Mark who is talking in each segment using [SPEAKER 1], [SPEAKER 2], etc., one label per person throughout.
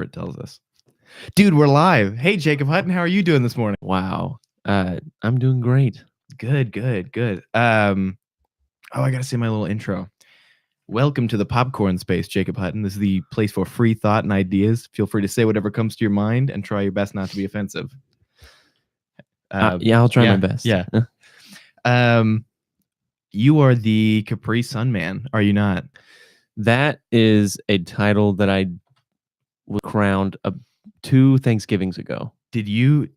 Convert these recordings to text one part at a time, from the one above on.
[SPEAKER 1] whatever it tells us. Dude, we're live. Hey, Jacob Hutton, how are you doing this morning?
[SPEAKER 2] Wow. I'm doing great.
[SPEAKER 1] Good. I gotta say my little intro. Welcome to the popcorn space, Jacob Hutton. This is the place for free thought and ideas. Feel free to say whatever comes to your mind and try your best not to be offensive.
[SPEAKER 2] Yeah, I'll try my best.
[SPEAKER 1] Yeah. You are the Capri Sun Man, are you not?
[SPEAKER 2] That is a title that I was crowned 2 Thanksgivings ago.
[SPEAKER 1] Did you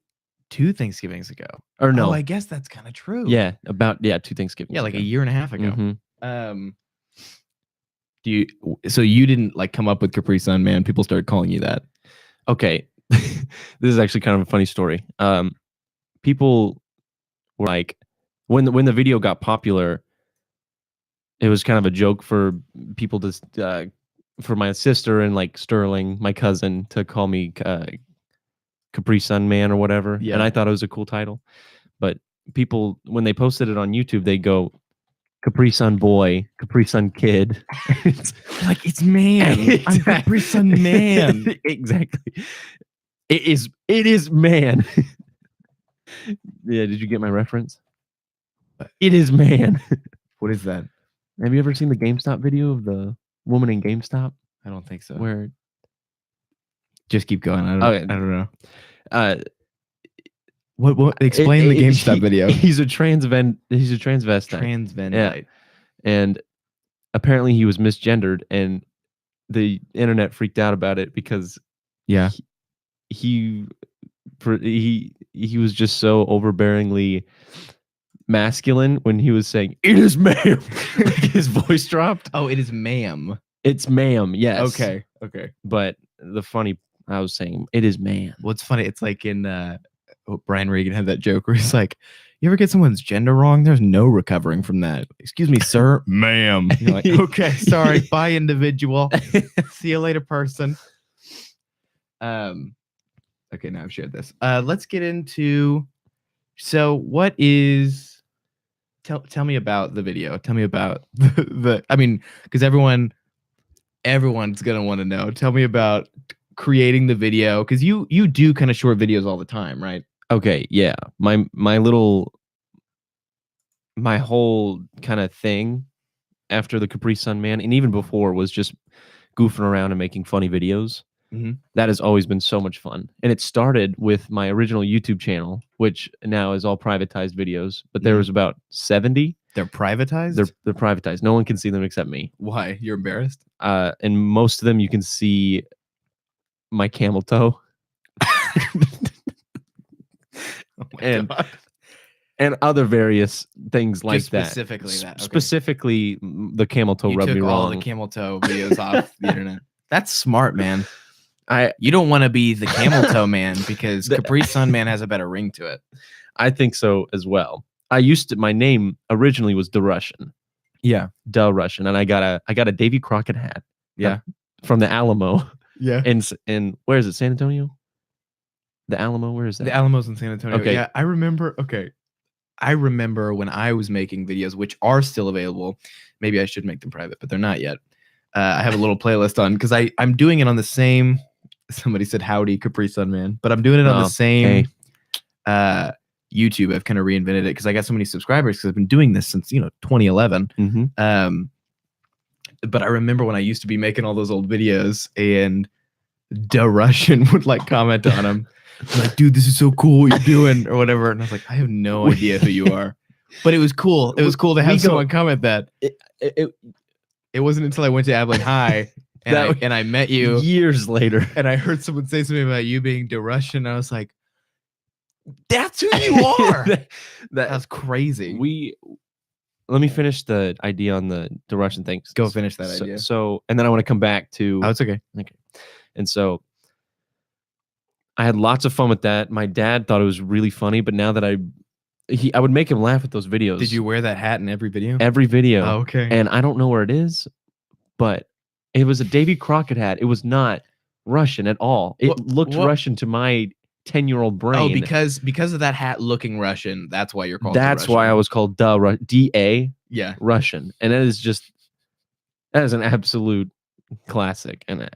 [SPEAKER 1] 2 Thanksgivings ago?
[SPEAKER 2] Or no?
[SPEAKER 1] Oh, I guess that's kind of true.
[SPEAKER 2] Yeah, 2 Thanksgivings.
[SPEAKER 1] Yeah, like
[SPEAKER 2] ago.
[SPEAKER 1] a year and a half ago.
[SPEAKER 2] Mm-hmm.
[SPEAKER 1] So you didn't like come up with Capri Sun Man? People started calling you that.
[SPEAKER 2] Okay, this is actually kind of a funny story. People were like, when the video got popular, it was kind of a joke for people to for my sister and like Sterling, my cousin, to call me Capri Sun Man or whatever.
[SPEAKER 1] Yeah.
[SPEAKER 2] And I thought it was a cool title. But people, when they posted it on YouTube, they go Capri Sun Boy, Capri Sun Kid.
[SPEAKER 1] It's man.
[SPEAKER 2] Exactly.
[SPEAKER 1] I'm Capri Sun Man.
[SPEAKER 2] Exactly. It is man. Yeah, did you get my reference? It is man.
[SPEAKER 1] What is that?
[SPEAKER 2] Have you ever seen the GameStop video of the woman in GameStop?
[SPEAKER 1] I don't think so.
[SPEAKER 2] Where?
[SPEAKER 1] Just keep going. I don't know.
[SPEAKER 2] What?
[SPEAKER 1] Explain the GameStop video.
[SPEAKER 2] He's a transvestite.
[SPEAKER 1] Transvestite.
[SPEAKER 2] Yeah. And apparently he was misgendered, and the internet freaked out about it because he was just so overbearingly masculine when he was saying "it is ma'am." Like his voice dropped.
[SPEAKER 1] Oh, it is ma'am.
[SPEAKER 2] It's ma'am. Yes.
[SPEAKER 1] Okay.
[SPEAKER 2] But I was saying it is man.
[SPEAKER 1] Well, it's funny. It's like in Brian Regan had that joke where he's like, "You ever get someone's gender wrong? There's no recovering from that." Excuse me, sir, ma'am. You're like, okay, sorry, bye, individual. See you later, person. Okay, now I've shared this. Let's get into. So, what is? Tell me about the video. Tell me about the. I mean, because everyone's gonna want to know. Tell me about creating the video, because you do kind of short videos all the time, right?
[SPEAKER 2] Okay, yeah. My whole kind of thing after the Capri Sun Man, and even before, was just goofing around and making funny videos.
[SPEAKER 1] Mm-hmm.
[SPEAKER 2] That has always been so much fun. And it started with my original YouTube channel, which now is all privatized videos, but there was about 70.
[SPEAKER 1] They're privatized?
[SPEAKER 2] They're privatized. No one can see them except me.
[SPEAKER 1] Why? You're embarrassed?
[SPEAKER 2] And most of them you can see my camel toe.
[SPEAKER 1] God.
[SPEAKER 2] And other various things like
[SPEAKER 1] just
[SPEAKER 2] that.
[SPEAKER 1] Specifically that. Okay.
[SPEAKER 2] Specifically the camel toe rubbed me wrong.
[SPEAKER 1] All the camel toe videos off the internet. That's smart, man. You don't want to be the camel toe man, because Capri Sun Man has a better ring to it.
[SPEAKER 2] I think so as well. My name originally was Da Russian.
[SPEAKER 1] Yeah.
[SPEAKER 2] Da Russian. And I got a Davy Crockett hat.
[SPEAKER 1] Yeah.
[SPEAKER 2] From the Alamo.
[SPEAKER 1] Yeah.
[SPEAKER 2] And where is it? San Antonio? The Alamo, where is that?
[SPEAKER 1] The Alamo's in San Antonio.
[SPEAKER 2] Okay.
[SPEAKER 1] Yeah, I remember when I was making videos, which are still available. Maybe I should make them private, but they're not yet. I have a little playlist on, because I'm doing it on the same. Somebody said howdy Capri Sun Man, but I'm doing it on the same YouTube. I've kind of reinvented it because I got so many subscribers, because I've been doing this since 2011.
[SPEAKER 2] Mm-hmm.
[SPEAKER 1] But I remember when I used to be making all those old videos, and Da Russian would like comment on them. Like, dude, this is so cool what you're doing, or whatever. And I was like, I have no idea who you are. But it was cool. It was cool to have someone comment that. It wasn't until I went to Abilene High and I met you
[SPEAKER 2] years later,
[SPEAKER 1] and I heard someone say something about you being Da Russian. I was like, that's who you are. That's crazy.
[SPEAKER 2] Let me finish the idea on the Russian thing.
[SPEAKER 1] Go finish that idea.
[SPEAKER 2] So, and then I want to come back to.
[SPEAKER 1] Oh, it's okay.
[SPEAKER 2] Okay. And so I had lots of fun with that. My dad thought it was really funny, but now that I would make him laugh with those videos.
[SPEAKER 1] Did you wear that hat in every video?
[SPEAKER 2] Every video.
[SPEAKER 1] Oh, okay.
[SPEAKER 2] And I don't know where it is, but it was a Davy Crockett hat. It was not Russian at all. It looked Russian to my 10-year-old brain.
[SPEAKER 1] Oh, because of that hat looking Russian, that's why you're called.
[SPEAKER 2] That's why I was called D-A.
[SPEAKER 1] Yeah.
[SPEAKER 2] Russian. And that is an absolute classic. And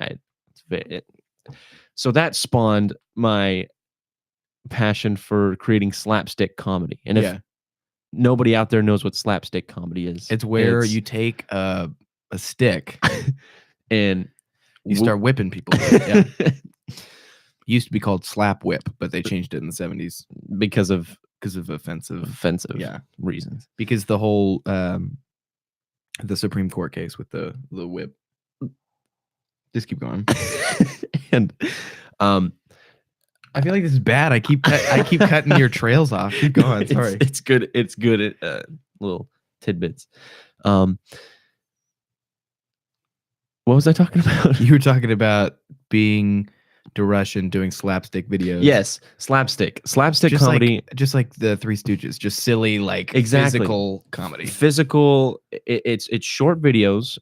[SPEAKER 2] So that spawned my passion for creating slapstick comedy. And if
[SPEAKER 1] Yeah.
[SPEAKER 2] nobody out there knows what slapstick comedy is,
[SPEAKER 1] It's where you take a stick,
[SPEAKER 2] and
[SPEAKER 1] you start whipping people with it. Yeah. Used to be called slap whip, but they changed it in the 70s
[SPEAKER 2] because of
[SPEAKER 1] offensive
[SPEAKER 2] reasons.
[SPEAKER 1] Because the whole the Supreme Court case with the whip. Just keep going.
[SPEAKER 2] And
[SPEAKER 1] I feel like this is bad. I keep cutting your trails off. Keep going. Sorry.
[SPEAKER 2] It's good. It's good at little tidbits. What was I talking about?
[SPEAKER 1] You were talking about being Russian doing slapstick videos.
[SPEAKER 2] Yes, slapstick just comedy,
[SPEAKER 1] just like the Three Stooges, just silly, like physical comedy.
[SPEAKER 2] Physical. It's short videos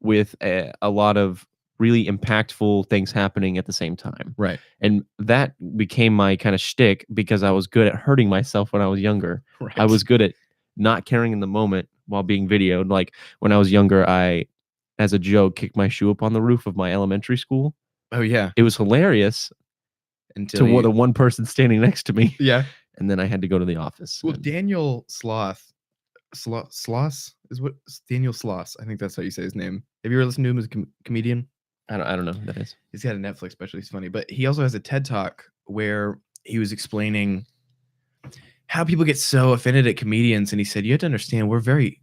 [SPEAKER 2] with a lot of really impactful things happening at the same time.
[SPEAKER 1] Right.
[SPEAKER 2] And that became my kind of shtick because I was good at hurting myself when I was younger.
[SPEAKER 1] Right.
[SPEAKER 2] I was good at not caring in the moment while being videoed. Like when I was younger, I, as a joke, kicked my shoe up on the roof of my elementary school.
[SPEAKER 1] Oh yeah.
[SPEAKER 2] It was hilarious
[SPEAKER 1] until
[SPEAKER 2] the one person standing next to me.
[SPEAKER 1] Yeah.
[SPEAKER 2] And then I had to go to the office.
[SPEAKER 1] Well, Daniel Sloss is what Daniel Sloss. I think that's how you say his name. Have you ever listened to him as a comedian?
[SPEAKER 2] I don't know who that is.
[SPEAKER 1] He's got a Netflix special. He's funny, but he also has a TED Talk where he was explaining how people get so offended at comedians, and he said you have to understand we're very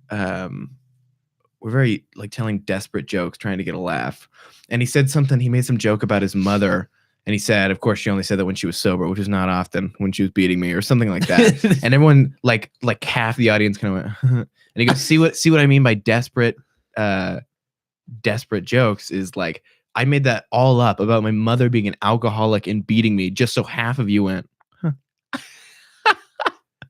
[SPEAKER 1] like telling desperate jokes, trying to get a laugh. And he said something. He made some joke about his mother, and he said, of course, she only said that when she was sober, which is not often, when she was beating me or something like that. And everyone, like half the audience, kind of went, and he goes, see what I mean by desperate jokes is like, I made that all up about my mother being an alcoholic and beating me just so half of you went, huh.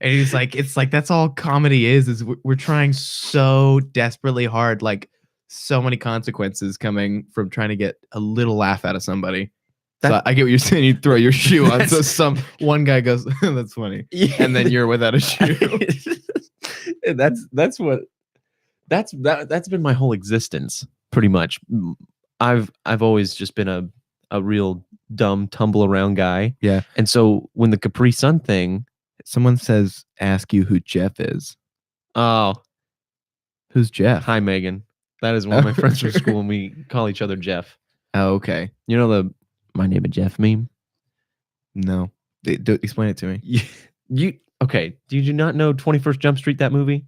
[SPEAKER 1] And he's like, it's like, that's all comedy is we're trying so desperately hard, like so many consequences coming from trying to get a little laugh out of somebody. So I get what you're saying. You throw your shoe on, so one guy goes, that's funny. Yeah. And then you're without a shoe.
[SPEAKER 2] that's been my whole existence, pretty much. I've always just been a real dumb tumble around guy.
[SPEAKER 1] Yeah.
[SPEAKER 2] And so when the Capri Sun thing,
[SPEAKER 1] someone says, ask you who Jeff is.
[SPEAKER 2] Oh,
[SPEAKER 1] who's Jeff?
[SPEAKER 2] Hi, Megan. That is one of my friends from school, and we call each other Jeff.
[SPEAKER 1] Oh, okay.
[SPEAKER 2] You know the "My name is Jeff" meme?
[SPEAKER 1] No. Explain it to me.
[SPEAKER 2] Okay? Did you not know 21st Jump Street, that movie?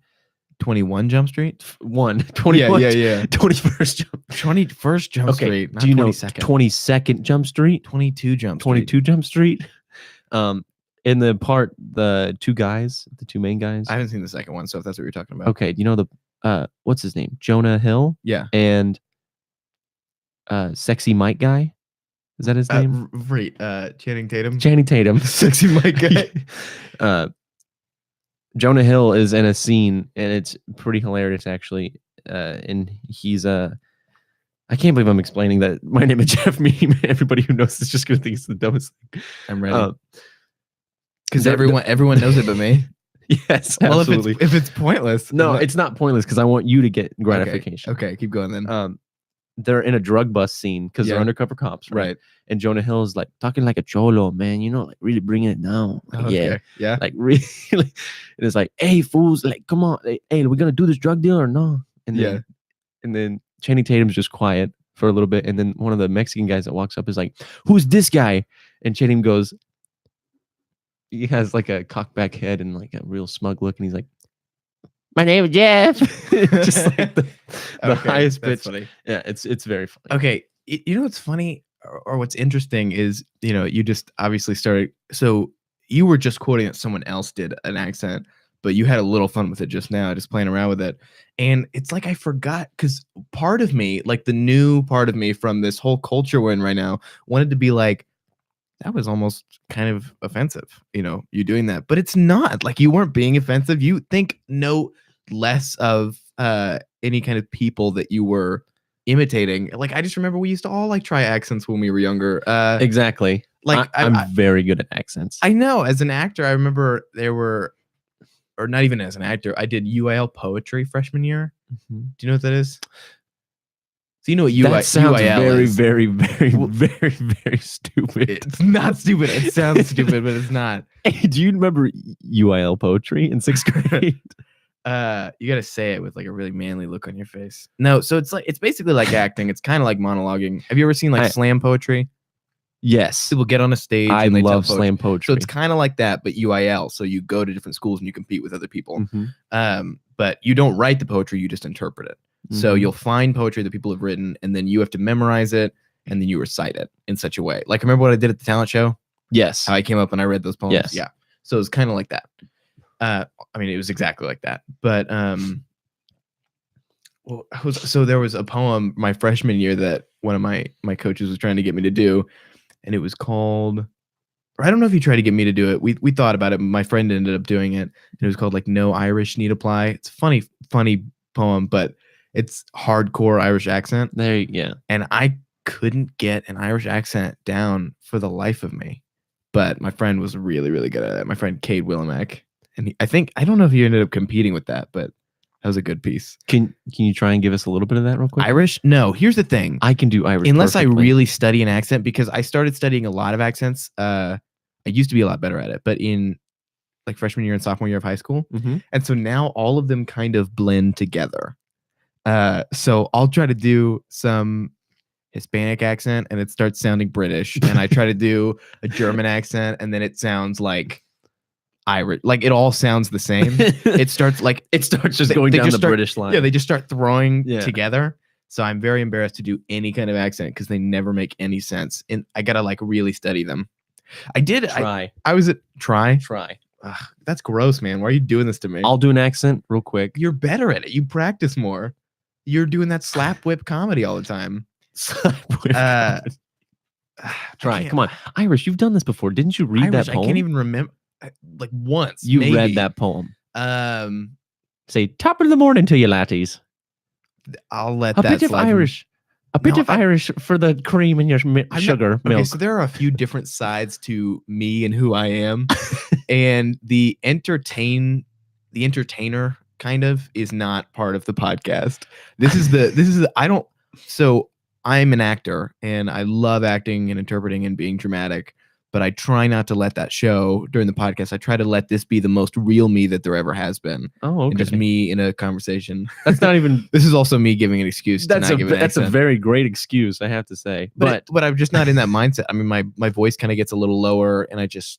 [SPEAKER 1] 21 Jump Street?
[SPEAKER 2] 21.
[SPEAKER 1] Yeah.
[SPEAKER 2] 21st Jump Street.
[SPEAKER 1] Not
[SPEAKER 2] do you
[SPEAKER 1] 22nd.
[SPEAKER 2] Know 22nd Jump Street?
[SPEAKER 1] 22 Jump Street.
[SPEAKER 2] 22 Jump Street. In the part, the two main guys.
[SPEAKER 1] I haven't seen the second one, so if that's what you're talking about.
[SPEAKER 2] Okay. Do you know the what's his name? Jonah Hill?
[SPEAKER 1] Yeah.
[SPEAKER 2] And Sexy Mike guy? Is that his name?
[SPEAKER 1] Right. Channing Tatum.
[SPEAKER 2] Channing Tatum.
[SPEAKER 1] Sexy Mike guy.
[SPEAKER 2] Jonah Hill is in a scene, and it's pretty hilarious, actually. And he's I can't believe I'm explaining that My Name is Jeff meme. Everybody who knows this is just going to think it's the dumbest thing.
[SPEAKER 1] I'm ready. Because everyone knows it but me.
[SPEAKER 2] Yes, absolutely.
[SPEAKER 1] Well, if it's pointless.
[SPEAKER 2] No, it's not pointless because I want you to get gratification.
[SPEAKER 1] Okay, keep going then.
[SPEAKER 2] They're in a drug bust scene because they're undercover cops, right? And Jonah Hill is like talking like a cholo, man, like really bringing it down. Like,
[SPEAKER 1] yeah,
[SPEAKER 2] like really. And it's like, hey, fools, like, come on, hey, we're gonna do this drug deal or no? And then Channing Tatum's just quiet for a little bit, and then one of the Mexican guys that walks up is like, "Who's this guy?" And Channing goes, he has like a cockback head and like a real smug look, and he's like, "My name is Jeff." Just like the highest pitch.
[SPEAKER 1] Funny.
[SPEAKER 2] Yeah, it's very funny.
[SPEAKER 1] Okay, you know what's funny or what's interesting is, you just obviously started. So you were just quoting that someone else did an accent, but you had a little fun with it just now, just playing around with it. And it's like I forgot, because part of me, like the new part of me from this whole culture we're in right now, wanted to be like, that was almost kind of offensive, you doing that. But it's not. Like, you weren't being offensive. You think no less of any kind of people that you were imitating. Like, I just remember we used to all like try accents when we were younger.
[SPEAKER 2] Exactly.
[SPEAKER 1] Like
[SPEAKER 2] I'm very good at accents.
[SPEAKER 1] I know. As an actor, I remember or not even as an actor, I did UIL poetry freshman year. Mm-hmm. Do you know what that is? So you know what
[SPEAKER 2] That sounds
[SPEAKER 1] UIL
[SPEAKER 2] very,
[SPEAKER 1] is?
[SPEAKER 2] very, very,
[SPEAKER 1] Well,
[SPEAKER 2] very, very stupid.
[SPEAKER 1] It's not stupid. It sounds stupid, but it's not.
[SPEAKER 2] Hey, do you remember UIL poetry in 6th grade?
[SPEAKER 1] You gotta say it with like a really manly look on your face. No, so it's basically like acting. It's kind of like monologuing. Have you ever seen like slam poetry?
[SPEAKER 2] Yes.
[SPEAKER 1] People get on a stage
[SPEAKER 2] I
[SPEAKER 1] and they
[SPEAKER 2] love
[SPEAKER 1] tell
[SPEAKER 2] slam
[SPEAKER 1] So
[SPEAKER 2] poetry.
[SPEAKER 1] it's kind of like that, but UIL. So you go to different schools and you compete with other people. But you don't write the poetry, you just interpret it. So you'll find poetry that people have written, and then you have to memorize it, and then you recite it in such a way. Like, remember what I did at the talent show?
[SPEAKER 2] Yes.
[SPEAKER 1] How I came up and I read those poems?
[SPEAKER 2] Yes.
[SPEAKER 1] Yeah. So it's kind of like that. I mean, it was exactly like that. But well, so there was a poem my freshman year that one of my coaches was trying to get me to do, and it was called, or I don't know if he tried to get me to do it. We thought about it. My friend ended up doing it, and it was called like "No Irish Need Apply." It's a funny poem, but it's hardcore Irish accent.
[SPEAKER 2] Yeah.
[SPEAKER 1] And I couldn't get an Irish accent down for the life of me. But my friend was really, really good at it. My friend Cade Willimack. And I don't know if he ended up competing with that, but that was a good piece.
[SPEAKER 2] Can you try and give us a little bit of that real quick?
[SPEAKER 1] Irish? No, here's the thing.
[SPEAKER 2] I can do Irish
[SPEAKER 1] unless
[SPEAKER 2] perfectly.
[SPEAKER 1] I really study an accent, because I started studying a lot of accents. I used to be a lot better at it, but in like freshman year and sophomore year of high school. And so now all of them kind of blend together. So I'll try to do some Hispanic accent and it starts sounding British, and I try to do a German accent and then it sounds like Irish. Like it all sounds the same. It starts just
[SPEAKER 2] going down the British line.
[SPEAKER 1] Yeah, they just start throwing
[SPEAKER 2] Yeah.
[SPEAKER 1] together. So I'm very embarrassed to do any kind of accent because they never make any sense. And I gotta like really study them. I did.
[SPEAKER 2] Try.
[SPEAKER 1] I was at try.
[SPEAKER 2] Ugh,
[SPEAKER 1] That's gross, man. Why are you doing this to me?
[SPEAKER 2] I'll do an accent real quick.
[SPEAKER 1] You're better at it. You practice more. You're doing that slap whip comedy all the time.
[SPEAKER 2] Try. Come on. Irish, you've done this before. Didn't you read
[SPEAKER 1] Irish,
[SPEAKER 2] that poem?
[SPEAKER 1] I can't even remember. Like once.
[SPEAKER 2] You
[SPEAKER 1] maybe.
[SPEAKER 2] read that poem.
[SPEAKER 1] Um,
[SPEAKER 2] Say top of the morning to you latties.
[SPEAKER 1] I'll let
[SPEAKER 2] A
[SPEAKER 1] that
[SPEAKER 2] bit of
[SPEAKER 1] slide.
[SPEAKER 2] Irish. A bit of Irish for the cream in your sugar milk.
[SPEAKER 1] Okay, so there are a few different sides to me and who I am, and the entertainer kind of is not part of the podcast. So I'm an actor and I love acting and interpreting and being dramatic, but I try not to let that show during the podcast. I try to let this be the most real me that there ever has been.
[SPEAKER 2] Oh, okay.
[SPEAKER 1] And just me in a conversation.
[SPEAKER 2] That's not even.
[SPEAKER 1] This is also me giving an excuse to not give an
[SPEAKER 2] That's a
[SPEAKER 1] accent.
[SPEAKER 2] very great excuse, I have to say.
[SPEAKER 1] But I'm just not in that mindset. I mean, my voice kind of gets a little lower, and I just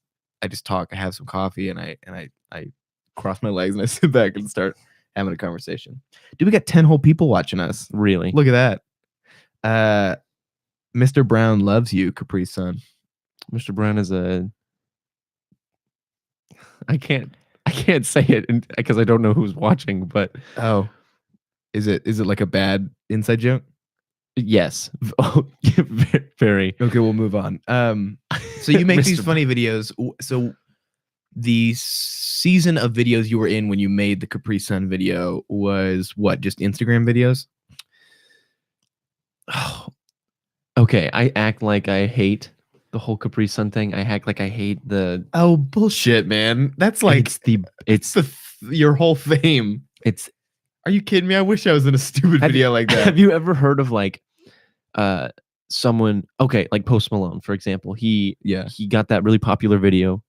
[SPEAKER 1] talk. I have some coffee, and I cross my legs and I sit back and start having a conversation. Dude, we got 10 whole people watching us.
[SPEAKER 2] Really?
[SPEAKER 1] Look at that. Mr. Brown loves you, Capri Sun.
[SPEAKER 2] Mr. Brown is I can't say it because I don't know who's watching, but
[SPEAKER 1] oh, is it like a bad inside joke?
[SPEAKER 2] Yes. Oh, very.
[SPEAKER 1] Okay, we'll move on. So you make these
[SPEAKER 2] Mr.
[SPEAKER 1] funny videos. So the season of videos you were in when you made the Capri Sun video was what? Just Instagram videos?
[SPEAKER 2] Oh, okay. I act like I hate the whole Capri Sun thing. I act like I hate the.
[SPEAKER 1] Oh, bullshit, man. That's like
[SPEAKER 2] it's
[SPEAKER 1] your whole fame. Are you kidding me? I wish I was in a stupid video like that.
[SPEAKER 2] Have you ever heard of like someone, okay, like Post Malone, for example? He got that really popular video,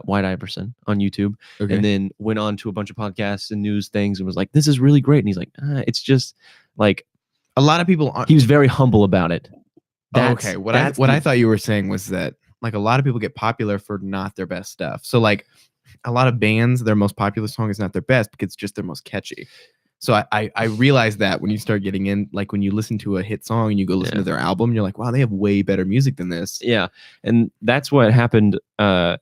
[SPEAKER 2] White Iverson, on YouTube, and then went on to a bunch of podcasts and news things and was like, this is really great. And he's like, it's just like
[SPEAKER 1] a lot of people aren't.
[SPEAKER 2] He was very humble about it.
[SPEAKER 1] Okay. What I thought you were saying was that like a lot of people get popular for not their best stuff. So like a lot of bands, their most popular song is not their best because it's just their most catchy. So I realized that when you start getting in, like when you listen to a hit song and you go listen to their album, you're like, wow, they have way better music than this.
[SPEAKER 2] Yeah. And that's what happened.
[SPEAKER 1] I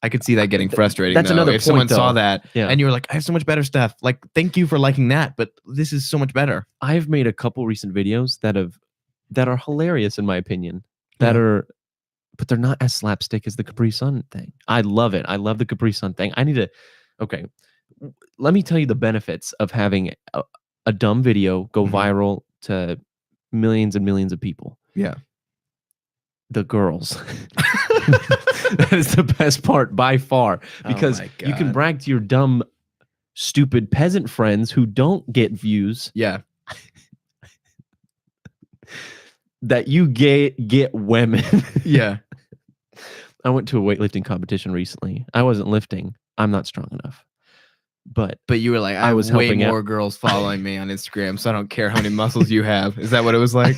[SPEAKER 1] could see that getting frustrating.
[SPEAKER 2] That's another
[SPEAKER 1] if
[SPEAKER 2] point,
[SPEAKER 1] someone
[SPEAKER 2] though.
[SPEAKER 1] saw that and you were like, I have so much better stuff. Like, thank you for liking that, but this is so much better.
[SPEAKER 2] I've made a couple recent videos that are hilarious in my opinion. But they're not as slapstick as the Capri Sun thing. I love it. I love the Capri Sun thing. Okay. Let me tell you the benefits of having a dumb video go viral to millions and millions of people.
[SPEAKER 1] Yeah.
[SPEAKER 2] The girls. That is the best part by far, because you can brag to your dumb, stupid peasant friends who don't get views.
[SPEAKER 1] Yeah.
[SPEAKER 2] that you get women.
[SPEAKER 1] Yeah.
[SPEAKER 2] I went to a weightlifting competition recently. I wasn't lifting. I'm not strong enough. But
[SPEAKER 1] But you were like, I
[SPEAKER 2] I
[SPEAKER 1] have
[SPEAKER 2] was
[SPEAKER 1] way
[SPEAKER 2] helping out.
[SPEAKER 1] more girls following me on Instagram, so I don't care how many muscles you have. Is that what it was like?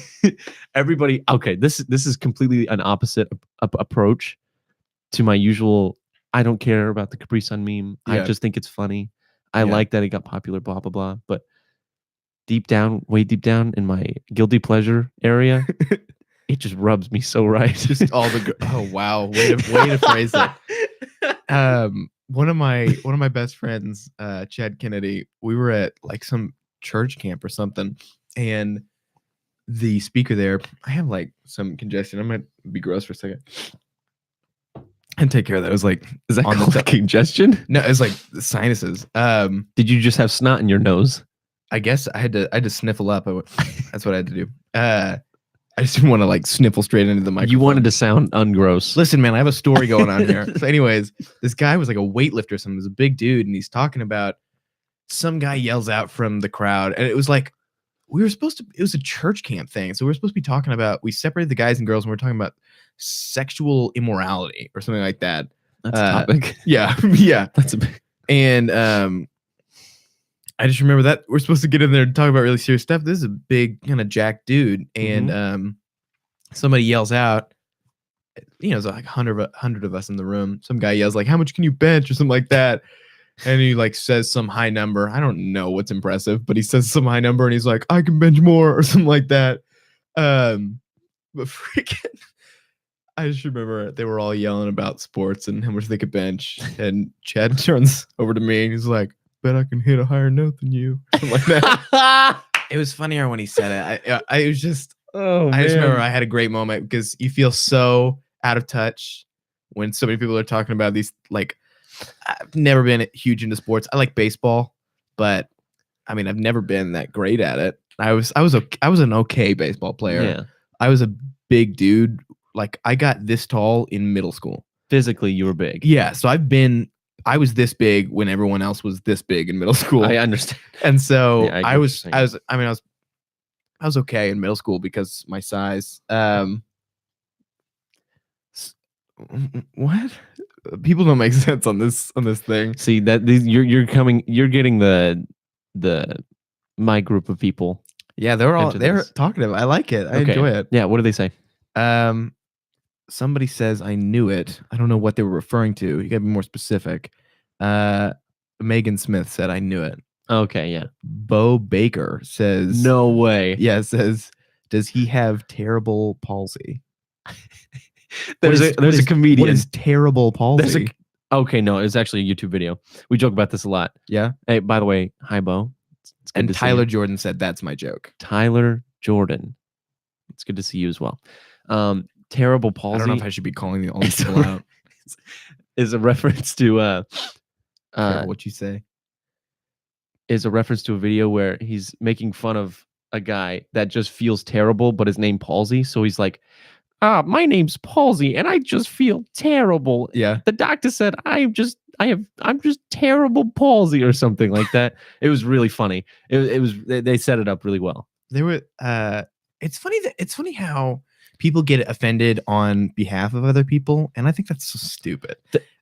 [SPEAKER 2] Everybody, okay, this is completely an opposite approach to my usual. I don't care about the Capri Sun meme. I
[SPEAKER 1] Yeah.
[SPEAKER 2] just think it's funny. I
[SPEAKER 1] Yeah.
[SPEAKER 2] like that it got popular, blah blah blah. But deep down, way deep down in my guilty pleasure area, it just rubs me so right.
[SPEAKER 1] Just all the oh wow, way to phrase it. One of my best friends, Chad Kennedy, we were at like some church camp or something, and the speaker there, I have like some congestion. I might be gross for a second. And take care of that. It was like,
[SPEAKER 2] Is that
[SPEAKER 1] on the
[SPEAKER 2] called congestion?
[SPEAKER 1] no, it was like sinuses.
[SPEAKER 2] Did you just have snot in your nose?
[SPEAKER 1] I guess I had to sniffle up. That's what I had to do. I just didn't want to like sniffle straight into the microphone.
[SPEAKER 2] You wanted to sound ungross.
[SPEAKER 1] Listen, man, I have a story going on here. So anyways, this guy was like a weightlifter or something. He was a big dude, and he's talking about some guy yells out from the crowd. And it was like, it was a church camp thing. So we were supposed to be talking about, we separated the guys and girls, and we are talking about sexual immorality or something like that.
[SPEAKER 2] That's a topic.
[SPEAKER 1] Yeah. Yeah.
[SPEAKER 2] That's a big.
[SPEAKER 1] And I just remember that we're supposed to get in there and talk about really serious stuff. This is a big kind of jack dude, and somebody yells out. You know, there's like 100 of us in the room. Some guy yells like, "How much can you bench?" or something like that, and he like says some high number. I don't know what's impressive, but he says some high number, and he's like, "I can bench more" or something like that. But freaking, I just remember they were all yelling about sports and how much they could bench, and Chad turns over to me and he's like, "Bet I can hit a higher note than you." Something like that. It was funnier when he said it. I was just, I just remember I had a great moment because you feel so out of touch when so many people are talking about these. Like, I've never been huge into sports. I like baseball, but I mean, I've never been that great at it. I was an okay baseball player.
[SPEAKER 2] Yeah.
[SPEAKER 1] I was a big dude. Like, I got this tall in middle school.
[SPEAKER 2] Physically, you were big.
[SPEAKER 1] Yeah, so I was this big when everyone else was this big in middle school.
[SPEAKER 2] I understand.
[SPEAKER 1] And so
[SPEAKER 2] Yeah,
[SPEAKER 1] I was okay in middle school because my size. What? People don't make sense on this thing.
[SPEAKER 2] See that you're getting the my group of people.
[SPEAKER 1] Yeah, they're talkative. I like it. I enjoy it.
[SPEAKER 2] Yeah, what do they say?
[SPEAKER 1] Somebody says I knew it. I don't know what they were referring to. You gotta be more specific. Megan Smith said I knew it.
[SPEAKER 2] Okay, yeah.
[SPEAKER 1] Bo Baker says
[SPEAKER 2] no way.
[SPEAKER 1] Yeah, says, does he have terrible palsy?
[SPEAKER 2] there's a comedian.
[SPEAKER 1] What is terrible palsy?
[SPEAKER 2] Okay, no, it's actually a YouTube video. We joke about this a lot.
[SPEAKER 1] Yeah.
[SPEAKER 2] Hey, by the way, hi Bo. It's good
[SPEAKER 1] and
[SPEAKER 2] to see
[SPEAKER 1] Tyler
[SPEAKER 2] you.
[SPEAKER 1] Jordan said that's my joke.
[SPEAKER 2] Tyler Jordan. It's good to see you as well. Terrible palsy.
[SPEAKER 1] I don't know if I should be calling the only people out.
[SPEAKER 2] Is a reference to
[SPEAKER 1] what you say?
[SPEAKER 2] Is a reference to a video where he's making fun of a guy that just feels terrible, but his name Palsy. So he's like, my name's Palsy, and I just feel terrible.
[SPEAKER 1] Yeah.
[SPEAKER 2] The doctor said I'm just terrible palsy or something like that. It was really funny. It was they set it up really well.
[SPEAKER 1] They were it's funny how people get offended on behalf of other people, and I think that's so stupid.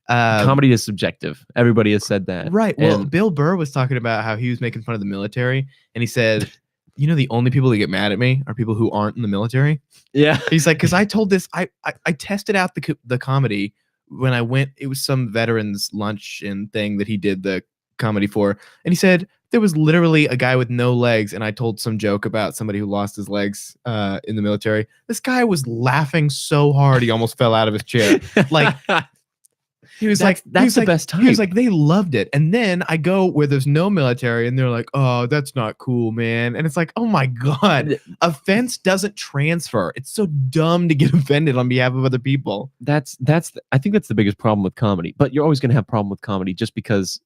[SPEAKER 2] Comedy is subjective. Everybody has said that.
[SPEAKER 1] Right. Well, Bill Burr was talking about how he was making fun of the military, and he said, you know, the only people that get mad at me are people who aren't in the military.
[SPEAKER 2] Yeah.
[SPEAKER 1] He's like, because I told this, I tested out the comedy when I went, it was some veterans lunch and thing that he did the comedy for. And he said, there was literally a guy with no legs, and I told some joke about somebody who lost his legs in the military. This guy was laughing so hard he almost fell out of his chair. Like, he was that's
[SPEAKER 2] the best time.
[SPEAKER 1] He was like, they loved it. And then I go where there's no military, and they're like, oh, that's not cool, man. And it's like, oh my God, offense doesn't transfer. It's so dumb to get offended on behalf of other people.
[SPEAKER 2] I think that's the biggest problem with comedy. But you're always going to have a problem with comedy just because.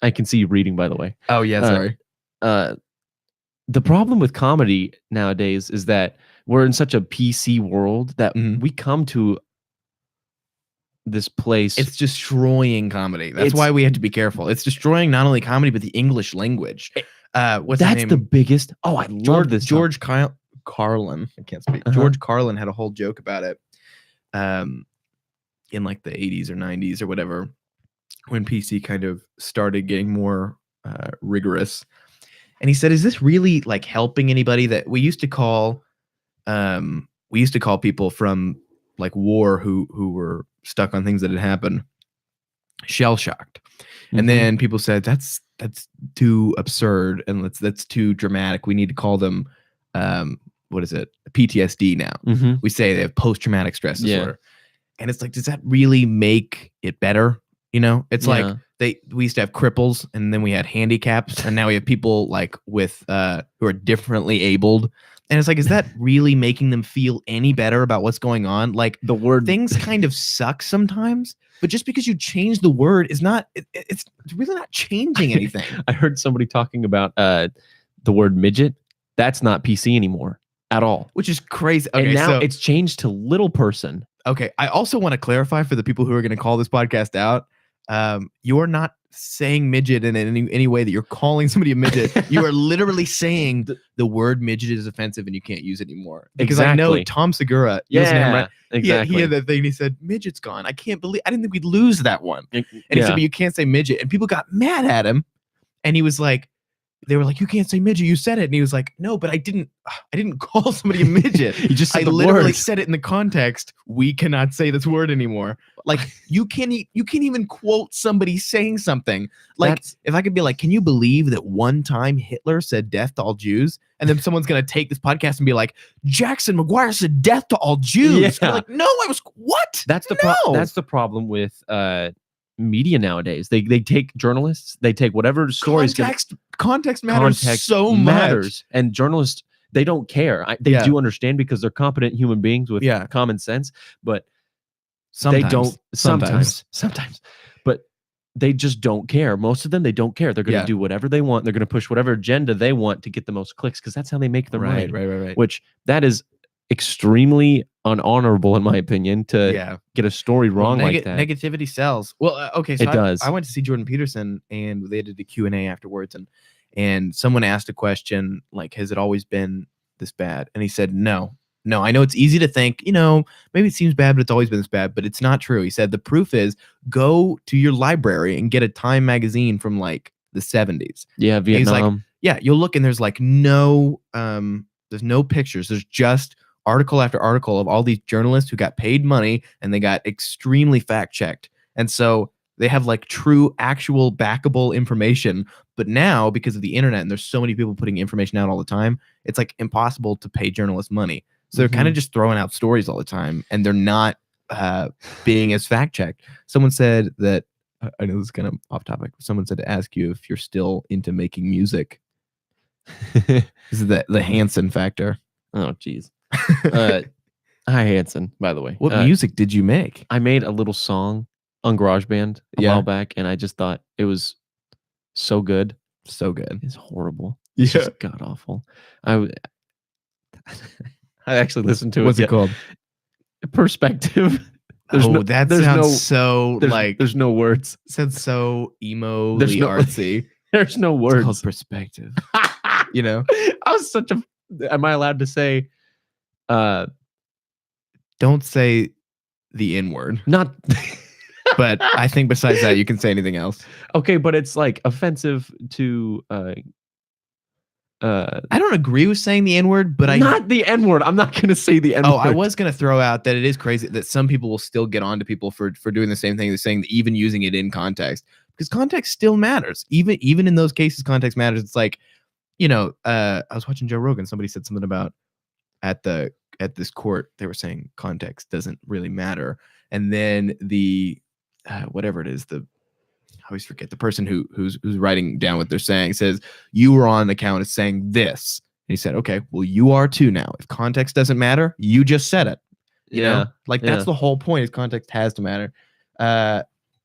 [SPEAKER 2] I can see you reading, by the way.
[SPEAKER 1] Oh yeah, sorry.
[SPEAKER 2] The problem with comedy nowadays is that we're in such a PC world that we come to this place.
[SPEAKER 1] It's destroying comedy. That's why we have to be careful. It's destroying not only comedy but the English language. What's his name?
[SPEAKER 2] The biggest. Oh, I love this.
[SPEAKER 1] George Carlin. I can't speak.
[SPEAKER 2] Uh-huh.
[SPEAKER 1] George Carlin had a whole joke about it, in like the 80s or 90s or whatever, when PC kind of started getting more rigorous. And he said, "Is this really like helping anybody?" That we used to call people from like war who were stuck on things that had happened shell shocked. And then people said that's too absurd and that's too dramatic. We need to call them what is it? PTSD now. We say they have post-traumatic stress disorder. And it's like, does that really make it better? You know, it's like we used to have cripples and then we had handicaps and now we have people like with who are differently abled. And it's like, is that really making them feel any better about what's going on? Like
[SPEAKER 2] the word
[SPEAKER 1] things kind of suck sometimes, but just because you change the word is not, it's really not changing anything.
[SPEAKER 2] I heard somebody talking about the word midget. That's not PC anymore at all.
[SPEAKER 1] Which is crazy. Okay,
[SPEAKER 2] and now
[SPEAKER 1] so
[SPEAKER 2] it's changed to little person.
[SPEAKER 1] Okay, I also want to clarify for the people who are going to call this podcast out. You're not saying midget in any way that you're calling somebody a midget. You are literally saying the word midget is offensive and you can't use it anymore. Because I know Tom Segura, right?
[SPEAKER 2] Exactly.
[SPEAKER 1] He had that thing. And he said, "Midget's gone." I didn't think we'd lose that one. And he said, "But you can't say midget." And people got mad at him. And he was like, they were like, "You can't say midget. You said it." And he was like, "No, but I didn't call somebody a midget.
[SPEAKER 2] You just said
[SPEAKER 1] I literally said it in the context. We cannot say this word anymore. Like you can't even quote somebody saying something. Like if I could be like, can you believe that one time Hitler said death to all Jews? And then someone's going to take this podcast and be like, Jackson McGuire said death to all Jews.
[SPEAKER 2] Yeah.
[SPEAKER 1] I'm like, no, I was what?
[SPEAKER 2] That's the problem with media nowadays. They take journalists, they take whatever stories.
[SPEAKER 1] Context matters so much.
[SPEAKER 2] And journalists, they don't care. They do understand because they're competent human beings with common sense, but they don't sometimes. But they just don't care. Most of them, they don't care. They're going to do whatever they want. They're going to push whatever agenda they want to get the most clicks because that's how they make their money.
[SPEAKER 1] Right.
[SPEAKER 2] Which that is extremely unhonorable, in my opinion, to get a story wrong like that.
[SPEAKER 1] Negativity sells. Well, okay, so
[SPEAKER 2] it does.
[SPEAKER 1] I went to see Jordan Peterson, and they did a Q&A afterwards, and someone asked a question like, "Has it always been this bad?" And he said, "No. I know it's easy to think, maybe it seems bad, but it's always been this bad, but it's not true." He said, "The proof is go to your library and get a Time magazine from like the 70s."
[SPEAKER 2] Yeah, Vietnam.
[SPEAKER 1] He's like, you'll look and there's like there's no pictures. There's just article after article of all these journalists who got paid money and they got extremely fact checked. And so they have like true, actual backable information. But now because of the internet and there's so many people putting information out all the time, it's like impossible to pay journalists money. So they're kind of just throwing out stories all the time and they're not being as fact checked. Someone said that, I know this is kind of off topic. Someone said to ask you if you're still into making music. This is the Hanson factor.
[SPEAKER 2] Oh, geez. Hi, Hanson, by the way.
[SPEAKER 1] What music did you make?
[SPEAKER 2] I made a little song on GarageBand a while back, and I just thought it was so good.
[SPEAKER 1] So good.
[SPEAKER 2] It's horrible. It's just god awful. I actually listened to it.
[SPEAKER 1] What's it called?
[SPEAKER 2] Perspective.
[SPEAKER 1] That sounds
[SPEAKER 2] there's no words.
[SPEAKER 1] It sounds so emo,
[SPEAKER 2] artsy. There's no words.
[SPEAKER 1] It's called Perspective.
[SPEAKER 2] I was such a. Am I allowed to say?
[SPEAKER 1] Don't say the N-word.
[SPEAKER 2] Not.
[SPEAKER 1] But I think besides that, you can say anything else.
[SPEAKER 2] Okay, but it's like offensive to.
[SPEAKER 1] I don't agree with saying the N-word, but
[SPEAKER 2] not the N-word. I'm not going to say the N-word.
[SPEAKER 1] Oh, I was going to throw out that it is crazy that some people will still get on to people for doing the same thing. They're saying that even using it in context, because context still matters. Even in those cases, context matters. It's like, I was watching Joe Rogan. Somebody said something about at this court, they were saying context doesn't really matter. And then the whatever it is, I always forget the person who's writing down what they're saying says, "You were on account as saying this." And he said, "Okay, well, you are too now. If context doesn't matter, you just said it." You know? That's the whole point, is context has to matter.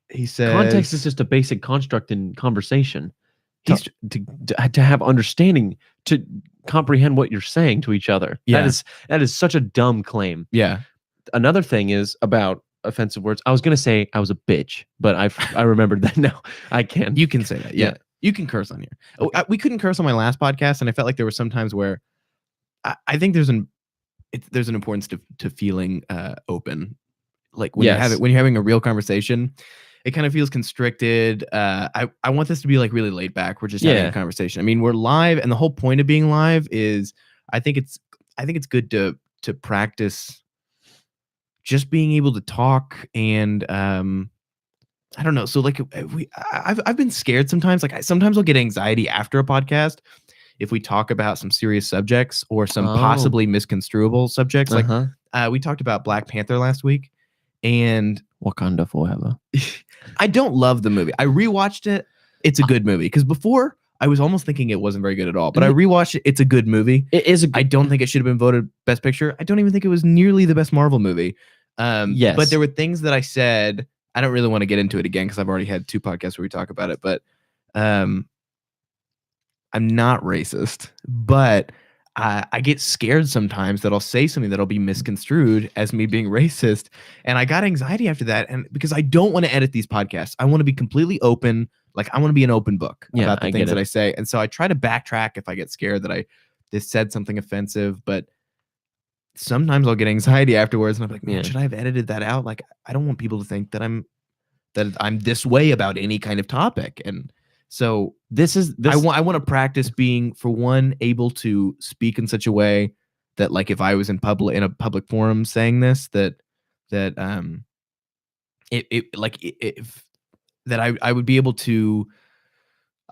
[SPEAKER 1] He said
[SPEAKER 2] context is just a basic construct in conversation. To have understanding, to comprehend what you're saying to each other.
[SPEAKER 1] Yeah.
[SPEAKER 2] That is such a dumb claim.
[SPEAKER 1] Yeah.
[SPEAKER 2] Another thing is about offensive words. I was going to say I was a bitch, but I remembered that now. I can.
[SPEAKER 1] You can say that. Yeah. You can curse on here. We couldn't curse on my last podcast, and I felt like there were some times where I think there's an importance to feeling open. Like when
[SPEAKER 2] Yes.
[SPEAKER 1] you're having a real conversation, it kind of feels constricted. I want this to be like really laid back. We're just having
[SPEAKER 2] Yeah.
[SPEAKER 1] a conversation. I mean, we're live, and the whole point of being live is I think it's good to practice just being able to talk and I don't know. So like I've been scared sometimes. Like sometimes I'll get anxiety after a podcast if we talk about some serious subjects or some
[SPEAKER 2] Oh.
[SPEAKER 1] possibly misconstruable subjects. Like
[SPEAKER 2] Uh-huh.
[SPEAKER 1] we talked about Black Panther last week, and
[SPEAKER 2] Wakanda forever.
[SPEAKER 1] I don't love the movie. I rewatched it. It's a good movie because before I was almost thinking it wasn't very good at all. But I rewatched it. It's a good movie.
[SPEAKER 2] It is a
[SPEAKER 1] I don't think it should have been voted Best Picture. I don't even think it was nearly the best Marvel movie.
[SPEAKER 2] Yes.
[SPEAKER 1] But there were things that I said. I don't really want to get into it again because I've already had 2 podcasts where we talk about it. But I'm not racist, but I get scared sometimes that I'll say something that'll be misconstrued as me being racist. And I got anxiety after that. And because I don't want to edit these podcasts, I want to be completely open. Like I want to be an open book about the things that I say. And so I try to backtrack if I get scared that I just said something offensive. But sometimes I'll get anxiety afterwards and I'm like, man, should I have edited that out? Like, I don't want people to think that I'm this way about any kind of topic. And so I want to practice being, for one, able to speak in such a way that, like, if I was in a public forum saying this, that I would be able to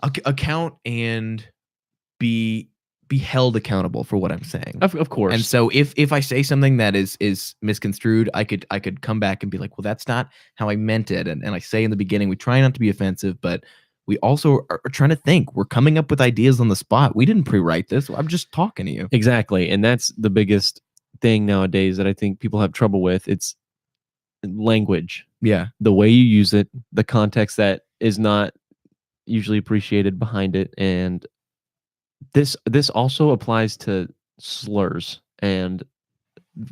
[SPEAKER 1] account and be held accountable for what I'm saying.
[SPEAKER 2] Of course.
[SPEAKER 1] And so if I say something that is misconstrued, I could come back and be like, well, that's not how I meant it. And I say in the beginning, we try not to be offensive, but we also are trying to think. We're coming up with ideas on the spot. We didn't pre-write this. I'm just talking to you.
[SPEAKER 2] Exactly. And that's the biggest thing nowadays that I think people have trouble with. It's language.
[SPEAKER 1] Yeah.
[SPEAKER 2] The way you use it, the context that is not usually appreciated behind it. And this also applies to slurs and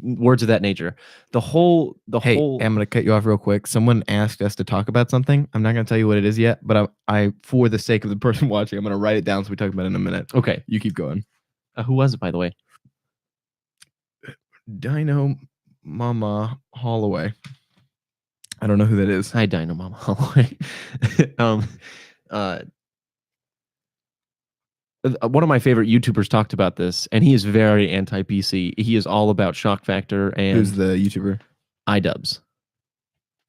[SPEAKER 2] words of that nature. Hey, I'm going to
[SPEAKER 1] cut you off real quick. Someone asked us to talk about something. I'm not going to tell you what it is yet, but I for the sake of the person watching, I'm going to write it down so we talk about it in a minute.
[SPEAKER 2] Okay.
[SPEAKER 1] You keep going.
[SPEAKER 2] Who was it, by the way?
[SPEAKER 1] Dino Mama Holloway. I don't know who that is.
[SPEAKER 2] Hi, Dino Mama Holloway. One of my favorite YouTubers talked about this, and he is very anti-PC. He is all about shock factor and
[SPEAKER 1] who's the YouTuber?
[SPEAKER 2] iDubbbz.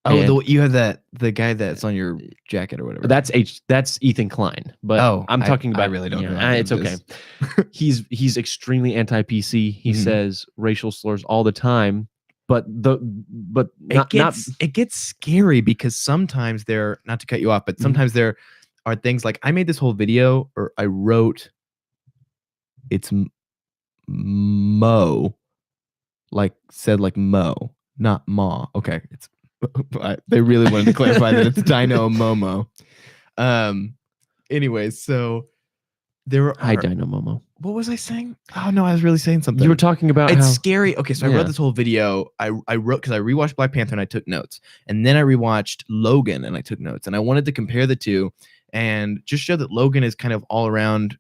[SPEAKER 1] Oh, you have the guy that's on your jacket or whatever.
[SPEAKER 2] That's Ethan Klein. But I'm talking about.
[SPEAKER 1] I really don't know.
[SPEAKER 2] It's okay. He's extremely anti-PC. He says racial slurs all the time. But it gets
[SPEAKER 1] scary because sometimes they're, not to cut you off, but sometimes there are things like, I made this whole video, or I wrote, it's Mo, like said like Mo, not Ma. Okay, it's they really wanted to clarify that it's Dino Momo. Anyways, so there are.
[SPEAKER 2] Hi, Dino Momo.
[SPEAKER 1] What was I saying? Oh no, I was really saying something.
[SPEAKER 2] You were talking about
[SPEAKER 1] it's scary. Okay, so I wrote this whole video. I wrote because I rewatched Black Panther and I took notes, and then I rewatched Logan and I took notes, and I wanted to compare the two and just show that Logan is kind of all around,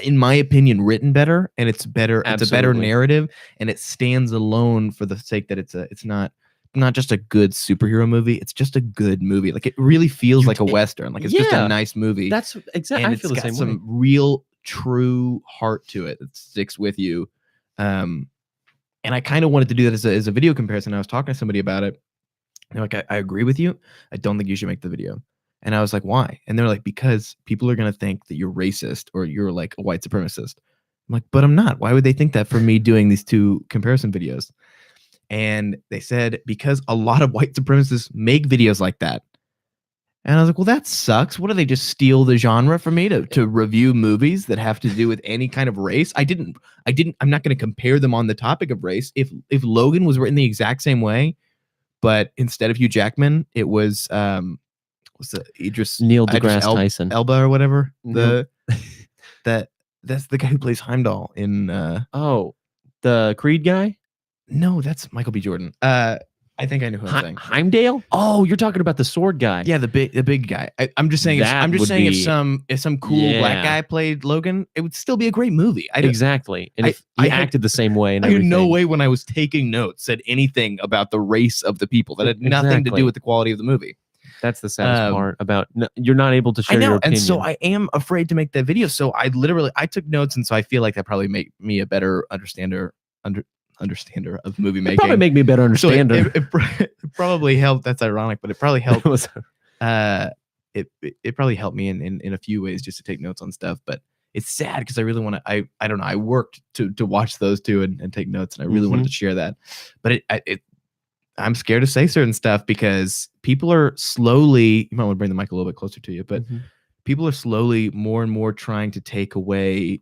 [SPEAKER 1] in my opinion, written better, and it's better. Absolutely. It's a better narrative, and it stands alone for the sake that it's not just a good superhero movie. It's just a good movie. Like, it really feels like a Western. Like, it's just a nice movie.
[SPEAKER 2] That's exactly. I feel the same way.
[SPEAKER 1] It's got some real, true heart to it that sticks with you. And I kind of wanted to do that as a video comparison. I was talking to somebody about it. They're like, I agree with you. I don't think you should make the video. And I was like, why? And they're like, because people are going to think that you're racist or you're like a white supremacist. I'm like, but I'm not. Why would they think that for me doing these 2 comparison videos? And they said, because a lot of white supremacists make videos like that. And I was like, well, that sucks. What do they just steal the genre from me to review movies that have to do with any kind of race? I'm not going to compare them on the topic of race. If Logan was written the exact same way, but instead of Hugh Jackman, it was what's the
[SPEAKER 2] Neil deGrasse Tyson
[SPEAKER 1] Elba or whatever. That's the guy who plays Heimdall in
[SPEAKER 2] the Creed guy.
[SPEAKER 1] No, that's Michael B. Jordan. I think I know who I'm saying.
[SPEAKER 2] Heimdall? Oh, you're talking about the sword guy.
[SPEAKER 1] Yeah, the big guy. I'm just saying.
[SPEAKER 2] That would
[SPEAKER 1] If
[SPEAKER 2] be-
[SPEAKER 1] some cool black
[SPEAKER 2] Yeah.
[SPEAKER 1] guy played Logan, it would still be a great movie.
[SPEAKER 2] Exactly. And if
[SPEAKER 1] I
[SPEAKER 2] he
[SPEAKER 1] had-
[SPEAKER 2] acted the same way and
[SPEAKER 1] I had
[SPEAKER 2] everything.
[SPEAKER 1] no way when I was taking notes said anything about the race of the people. That had nothing to
[SPEAKER 2] Exactly.
[SPEAKER 1] do with the quality of the movie.
[SPEAKER 2] That's the saddest part about you're not able to share your opinion.
[SPEAKER 1] And so I am afraid to make that video. So I took notes, and so I feel like that probably make me a better understander of movie making.
[SPEAKER 2] Probably make me a better understander.
[SPEAKER 1] So it probably helped. That's ironic, but it probably helped. It probably helped me in a few ways just to take notes on stuff. But it's sad because I really want to. I don't know. I worked to watch those two and take notes, and I really wanted to share that. But I'm scared to say certain stuff because people are slowly. You might want to bring the mic a little bit closer to you, but people are slowly more and more trying to take away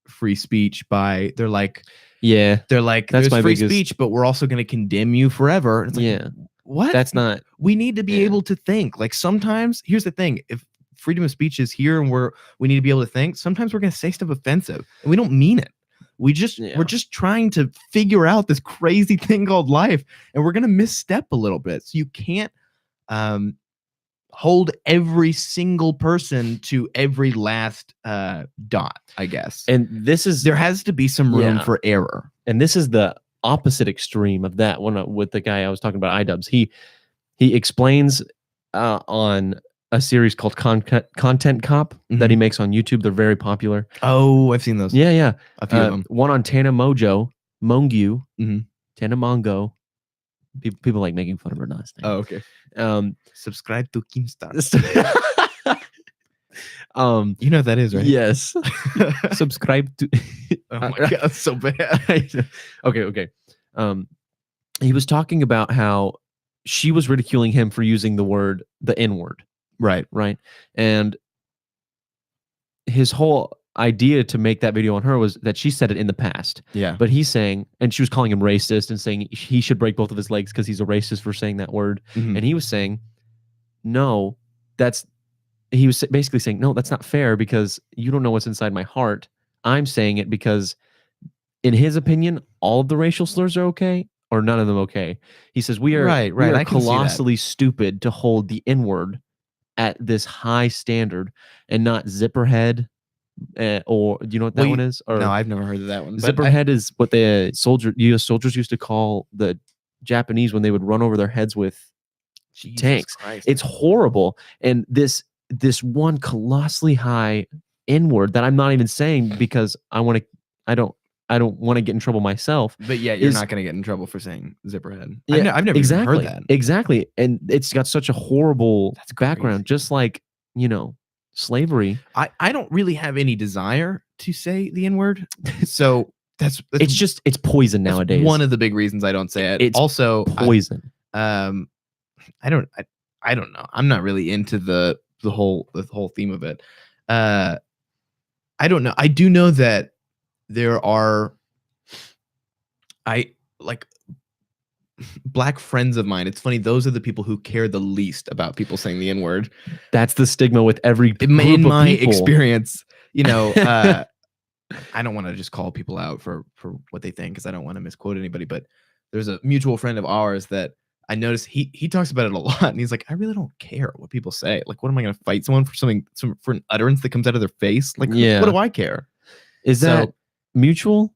[SPEAKER 1] free speech by they're like
[SPEAKER 2] that's
[SPEAKER 1] there's
[SPEAKER 2] my
[SPEAKER 1] free
[SPEAKER 2] biggest
[SPEAKER 1] speech, but we're also going to condemn you forever. It's like, what?
[SPEAKER 2] That's not.
[SPEAKER 1] We need to be able to think. Like sometimes, here's the thing: if freedom of speech is here and we need to be able to think, sometimes we're going to say stuff offensive and we don't mean it. We're just trying to figure out this crazy thing called life, and we're going to misstep a little bit. So you can't hold every single person to every last dot, I guess.
[SPEAKER 2] And there
[SPEAKER 1] has to be some room for error.
[SPEAKER 2] And this is the opposite extreme of that one with the guy I was talking about, iDubbbz. He explains on a series called Content Cop that he makes on YouTube. They're very popular.
[SPEAKER 1] Oh, I've seen those.
[SPEAKER 2] Yeah.
[SPEAKER 1] A few of them.
[SPEAKER 2] One on Tana Mongeau. Tana Mongeau. People like making fun of her last name.
[SPEAKER 1] Oh, okay. Subscribe to Keemstar. You know what that is, right?
[SPEAKER 2] Yes. Subscribe to.
[SPEAKER 1] Oh my god, that's so bad.
[SPEAKER 2] Okay. He was talking about how she was ridiculing him for using the N-word. Right. And his whole idea to make that video on her was that she said it in the past.
[SPEAKER 1] Yeah.
[SPEAKER 2] But he's saying, and she was calling him racist and saying he should break both of his legs because he's a racist for saying that word. And he was saying, no, he was basically saying, no, that's not fair because you don't know what's inside my heart. I'm saying it because in his opinion, all of the racial slurs are okay or none of them okay. He says, we are colossally stupid to hold the N-word at this high standard and not zipperhead, or do you know what that one is? Or,
[SPEAKER 1] no, I've never heard of that one.
[SPEAKER 2] Zipperhead is what the U.S. soldiers used to call the Japanese when they would run over their heads with tanks.
[SPEAKER 1] Christ.
[SPEAKER 2] It's horrible. And this one colossally high N-word that I'm not even saying because I don't want to get in trouble myself.
[SPEAKER 1] But yeah, you're not going to get in trouble for saying zipperhead.
[SPEAKER 2] Yeah,
[SPEAKER 1] I've never even heard that.
[SPEAKER 2] Exactly. And it's got such a horrible background, just like, slavery.
[SPEAKER 1] I don't really have any desire to say the N-word. So that's
[SPEAKER 2] it's poison nowadays.
[SPEAKER 1] One of the big reasons I don't say it.
[SPEAKER 2] It's
[SPEAKER 1] also
[SPEAKER 2] poison.
[SPEAKER 1] I don't know. I'm not really into the whole theme of it. I don't know. I do know that there are black friends of mine. It's funny. Those are the people who care the least about people saying the N-word.
[SPEAKER 2] That's the stigma with every group
[SPEAKER 1] in my
[SPEAKER 2] of people.
[SPEAKER 1] Experience. I don't want to just call people out for what they think because I don't want to misquote anybody. But there's a mutual friend of ours that I noticed he talks about it a lot, and he's like, I really don't care what people say. Like, what am I going to fight someone for for an utterance that comes out of their face? Like, what do I care?
[SPEAKER 2] Is that mutual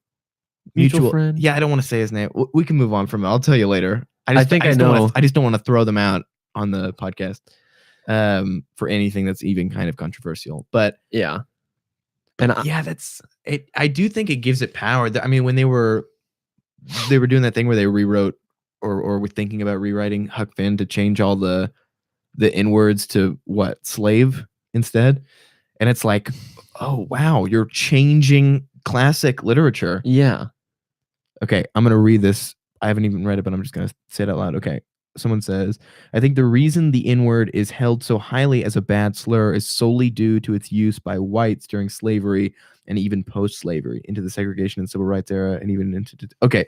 [SPEAKER 2] friend?
[SPEAKER 1] Yeah, I don't want to say his name. We can move on from it. I'll tell you later. I just don't want to throw them out on the podcast for anything that's even kind of controversial. But
[SPEAKER 2] yeah,
[SPEAKER 1] that's it. I do think it gives it power. I mean, when they were doing that thing where they rewrote or were thinking about rewriting Huck Finn to change all the N-words to slave instead, and it's like, oh wow, you're changing classic literature.
[SPEAKER 2] Yeah.
[SPEAKER 1] Okay, I'm going to read this. I haven't even read it, but I'm just going to say it out loud. Okay. Someone says, I think the reason the N-word is held so highly as a bad slur is solely due to its use by whites during slavery and even post-slavery into the segregation and civil rights era and even into... Okay.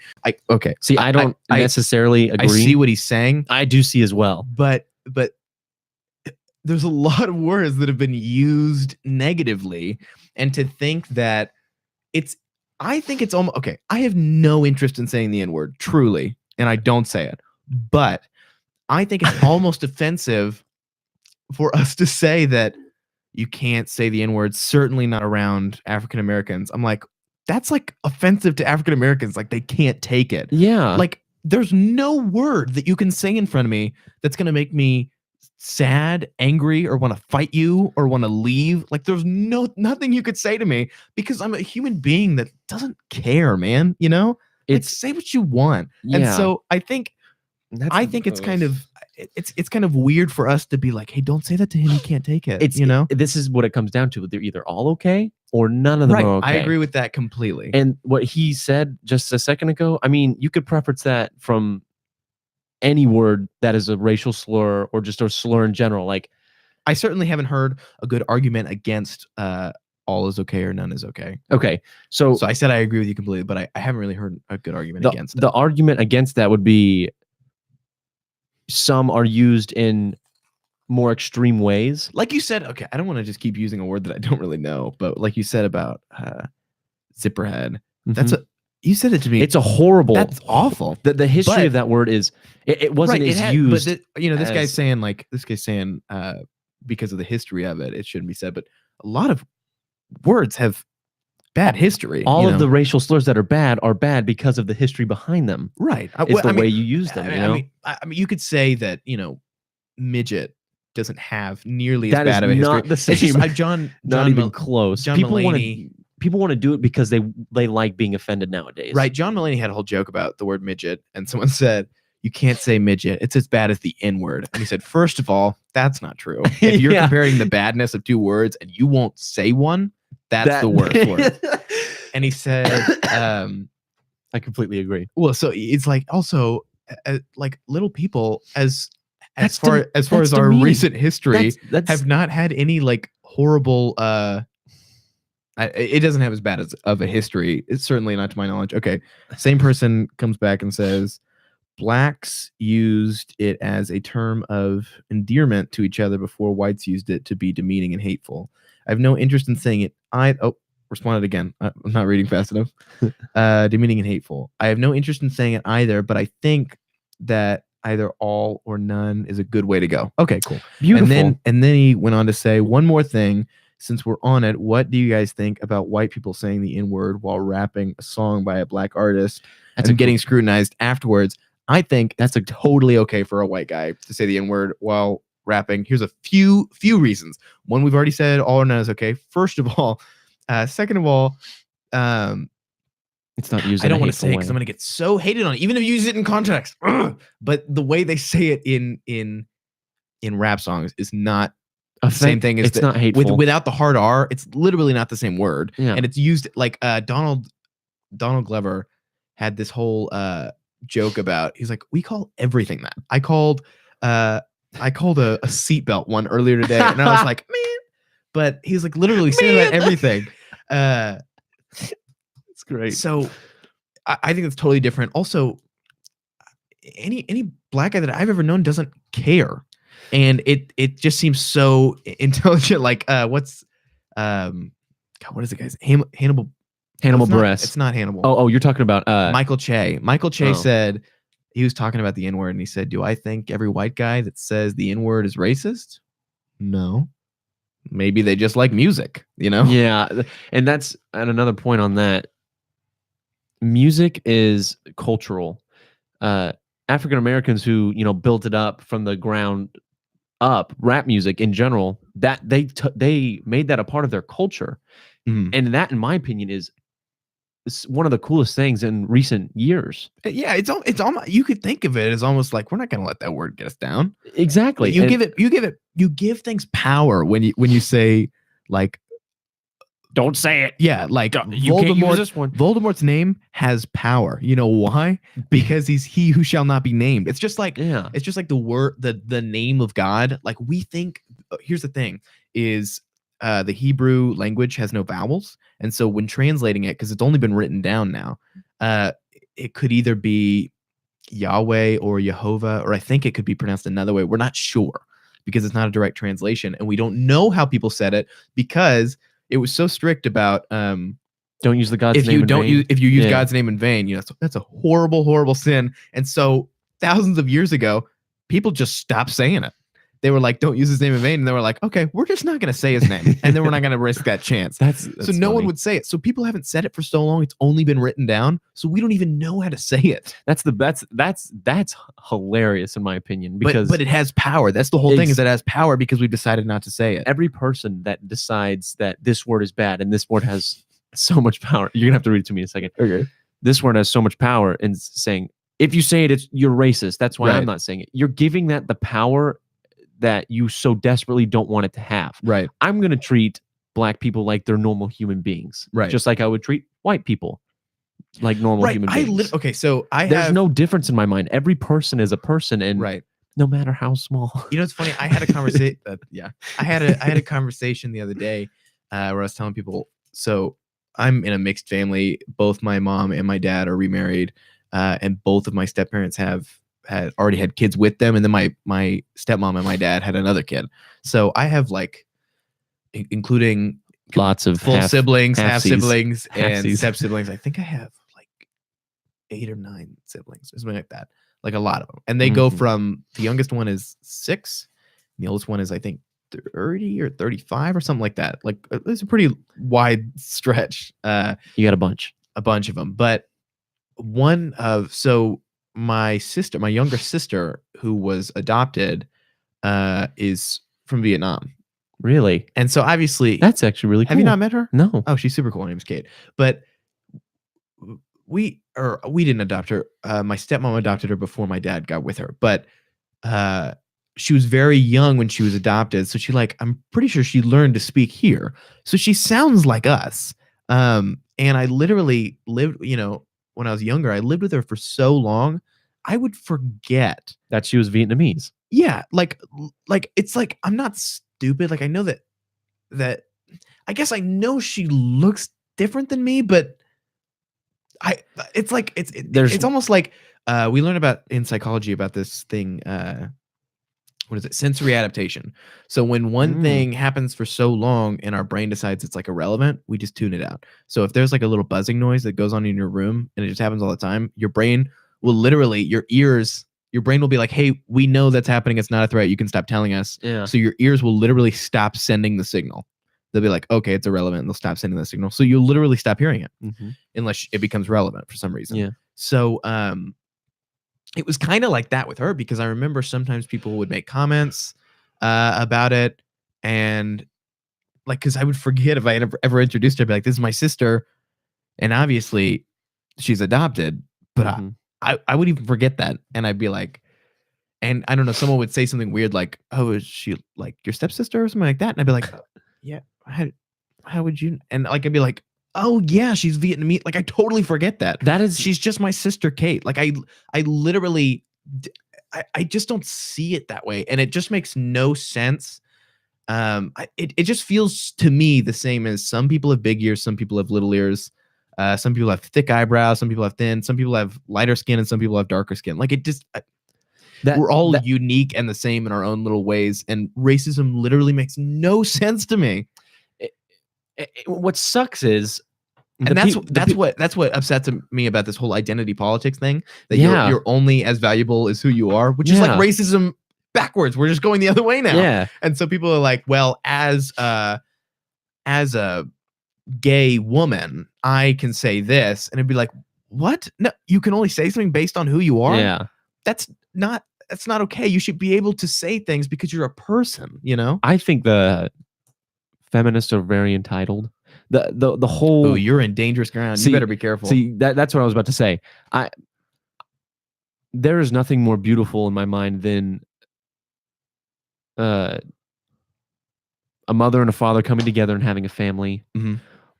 [SPEAKER 2] See, I don't necessarily agree.
[SPEAKER 1] I see what he's saying.
[SPEAKER 2] I do see as well.
[SPEAKER 1] But there's a lot of words that have been used negatively, and to think that I think it's almost okay. I have no interest in saying the N-word, truly, and I don't say it. But I think it's almost offensive for us to say that you can't say the N-word, certainly not around African Americans. I'm like, that's like offensive to African Americans. Like they can't take it.
[SPEAKER 2] Yeah.
[SPEAKER 1] Like there's no word that you can say in front of me that's going to make me sad, angry, or want to fight you or want to leave. Like there's nothing you could say to me because I'm a human being that doesn't care, man. You know, like
[SPEAKER 2] It's
[SPEAKER 1] say what you want. And
[SPEAKER 2] yeah.
[SPEAKER 1] so I think it's kind of it's kind of weird for us to be like, hey, don't say that to him. He can't take it.
[SPEAKER 2] It's
[SPEAKER 1] you know,
[SPEAKER 2] this is what it comes down to. They're either all okay or none of them
[SPEAKER 1] right?
[SPEAKER 2] are okay.
[SPEAKER 1] I agree with that completely.
[SPEAKER 2] And what he said just a second ago, I mean, you could preference that from any word that is a racial slur or just a slur in general. Like,
[SPEAKER 1] I certainly haven't heard a good argument against all is okay or none is okay.
[SPEAKER 2] Okay, so
[SPEAKER 1] I said I agree with you completely, but I haven't really heard a good argument against it.
[SPEAKER 2] The argument against that would be some are used in more extreme ways.
[SPEAKER 1] Like you said, okay, I don't want to just keep using a word that I don't really know, but like you said about zipperhead, that's a you said it to me.
[SPEAKER 2] It's a horrible.
[SPEAKER 1] That's awful.
[SPEAKER 2] The history of that word is it wasn't as used.
[SPEAKER 1] But you know, this guy's saying because of the history of it, it shouldn't be said. But a lot of words have bad history.
[SPEAKER 2] All of the racial slurs that are bad because of the history behind them.
[SPEAKER 1] Right.
[SPEAKER 2] It's the way you use them.
[SPEAKER 1] I mean, you could say that, you know, midget doesn't have nearly as
[SPEAKER 2] that
[SPEAKER 1] bad of a history.
[SPEAKER 2] Not the same.
[SPEAKER 1] It's just,
[SPEAKER 2] not even close.
[SPEAKER 1] John Mulaney.
[SPEAKER 2] People want to do it because they like being offended nowadays.
[SPEAKER 1] Right. John Mulaney had a whole joke about the word midget, and someone said, you can't say midget. It's as bad as the N-word. And he said, first of all, that's not true. If you're comparing the badness of two words and you won't say one, that's the worst word. And he said,
[SPEAKER 2] I completely agree.
[SPEAKER 1] Well, so it's like also like little people as far as our recent history have not had any like horrible it doesn't have as bad of a history. It's certainly not to my knowledge. Okay. Same person comes back and says blacks used it as a term of endearment to each other before whites used it to be demeaning and hateful. I have no interest in saying it. Responded again. I'm not reading fast enough. Demeaning and hateful. I have no interest in saying it either, but I think that either all or none is a good way to go. Okay, cool.
[SPEAKER 2] Beautiful.
[SPEAKER 1] And then he went on to say one more thing. Since we're on it, what do you guys think about white people saying the N-word while rapping a song by a black artist and getting scrutinized afterwards? I think that's totally okay for a white guy to say the N-word while rapping. Here's a few reasons. One, we've already said all or none is okay. First of all, second of all,
[SPEAKER 2] it's not used.
[SPEAKER 1] I don't want to say it because I'm going to get so hated on it, even if you use it in context. But the way they say it in rap songs is not the same thing as
[SPEAKER 2] it's not hateful.
[SPEAKER 1] Without the hard R. It's literally not the same word, and it's used like Donald Glover had this whole joke about. He's like, we call everything that. I called a seatbelt one earlier today, and I was like, man. But he's like literally saying about everything.
[SPEAKER 2] It's great.
[SPEAKER 1] So I think it's totally different. Also, any black guy that I've ever known doesn't care. And it just seems so intelligent. Like God, what is the guy's Hannibal
[SPEAKER 2] Buress?
[SPEAKER 1] It's not Hannibal.
[SPEAKER 2] Oh, you're talking about
[SPEAKER 1] Michael Che. Michael Che said he was talking about the N-word, and he said, "Do I think every white guy that says the N-word is racist? No. Maybe they just like music, you know?"
[SPEAKER 2] Yeah, and that's another point on that. Music is cultural. African Americans who built it up from the ground up, rap music in general, that they made that a part of their culture, and that, in my opinion, is one of the coolest things in recent years.
[SPEAKER 1] Yeah, it's almost, you could think of it as almost like we're not going to let that word get us down.
[SPEAKER 2] Exactly.
[SPEAKER 1] You give things power when you say like,
[SPEAKER 2] don't say it.
[SPEAKER 1] Yeah, like
[SPEAKER 2] you can't use this one.
[SPEAKER 1] Voldemort's name has power. You know why? Because he's he who shall not be named. It's just like it's just like the word, the name of God. Like we think. Here's the thing: is the Hebrew language has no vowels, and so when translating it, because it's only been written down now, it could either be Yahweh or Jehovah, or I think it could be pronounced another way. We're not sure because it's not a direct translation, and we don't know how people said it because it was so strict about
[SPEAKER 2] don't use the God's name in vain.
[SPEAKER 1] If you use God's name in vain, that's a horrible sin. And so thousands of years ago, people just stopped saying it. They were like, don't use his name in vain. And they were like, okay, we're just not going to say his name. And then we're not going to risk that chance.
[SPEAKER 2] That's
[SPEAKER 1] So no one
[SPEAKER 2] funny.
[SPEAKER 1] would say it. So people haven't said it for so long. It's only been written down. So we don't even know how to say it.
[SPEAKER 2] That's hilarious in my opinion, because
[SPEAKER 1] But it has power. That's the whole thing, is that it has power because we've decided not to say it.
[SPEAKER 2] every person that decides that this word is bad and this word has so much power, you're gonna have to read it to me in a second.
[SPEAKER 1] Okay.
[SPEAKER 2] This word has so much power in saying, if you say it, you're racist. That's why
[SPEAKER 1] Right.
[SPEAKER 2] I'm not saying it. You're giving that the power that you so desperately don't want it to have.
[SPEAKER 1] Right.
[SPEAKER 2] I'm going to treat black people like they're normal human beings.
[SPEAKER 1] Right.
[SPEAKER 2] Just like I would treat white people like normal human beings.
[SPEAKER 1] Okay, so
[SPEAKER 2] There's no difference in my mind. Every person is a person, and
[SPEAKER 1] right.
[SPEAKER 2] no matter how small.
[SPEAKER 1] You know, it's funny. I had a conversation. I had a conversation the other day where I was telling people. So I'm in a mixed family. Both my mom and my dad are remarried, and both of my step-parents had already had kids with them, and then my stepmom and my dad had another kid. So I have like, including
[SPEAKER 2] Lots of
[SPEAKER 1] full siblings, half
[SPEAKER 2] half-sies,
[SPEAKER 1] siblings, and
[SPEAKER 2] half-sies.
[SPEAKER 1] step siblings. I think I have like 8 or 9 siblings, or something like that. Like a lot of them, and they go
[SPEAKER 2] Mhm.
[SPEAKER 1] from, the youngest one is 6, and the oldest one is, I think, 30 or 35 or something like that. Like, it's a pretty wide stretch.
[SPEAKER 2] You got a bunch.
[SPEAKER 1] A bunch of them, but my younger sister, who was adopted, is from Vietnam.
[SPEAKER 2] Really?
[SPEAKER 1] And so obviously,
[SPEAKER 2] That's actually really cool.
[SPEAKER 1] have you not met her?
[SPEAKER 2] No.
[SPEAKER 1] Oh, she's super cool. Her name's Kate. But we didn't adopt her. My stepmom adopted her before my dad got with her. But she was very young when she was adopted. So I'm pretty sure she learned to speak here. So she sounds like us. And I literally lived, when I was younger, I lived with her for so long, I would forget
[SPEAKER 2] that she was Vietnamese.
[SPEAKER 1] Yeah, like it's like, I'm not stupid. Like, I know that I guess I know she looks different than me, but it's almost like we learn about in psychology about this thing. What is it? Sensory adaptation. So when one thing happens for so long and our brain decides it's like irrelevant, we just tune it out. So if there's like a little buzzing noise that goes on in your room and it just happens all the time, your brain will literally, your brain will be like, hey, we know that's happening. It's not a threat. You can stop telling us.
[SPEAKER 2] Yeah.
[SPEAKER 1] So your ears will literally stop sending the signal. They'll be like, okay, it's irrelevant. And they'll stop sending the signal. So you'll literally stop hearing it unless it becomes relevant for some reason.
[SPEAKER 2] Yeah.
[SPEAKER 1] So it was kind of like that with her, because I remember sometimes people would make comments about it, and like, because I would forget if I had ever introduced her, I'd be like, this is my sister, and obviously she's adopted, but I would even forget that, and I'd be like, and I don't know, someone would say something weird like, oh, is she like your stepsister or something like that, and I'd be like, yeah, how would you? And like, I'd be like, oh yeah, she's Vietnamese. Like, I totally forget that. She's just my sister Kate. Like, I literally, I just don't see it that way, and it just makes no sense. It just feels to me the same as, some people have big ears, some people have little ears, some people have thick eyebrows, some people have thin, some people have lighter skin, and some people have darker skin. Like, it just, we're all unique and the same in our own little ways, and racism literally makes no sense to me.
[SPEAKER 2] What sucks is,
[SPEAKER 1] and that's what upsets me about this whole identity politics thing, that you're only as valuable as who you are, which is like racism backwards. We're just going the other way now.
[SPEAKER 2] Yeah.
[SPEAKER 1] And so people are like, well, as a gay woman, I can say this, and it'd be like, what? No, you can only say something based on who you are.
[SPEAKER 2] Yeah.
[SPEAKER 1] That's not okay. You should be able to say things because you're a person,
[SPEAKER 2] I think the feminists are very entitled. The whole,
[SPEAKER 1] oh, you're in dangerous ground. You better be careful.
[SPEAKER 2] See, that's what I was about to say. There is nothing more beautiful in my mind than a mother and a father coming together and having a family,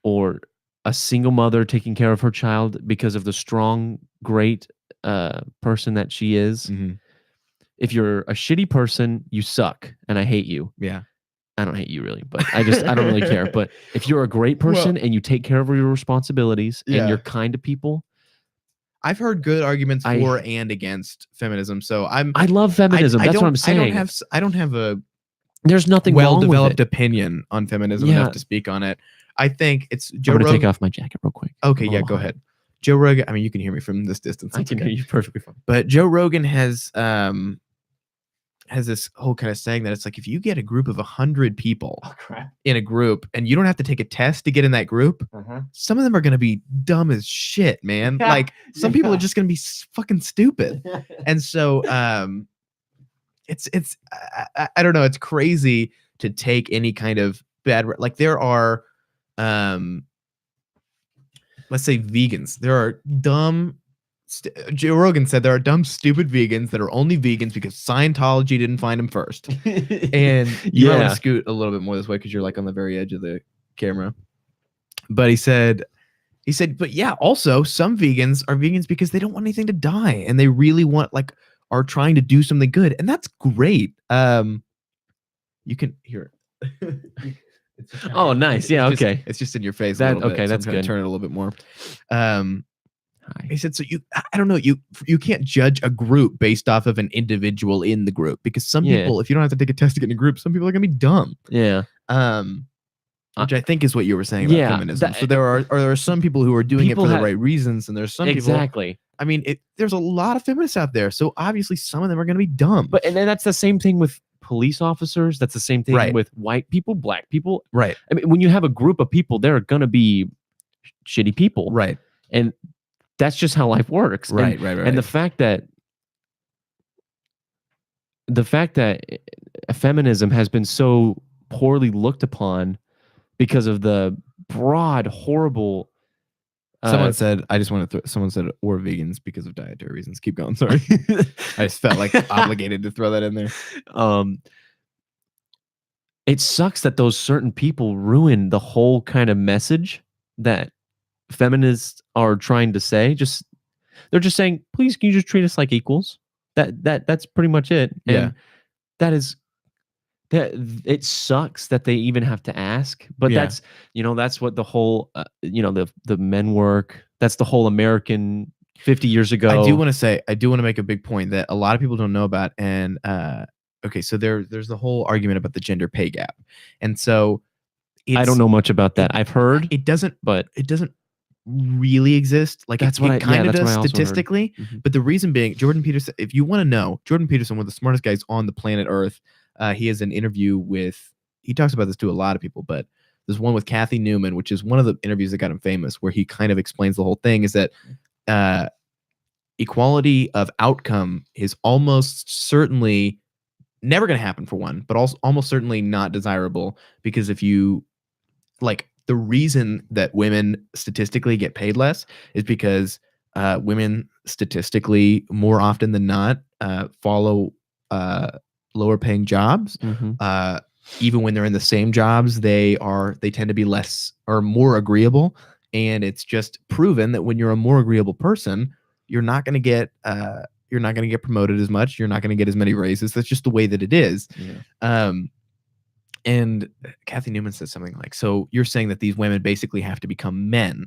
[SPEAKER 2] or a single mother taking care of her child because of the strong, great person that she is. If you're a shitty person, you suck, and I hate you.
[SPEAKER 1] Yeah.
[SPEAKER 2] I don't hate you really, but I don't really care. But if you're a great person and you take care of your responsibilities and you're kind to people,
[SPEAKER 1] I've heard good arguments for and against feminism. So I
[SPEAKER 2] love feminism. That's what I'm saying.
[SPEAKER 1] I don't have a
[SPEAKER 2] there's nothing
[SPEAKER 1] well-developed opinion on feminism enough to speak on it. I think it's Joe
[SPEAKER 2] I'm gonna
[SPEAKER 1] Rogan.
[SPEAKER 2] take off my jacket real quick.
[SPEAKER 1] Okay, yeah, go ahead. Joe Rogan. I mean, you can hear me from this distance.
[SPEAKER 2] I
[SPEAKER 1] It's
[SPEAKER 2] can
[SPEAKER 1] okay.
[SPEAKER 2] hear you perfectly fine.
[SPEAKER 1] But Joe Rogan has this whole kind of saying that it's like if you get a group of 100 people
[SPEAKER 2] Oh crap.
[SPEAKER 1] in a group and you don't have to take a test to get in that group, some of them are going to be dumb as shit, man.
[SPEAKER 2] Yeah.
[SPEAKER 1] Like some people are
[SPEAKER 2] Yeah.
[SPEAKER 1] just going to be fucking stupid. And so it's I don't know, it's crazy to take any kind of bad, like there are let's say vegans. There are dumb Joe Rogan said there are dumb, stupid vegans that are only vegans because Scientology didn't find them first. And you might want to scoot a little bit more this way because you're like on the very edge of the camera. But he said, but yeah, also some vegans are vegans because they don't want anything to die and they really want like are trying to do something good, and that's great. You can hear it.
[SPEAKER 2] Oh, nice. Yeah, okay.
[SPEAKER 1] It's just in your face a
[SPEAKER 2] That
[SPEAKER 1] little bit.
[SPEAKER 2] okay,
[SPEAKER 1] So
[SPEAKER 2] that's
[SPEAKER 1] I'm trying
[SPEAKER 2] good.
[SPEAKER 1] to turn it a little bit more.
[SPEAKER 2] Hi.
[SPEAKER 1] He said, so I don't know, you can't judge a group based off of an individual in the group because some
[SPEAKER 2] Yeah.
[SPEAKER 1] people, if you don't have to take a test to get in a group, some people are gonna be dumb.
[SPEAKER 2] Yeah.
[SPEAKER 1] Which I think is what you were saying about feminism. So there are some people who are doing it for the right reasons, and there's some people.
[SPEAKER 2] Exactly.
[SPEAKER 1] I mean, there's a lot of feminists out there, so obviously some of them are going to be dumb.
[SPEAKER 2] And then that's the same thing with police officers. That's the same thing
[SPEAKER 1] Right.
[SPEAKER 2] with white people, black people.
[SPEAKER 1] Right.
[SPEAKER 2] I mean, when you have a group of people, there are going to be shitty people.
[SPEAKER 1] Right.
[SPEAKER 2] And that's just how life works.
[SPEAKER 1] Right.
[SPEAKER 2] And the fact that feminism has been so poorly looked upon because of the broad, horrible.
[SPEAKER 1] Someone said, I just want to someone said, or vegans because of dietary reasons. Keep going. Sorry. I just felt like obligated to throw that in there.
[SPEAKER 2] It sucks that those certain people ruin the whole kind of message that feminists are trying to say. They're just saying, please, can you just treat us like equals? That's pretty much it. And that it sucks that they even have to ask, but that's what the whole the men work. That's the whole American 50 years ago.
[SPEAKER 1] I do want to make a big point that a lot of people don't know about. And okay, so there's the whole argument about the gender pay gap, and so
[SPEAKER 2] I don't know much about that. I've heard
[SPEAKER 1] it doesn't really exist. Like it kind of does statistically, but the reason being, Jordan Peterson. If you want to know, Jordan Peterson, one of the smartest guys on the planet Earth. He has an interview with, he talks about this to a lot of people, but there's one with Kathy Newman, which is one of the interviews that got him famous, where he kind of explains the whole thing is that equality of outcome is almost certainly never going to happen for one, but also almost certainly not desirable, because if you, like, the reason that women statistically get paid less is because women statistically more often than not follow lower paying jobs. Even when they're in the same jobs, they tend to be less or more agreeable. And it's just proven that when you're a more agreeable person, you're not going to get promoted as much. You're not going to get as many raises. That's just the way that it is. And Kathy Newman says something like, so you're saying that these women basically have to become men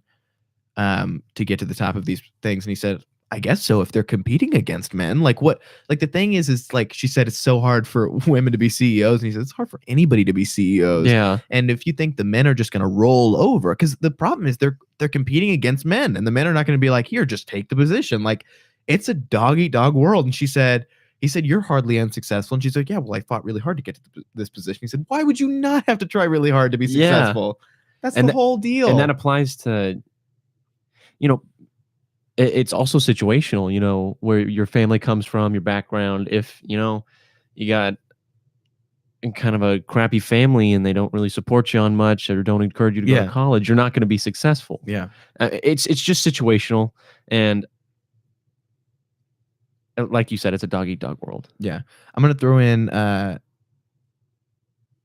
[SPEAKER 1] to get to the top of these things. And he said, I guess so, if they're competing against men. Like what, like the thing is like she said, it's so hard for women to be CEOs. And he said, it's hard for anybody to be CEOs.
[SPEAKER 2] Yeah.
[SPEAKER 1] And if you think the men are just going to roll over, because the problem is they're competing against men, and the men are not going to be like, here, just take the position. Like it's a dog eat dog world. And he said, you're hardly unsuccessful. And she's like, yeah, well, I fought really hard to get to this position. He said, why would you not have to try really hard to be successful? That's the whole deal.
[SPEAKER 2] And that applies to, it's also situational, where your family comes from, your background. If, you got kind of a crappy family and they don't really support you on much or don't encourage you to go to college, you're not going to be successful.
[SPEAKER 1] Yeah.
[SPEAKER 2] It's just situational. And like you said, it's a dog eat dog world.
[SPEAKER 1] Yeah. I'm going to throw in,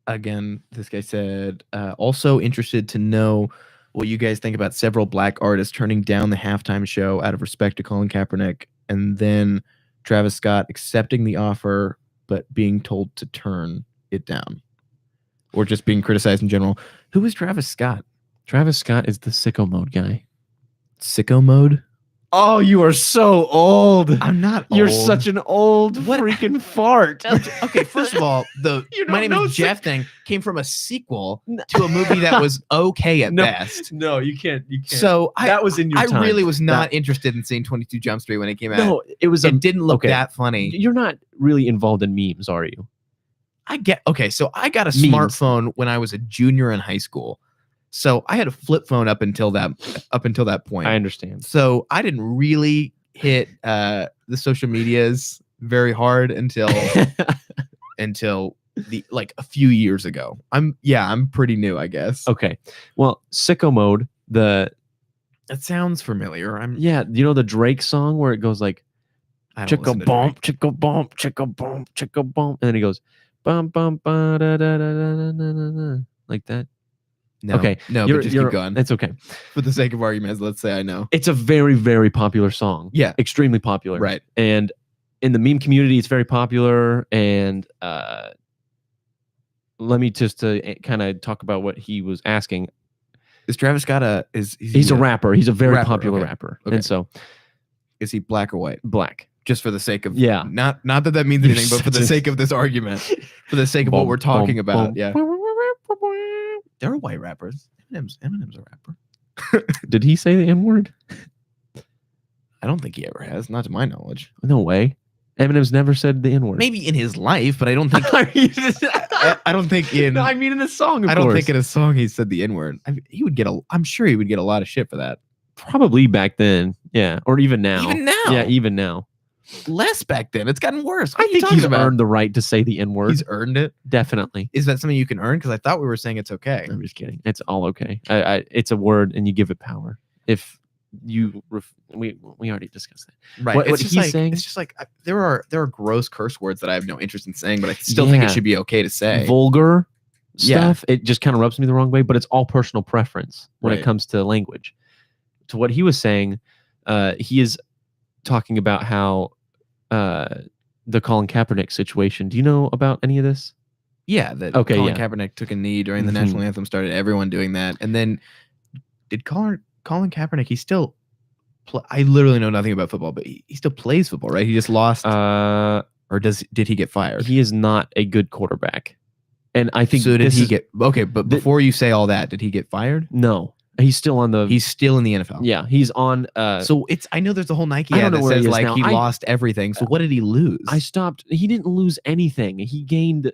[SPEAKER 1] again, this guy said, also interested to know what you guys think about several black artists turning down the halftime show out of respect to Colin Kaepernick, and then Travis Scott accepting the offer but being told to turn it down, or just being criticized in general. Who is Travis Scott?
[SPEAKER 2] Travis Scott is the sicko mode guy.
[SPEAKER 1] Sicko mode?
[SPEAKER 2] Oh, you are so old.
[SPEAKER 1] I'm not
[SPEAKER 2] You're
[SPEAKER 1] old.
[SPEAKER 2] such an old
[SPEAKER 1] What?
[SPEAKER 2] freaking fart.
[SPEAKER 1] Okay, first of all,
[SPEAKER 2] You
[SPEAKER 1] My
[SPEAKER 2] don't
[SPEAKER 1] Name
[SPEAKER 2] know
[SPEAKER 1] is Jeff thing came from a sequel to a movie that was okay at
[SPEAKER 2] No,
[SPEAKER 1] best.
[SPEAKER 2] No, you can't. You can't.
[SPEAKER 1] So
[SPEAKER 2] that was in your
[SPEAKER 1] I
[SPEAKER 2] time.
[SPEAKER 1] really was not
[SPEAKER 2] That-
[SPEAKER 1] interested in seeing 22 Jump Street when it came out.
[SPEAKER 2] No, it was.
[SPEAKER 1] It didn't look
[SPEAKER 2] okay.
[SPEAKER 1] that funny.
[SPEAKER 2] You're not really involved in memes, are you?
[SPEAKER 1] So I got a
[SPEAKER 2] Memes.
[SPEAKER 1] smartphone when I was a junior in high school. So I had a flip phone up until that point.
[SPEAKER 2] I understand.
[SPEAKER 1] So I didn't really hit the social medias very hard until the a few years ago. I'm pretty new, I guess.
[SPEAKER 2] Okay. Well, Sicko Mode,
[SPEAKER 1] That sounds familiar.
[SPEAKER 2] you know the Drake song where it goes like
[SPEAKER 1] I don't listen
[SPEAKER 2] chicka
[SPEAKER 1] to
[SPEAKER 2] bump,
[SPEAKER 1] Drake.
[SPEAKER 2] chicka bump, chicka bump, chicka bump, and then he goes bum bum ba da da da da da da like that.
[SPEAKER 1] No,
[SPEAKER 2] Okay.
[SPEAKER 1] no, but just keep going.
[SPEAKER 2] It's okay.
[SPEAKER 1] For the sake of arguments, let's say I know.
[SPEAKER 2] It's a very, very popular song.
[SPEAKER 1] Yeah.
[SPEAKER 2] Extremely popular.
[SPEAKER 1] Right.
[SPEAKER 2] And in the meme community, it's very popular. And let me just kind of talk about what he was asking.
[SPEAKER 1] Is Travis Scott
[SPEAKER 2] he's a rapper. He's a very popular
[SPEAKER 1] okay.
[SPEAKER 2] rapper.
[SPEAKER 1] Okay.
[SPEAKER 2] And so
[SPEAKER 1] is he black or white?
[SPEAKER 2] black.
[SPEAKER 1] Just for the sake of not that that means
[SPEAKER 2] You're
[SPEAKER 1] anything, but for the
[SPEAKER 2] such a-
[SPEAKER 1] sake of this argument, for the sake of what we're talking about. Yeah.
[SPEAKER 2] Yeah.
[SPEAKER 1] There are white rappers. Eminem's a rapper.
[SPEAKER 2] Did he say the N-word?
[SPEAKER 1] I don't think he ever has, not to my knowledge.
[SPEAKER 2] No way. Eminem's never said the N-word.
[SPEAKER 1] Maybe in his life, but I don't think I don't think in
[SPEAKER 2] No, I mean in the song, of
[SPEAKER 1] I don't
[SPEAKER 2] course.
[SPEAKER 1] think in a song he said the N-word. I'm sure he would get a lot of shit for that.
[SPEAKER 2] Probably back then. Yeah. Or even now.
[SPEAKER 1] Even now.
[SPEAKER 2] Yeah, even now.
[SPEAKER 1] Less back then. It's gotten worse. What
[SPEAKER 2] I
[SPEAKER 1] are you
[SPEAKER 2] think
[SPEAKER 1] talking
[SPEAKER 2] he's
[SPEAKER 1] about?
[SPEAKER 2] earned the right to say the N-word.
[SPEAKER 1] He's earned it.
[SPEAKER 2] Definitely.
[SPEAKER 1] Is that something you can earn? Because I thought we were saying it's okay.
[SPEAKER 2] I'm just kidding. It's all okay. It's a word, and you give it power. If you, we already discussed that.
[SPEAKER 1] Right.
[SPEAKER 2] What
[SPEAKER 1] It's just
[SPEAKER 2] he's saying.
[SPEAKER 1] It's just there are gross curse words that I have no interest in saying, but I still think it should be okay to say.
[SPEAKER 2] Vulgar
[SPEAKER 1] Yeah.
[SPEAKER 2] stuff. It just kind of rubs me the wrong way, but it's all personal preference when
[SPEAKER 1] Right.
[SPEAKER 2] it comes to language. To what he was saying, he is talking about how the Colin Kaepernick situation. Do you know about any of this?
[SPEAKER 1] Yeah, that Colin Kaepernick took a knee during the national anthem, started everyone doing that. And then did Colin Kaepernick, he still I literally know nothing about football, but he still plays football, right? He just lost or did he get fired?
[SPEAKER 2] He is not a good quarterback. And I think
[SPEAKER 1] so. Did he get okay? But before you say all that, did he get fired?
[SPEAKER 2] No, he's still on the.
[SPEAKER 1] He's still in the NFL.
[SPEAKER 2] Yeah, he's on.
[SPEAKER 1] So I know there's a whole Nike
[SPEAKER 2] I don't
[SPEAKER 1] ad
[SPEAKER 2] know
[SPEAKER 1] that
[SPEAKER 2] where he
[SPEAKER 1] says
[SPEAKER 2] is
[SPEAKER 1] like
[SPEAKER 2] now.
[SPEAKER 1] he lost everything. So what did he lose?
[SPEAKER 2] I stopped. He didn't lose anything. He gained.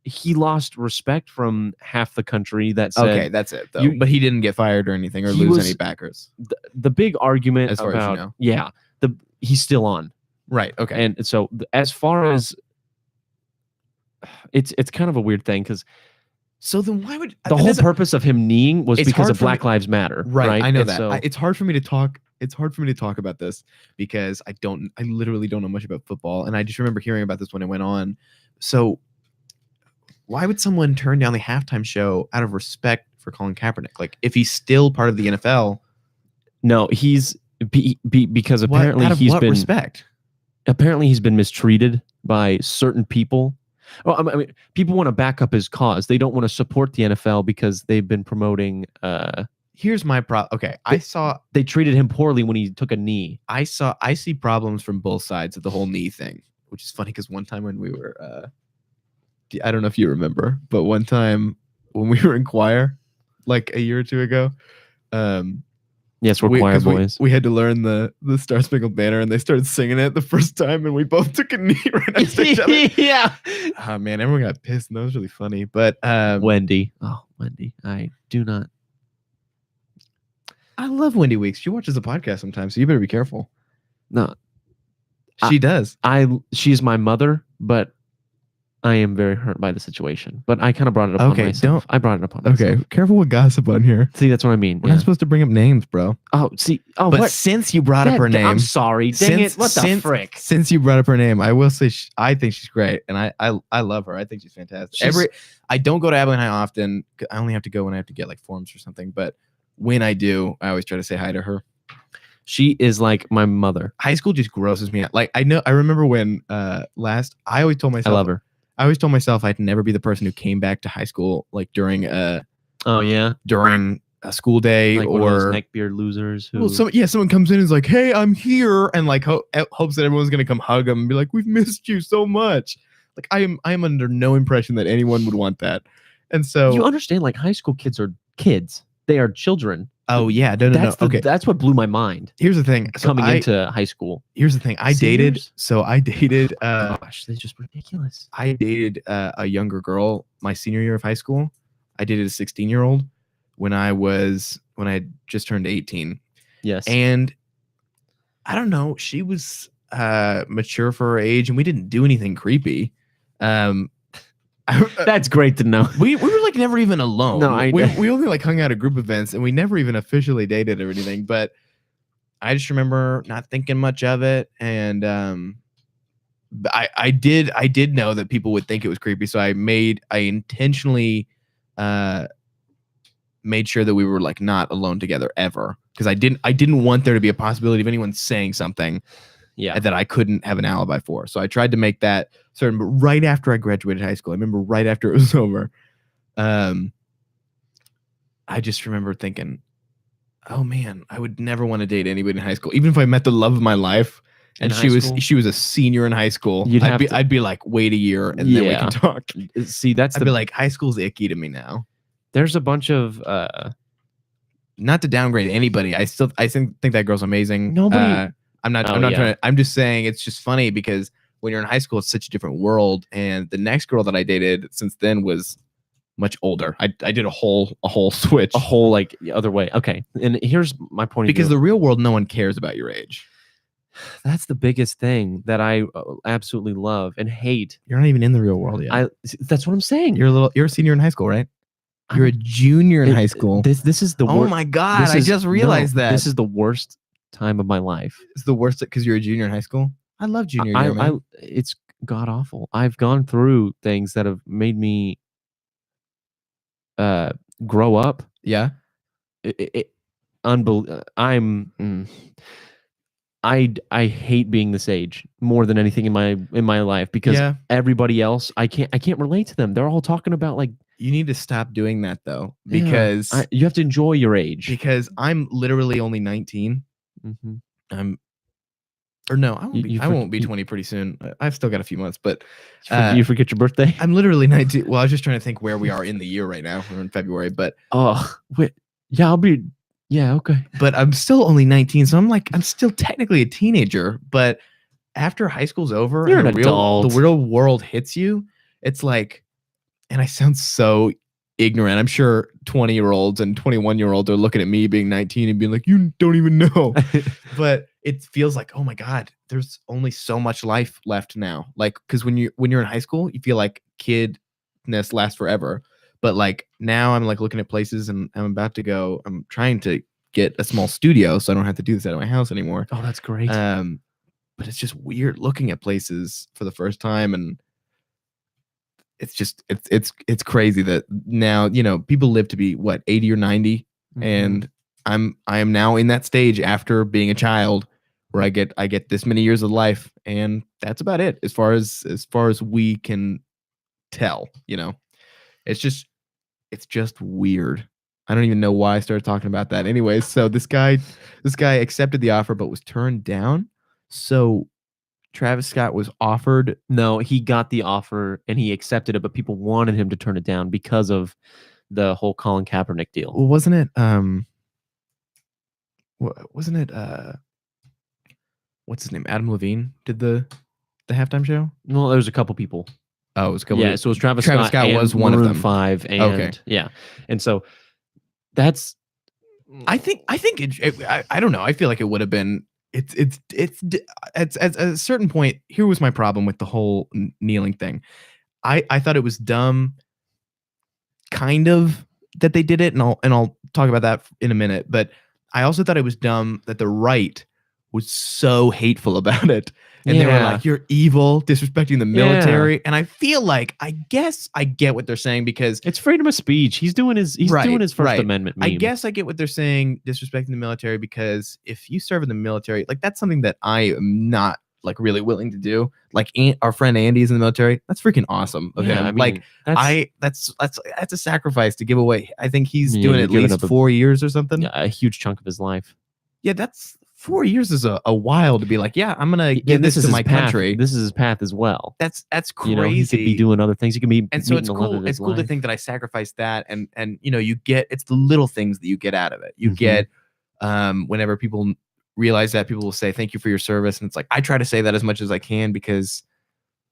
[SPEAKER 2] He lost respect from half the country. That said,
[SPEAKER 1] okay, that's it though. But he didn't get fired or anything or lose any backers.
[SPEAKER 2] The big argument
[SPEAKER 1] as far
[SPEAKER 2] about
[SPEAKER 1] as you know.
[SPEAKER 2] he's still on.
[SPEAKER 1] Right. Okay.
[SPEAKER 2] And so as far as it's kind of a weird thing because.
[SPEAKER 1] So then why would
[SPEAKER 2] the whole purpose of him kneeing was because of Black Lives Matter,
[SPEAKER 1] right? I know
[SPEAKER 2] and
[SPEAKER 1] that.
[SPEAKER 2] So,
[SPEAKER 1] it's hard for me to talk. It's hard for me to talk about this because I literally don't know much about football, and I just remember hearing about this when it went on. So why would someone turn down the halftime show out of respect for Colin Kaepernick? Like if he's still part of the NFL?
[SPEAKER 2] No, he's because apparently he's been
[SPEAKER 1] respect.
[SPEAKER 2] Apparently he's been mistreated by certain people. Well, I mean, people want to back up his cause. They don't want to support the NFL because they've been promoting.
[SPEAKER 1] Here's my problem. Okay,
[SPEAKER 2] they treated him poorly when he took a knee.
[SPEAKER 1] I see problems from both sides of the whole knee thing, which is funny because one time when we were, I don't know if you remember, but one time when we were in choir, like a year or two ago,
[SPEAKER 2] yes, we're choir boys.
[SPEAKER 1] We had to learn the Star Spangled Banner, and they started singing it the first time, and we both took a knee right next to each other.
[SPEAKER 2] Yeah.
[SPEAKER 1] Oh man, everyone got pissed, and that was really funny. But
[SPEAKER 2] Wendy, I do not.
[SPEAKER 1] I love Wendy Weeks. She watches the podcast sometimes, so you better be careful.
[SPEAKER 2] No,
[SPEAKER 1] she does.
[SPEAKER 2] She's my mother, but I am very hurt by the situation. But I kind of brought it up on myself. I brought it up on myself.
[SPEAKER 1] Okay, careful with gossip on here.
[SPEAKER 2] See, that's what I mean.
[SPEAKER 1] We're not supposed to bring up names, bro.
[SPEAKER 2] Oh, see. Oh,
[SPEAKER 1] but
[SPEAKER 2] what?
[SPEAKER 1] Since you brought up her name,
[SPEAKER 2] I'm sorry. Dang it! What the frick?
[SPEAKER 1] Since you brought up her name, I will say I think she's great, and I love her. I think she's fantastic. I don't go to Abilene High often. I only have to go when I have to get like forms or something. But when I do, I always try to say hi to her.
[SPEAKER 2] She is like my mother.
[SPEAKER 1] High school just grosses me out. Like I remember when I always told myself
[SPEAKER 2] I love her.
[SPEAKER 1] I always told myself I'd never be the person who came back to high school like during
[SPEAKER 2] oh yeah,
[SPEAKER 1] during a school day
[SPEAKER 2] Like one of those
[SPEAKER 1] or
[SPEAKER 2] neckbeard losers who.
[SPEAKER 1] well, someone comes in and is like, "Hey, I'm here," and like hopes that everyone's gonna come hug them and be like, "We've missed you so much." Like I am under no impression that anyone would want that, and so
[SPEAKER 2] you understand, like high school kids are kids. They are children.
[SPEAKER 1] oh yeah, no. Okay,
[SPEAKER 2] That's what blew my mind
[SPEAKER 1] here's the thing. So
[SPEAKER 2] coming into high school.
[SPEAKER 1] here's the thing. I dated.
[SPEAKER 2] Seniors?
[SPEAKER 1] So I dated.
[SPEAKER 2] Gosh, they're just ridiculous.
[SPEAKER 1] I dated a younger girl my senior year of high school. I dated a 16-year-old when I had just turned 18.
[SPEAKER 2] Yes.
[SPEAKER 1] And I don't know, she was mature for her age, and we didn't do anything creepy.
[SPEAKER 2] That's great to know.
[SPEAKER 1] We were like never even alone.
[SPEAKER 2] No,
[SPEAKER 1] we only like hung out at group events, and we never even officially dated or anything. But I just remember not thinking much of it, and I did know that people would think it was creepy, so I intentionally made sure that we were like not alone together ever, because I didn't want there to be a possibility of anyone saying something that I couldn't have an alibi for. So I tried to make that certain. But right after I graduated high school, I remember right after it was over, I just remember thinking, oh man, I would never want to date anybody in high school, even if I met the love of my life. And she was a senior in high school. I'd be like, wait a year and then we can talk.
[SPEAKER 2] See, I'd be
[SPEAKER 1] like, high school's icky to me now.
[SPEAKER 2] There's a bunch of
[SPEAKER 1] not to downgrade anybody. I think that girl's amazing.
[SPEAKER 2] Nobody.
[SPEAKER 1] I'm not trying to. I'm just saying it's just funny because when you're in high school, it's such a different world. And the next girl that I dated since then was much older. I did a whole switch,
[SPEAKER 2] a whole like the other way. Okay, and here's my point.
[SPEAKER 1] Because the real world, no one cares about your age.
[SPEAKER 2] That's the biggest thing that I absolutely love and hate.
[SPEAKER 1] You're not even in the real world yet.
[SPEAKER 2] That's what I'm saying.
[SPEAKER 1] You're a senior in high school, right? You're a junior in high school.
[SPEAKER 2] This is the worst.
[SPEAKER 1] Oh my God, I just realized that.
[SPEAKER 2] This is the worst time of my life.
[SPEAKER 1] It's the worst because you're a junior in high school? I love junior year, man.
[SPEAKER 2] It's god awful. I've gone through things that have made me grow up.
[SPEAKER 1] Yeah.
[SPEAKER 2] I hate being this age more than anything in my life, because everybody else, I can't relate to them. They're all talking about like.
[SPEAKER 1] You need to stop doing that though, because
[SPEAKER 2] you have to enjoy your age.
[SPEAKER 1] Because I'm literally only 19.
[SPEAKER 2] Mm-hmm.
[SPEAKER 1] I won't be 20 pretty soon. I've still got a few months, but
[SPEAKER 2] you forget your birthday.
[SPEAKER 1] I'm literally 19. Well, I was just trying to think where we are in the year right now. We're in February, but
[SPEAKER 2] I'll be. Yeah, okay.
[SPEAKER 1] But I'm still only 19, so I'm still technically a teenager. But after high school's over,
[SPEAKER 2] you're
[SPEAKER 1] and
[SPEAKER 2] an adult.
[SPEAKER 1] The real world hits you. It's like, and I sound so ignorant. I'm sure 20-year-olds and 21-year-olds are looking at me being 19 and being like, you don't even know. But it feels like, oh my God, there's only so much life left now. Like, because when you're in high school, you feel like kidness lasts forever. But like now I'm like looking at places, and I'm trying to get a small studio so I don't have to do this out of my house anymore.
[SPEAKER 2] Oh, that's great.
[SPEAKER 1] But it's just weird looking at places for the first time, and it's just it's crazy that now, people live to be what, 80 or 90, and I am now in that stage after being a child where I get this many years of life, and that's about it as far as we can tell. It's just weird. I don't even know why I started talking about that. Anyways, so this guy accepted the offer but was turned down. So Travis Scott was offered.
[SPEAKER 2] No, he got the offer and he accepted it, but people wanted him to turn it down because of the whole Colin Kaepernick deal.
[SPEAKER 1] Well, wasn't it what's his name? Adam Levine did the halftime show?
[SPEAKER 2] Well, there was a couple people.
[SPEAKER 1] Oh, it was a couple.
[SPEAKER 2] Yeah, so it was Travis Scott
[SPEAKER 1] was one of them.
[SPEAKER 2] 5 and and so that's.
[SPEAKER 1] I think I don't know. I feel like it would have been. It's at a certain point. Here was my problem with the whole kneeling thing. I thought it was dumb, kind of, that they did it, and I'll talk about that in a minute. But I also thought it was dumb that the right was so hateful about it. And they were like, you're evil, disrespecting the military. Yeah. And I feel like, I guess I get what they're saying, because
[SPEAKER 2] it's freedom of speech. He's doing his First Amendment meme.
[SPEAKER 1] I guess I get what they're saying, disrespecting the military, because if you serve in the military, like, that's something that I am not like really willing to do. Like our friend Andy's in the military. That's freaking awesome of him.
[SPEAKER 2] I mean,
[SPEAKER 1] Like
[SPEAKER 2] that's
[SPEAKER 1] that's a sacrifice to give away. I think he's
[SPEAKER 2] Yeah,
[SPEAKER 1] doing
[SPEAKER 2] you're
[SPEAKER 1] at
[SPEAKER 2] giving
[SPEAKER 1] least
[SPEAKER 2] up
[SPEAKER 1] 4 years or something.
[SPEAKER 2] a huge chunk of his life.
[SPEAKER 1] Yeah, that's 4 years is a while to be like, yeah, I'm gonna give this to my country.
[SPEAKER 2] This is his path as well.
[SPEAKER 1] That's crazy.
[SPEAKER 2] You know, he could be doing other things. He could be
[SPEAKER 1] and so
[SPEAKER 2] meeting
[SPEAKER 1] it's
[SPEAKER 2] the love
[SPEAKER 1] cool.
[SPEAKER 2] of his
[SPEAKER 1] It's cool to
[SPEAKER 2] life.
[SPEAKER 1] think that I sacrificed that, and you know, you get it's the little things that you get out of it. You
[SPEAKER 2] Mhm.
[SPEAKER 1] get whenever people realize that, people will say thank you for your service, and it's like I try to say that as much as I can because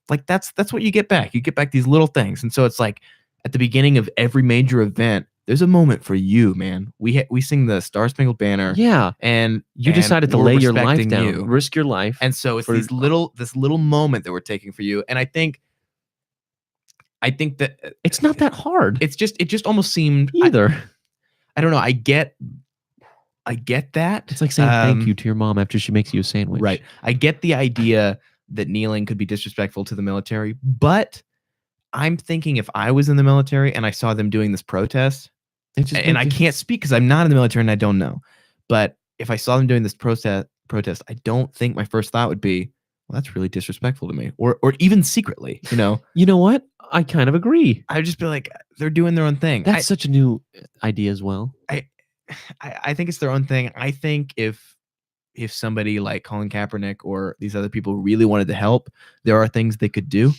[SPEAKER 1] like that's what you get back. You get back these little things, and so it's like at the beginning of every major event, there's a moment for you, man. We sing the Star Spangled Banner,
[SPEAKER 2] Yeah,
[SPEAKER 1] and
[SPEAKER 2] you decided to
[SPEAKER 1] we're
[SPEAKER 2] lay your life
[SPEAKER 1] respecting
[SPEAKER 2] down,
[SPEAKER 1] you.
[SPEAKER 2] risk your life,
[SPEAKER 1] And so it's
[SPEAKER 2] for-
[SPEAKER 1] this little moment that we're taking for you, and I think that
[SPEAKER 2] it's not that hard
[SPEAKER 1] it just almost seemed
[SPEAKER 2] either.
[SPEAKER 1] I don't know. I get that.
[SPEAKER 2] It's like saying thank you to your mom after she makes you a sandwich.
[SPEAKER 1] Right. I get the idea that kneeling could be disrespectful to the military, but I'm thinking if I was in the military and I saw them doing this protest, and I can't speak because I'm not in the military and I don't know, but if I saw them doing this protest, I don't think my first thought would be, well, that's really disrespectful to me, or even secretly, you know.
[SPEAKER 2] You know what? I kind of agree.
[SPEAKER 1] I'd just be like, they're doing their own thing.
[SPEAKER 2] That's such a new idea as well.
[SPEAKER 1] I think it's their own thing. I think if somebody like Colin Kaepernick or these other people really wanted to help, there are things they could do.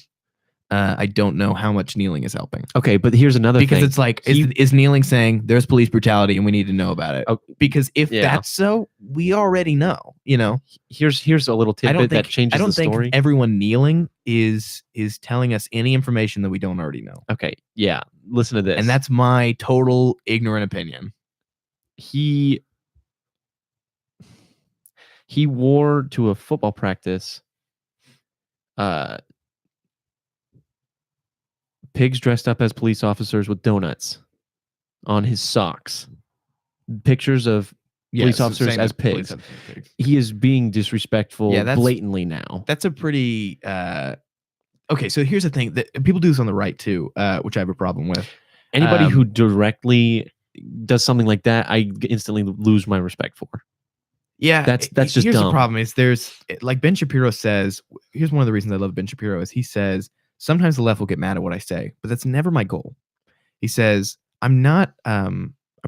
[SPEAKER 1] I don't know how much kneeling is helping.
[SPEAKER 2] Okay, but here's another
[SPEAKER 1] because
[SPEAKER 2] thing.
[SPEAKER 1] it's like, is kneeling saying there's police brutality and we need to know about it? Because if that's so, we already know. You know,
[SPEAKER 2] here's a little tidbit that changes the story. I don't think
[SPEAKER 1] everyone kneeling is telling us any information that we don't already know.
[SPEAKER 2] Okay, yeah. Listen to this,
[SPEAKER 1] and that's my total ignorant opinion.
[SPEAKER 2] He wore to a football practice pigs dressed up as police officers with donuts on his socks. Pictures of police officers as pigs. He is being disrespectful blatantly now.
[SPEAKER 1] That's a pretty okay, so here's the thing that people do this on the right too, which I have a problem with.
[SPEAKER 2] Anybody who directly does something like that, I instantly lose my respect for.
[SPEAKER 1] Yeah,
[SPEAKER 2] that's just
[SPEAKER 1] here's
[SPEAKER 2] dumb.
[SPEAKER 1] The problem is there's like Ben Shapiro says. Here's one of the reasons I love Ben Shapiro is he says sometimes the left will get mad at what I say, but that's never my goal. He says I'm not a